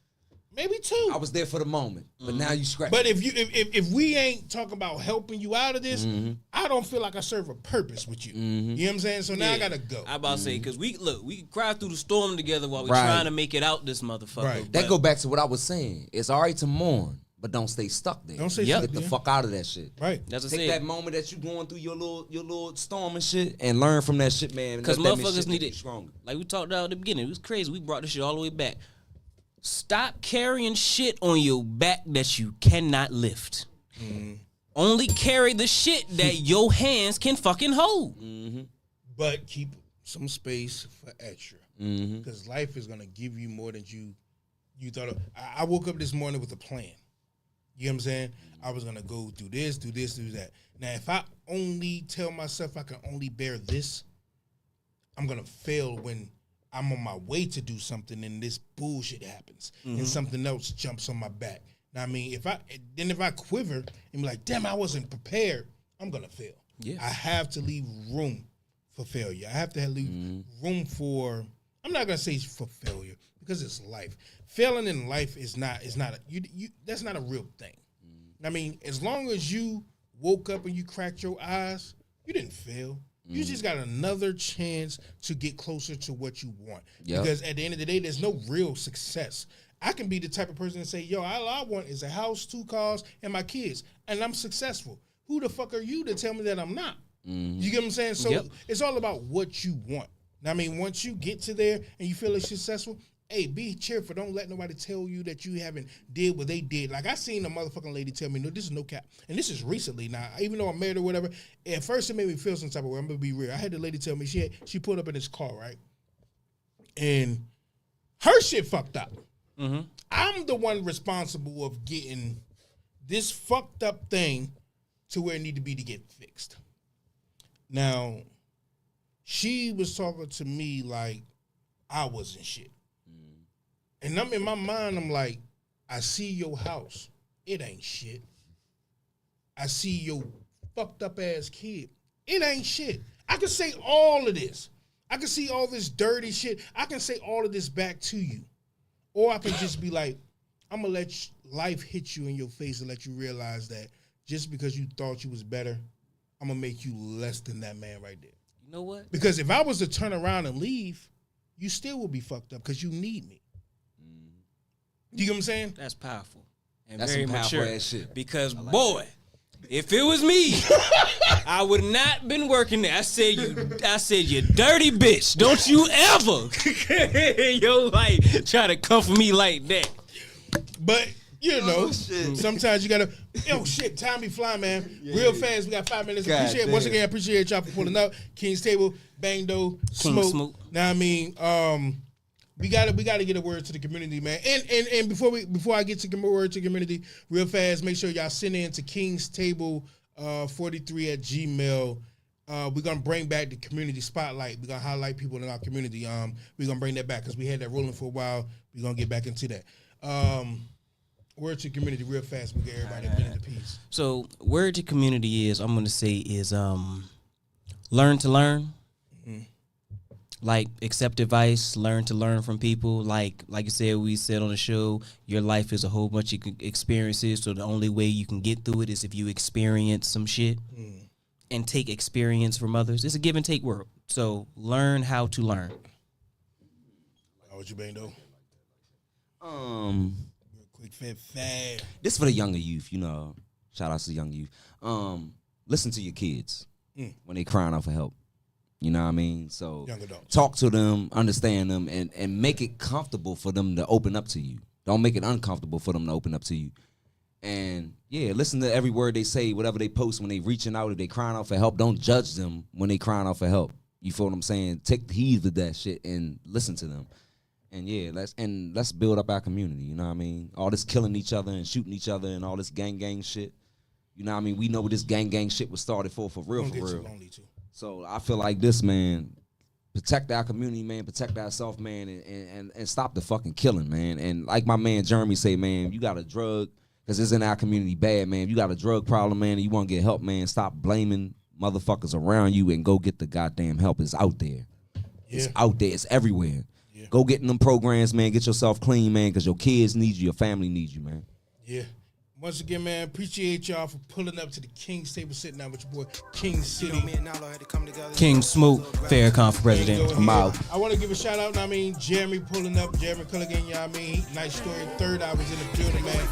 Maybe two. I was there for the moment, but now you scratch. But if we ain't talking about helping you out of this, I don't feel like I serve a purpose with you. You know what I'm saying? So now I gotta go. I about to say, because we can cry through the storm together while we're Right. trying to make it out this motherfucker. Right. That But go back to what I was saying. It's all right to mourn, but don't stay stuck there. Don't stay Get stuck the there. fuck out of that shit. Right. that's what I Take said. that moment that you going through your little storm and shit, and learn from that shit, man. Because Let that shit motherfuckers make need you it. stronger. Like we talked about at the beginning, it was crazy. We brought this shit all the way back. Stop carrying shit on your back that you cannot lift. Only carry the shit that your hands can fucking hold. But keep some space for extra. Because life is gonna give you more than you thought of. I woke up this morning with a plan. You know what I'm saying? I was gonna go do this, do that. Now, if I only tell myself I can only bear this, I'm gonna fail when I'm on my way to do something and this bullshit happens and something else jumps on my back. Now, I mean, if I quiver and be like, damn, I wasn't prepared, I'm gonna fail. Yeah. I have to leave room for failure. I have to leave room for. I'm not gonna say for failure because it's life. Failing in life is not that's not a real thing. I mean, as long as you woke up and you cracked your eyes, you didn't fail. You just got another chance to get closer to what you want. Yep. Because at the end of the day, there's no real success. I can be the type of person to say, yo, all I want is a house, 2 cars, and my kids, and I'm successful. Who the fuck are you to tell me that I'm not? You get what I'm saying? So Yep. it's all about what you want. Now, I mean, once you get to there and you feel like successful, hey, be cheerful. Don't let nobody tell you that you haven't did what they did. Like, I seen a motherfucking lady tell me, no, this is no cap. And this is recently now. Even though I'm married or whatever, at first it made me feel some type of way. I'm going to be real. I had the lady tell me she pulled up in this car, right? And her shit fucked up. I'm the one responsible of getting this fucked up thing to where it need to be to get fixed. Now, she was talking to me like I wasn't shit. And I'm in my mind, I'm like, I see your house. It ain't shit. I see your fucked up ass kid. It ain't shit. I can say all of this. I can see all this dirty shit. I can say all of this back to you. Or I can just be like, I'm going to let life hit you in your face and let you realize that just because you thought you was better, I'm going to make you less than that man right there. You know what? Because if I was to turn around and leave, you still will be fucked up because you need me. You get what I'm saying? That's powerful and That's very some powerful mature. ass shit. Because boy, if it was me, I would not been working there. I said you dirty bitch. Don't you ever try to come for me like that. But you know, sometimes you gotta. Shit, time be flying, man. Real fast. We got 5 minutes. Once again, appreciate y'all for pulling up. King's Table, Bangdo, Smoke. Now I mean, we gotta get a word to the community, man. And before I get to word to the community, real fast, make sure y'all send in to King's Table 43 at Gmail. We're gonna bring back the community spotlight. We're gonna highlight people in our community. We're gonna bring that back because we had that rolling for a while. We're gonna get back into that. Word to community real fast. We get everybody a minute apiece. So word to community is, I'm gonna say is learn to learn. Mm-hmm. Like accept advice, learn to learn from people. Like you said, we said on the show, your life is a whole bunch of experiences. So the only way you can get through it is if you experience some shit and take experience from others. It's a give and take world. So learn how to learn. How would you bang though? Quick, fast. This for the younger youth, you know. Shout out to the young youth. Listen to your kids when they crying out for help. You know what I mean? So talk to them, understand them, and make it comfortable for them to open up to you. Don't make it uncomfortable for them to open up to you. And yeah, listen to every word they say, whatever they post when they reaching out, if they crying out for help. Don't judge them when they crying out for help. You feel what I'm saying? Take heed of that shit and listen to them. And yeah, let's build up our community. You know what I mean? All this killing each other and shooting each other and all this gang shit. You know what I mean? We know what this gang shit was started for real. So I feel like this, man, protect our community, man, protect ourselves, man, and stop the fucking killing, man. And like my man Jeremy say, man, you got a drug, because it's in our community bad, man. If you got a drug problem, man, and you want to get help, man, stop blaming motherfuckers around you and go get the goddamn help. It's out there. It's out there. It's everywhere. Go get in them programs, man. Get yourself clean, man, because your kids need you. Your family needs you, man. Yeah. Once again, man, appreciate y'all for pulling up to the King's Table, sitting down with your boy, King City. King Smoke, Farrakhan for president. I'm out. I want to give a shout out, I mean, Jeremy pulling up, Jeremy Culligan, you know what I mean? Nice story. Third, I was in the building, man.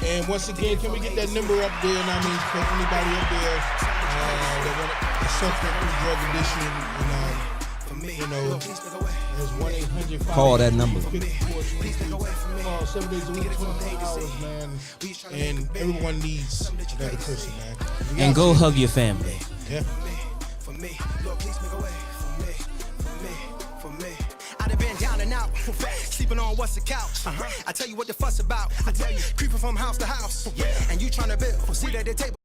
And once again, can we get that number up there, and I mean, for anybody up there that want to suffer through drug addiction, you know, there's 1-800. Call that number. 7 days a week, 24 hours, man. And everyone needs a better person, man. And go hug your family. Yeah. I done been down and out, sleeping on what's the couch. I tell you what the fuss about. I tell you, creeping from house to house, and you trying to build. See that the table.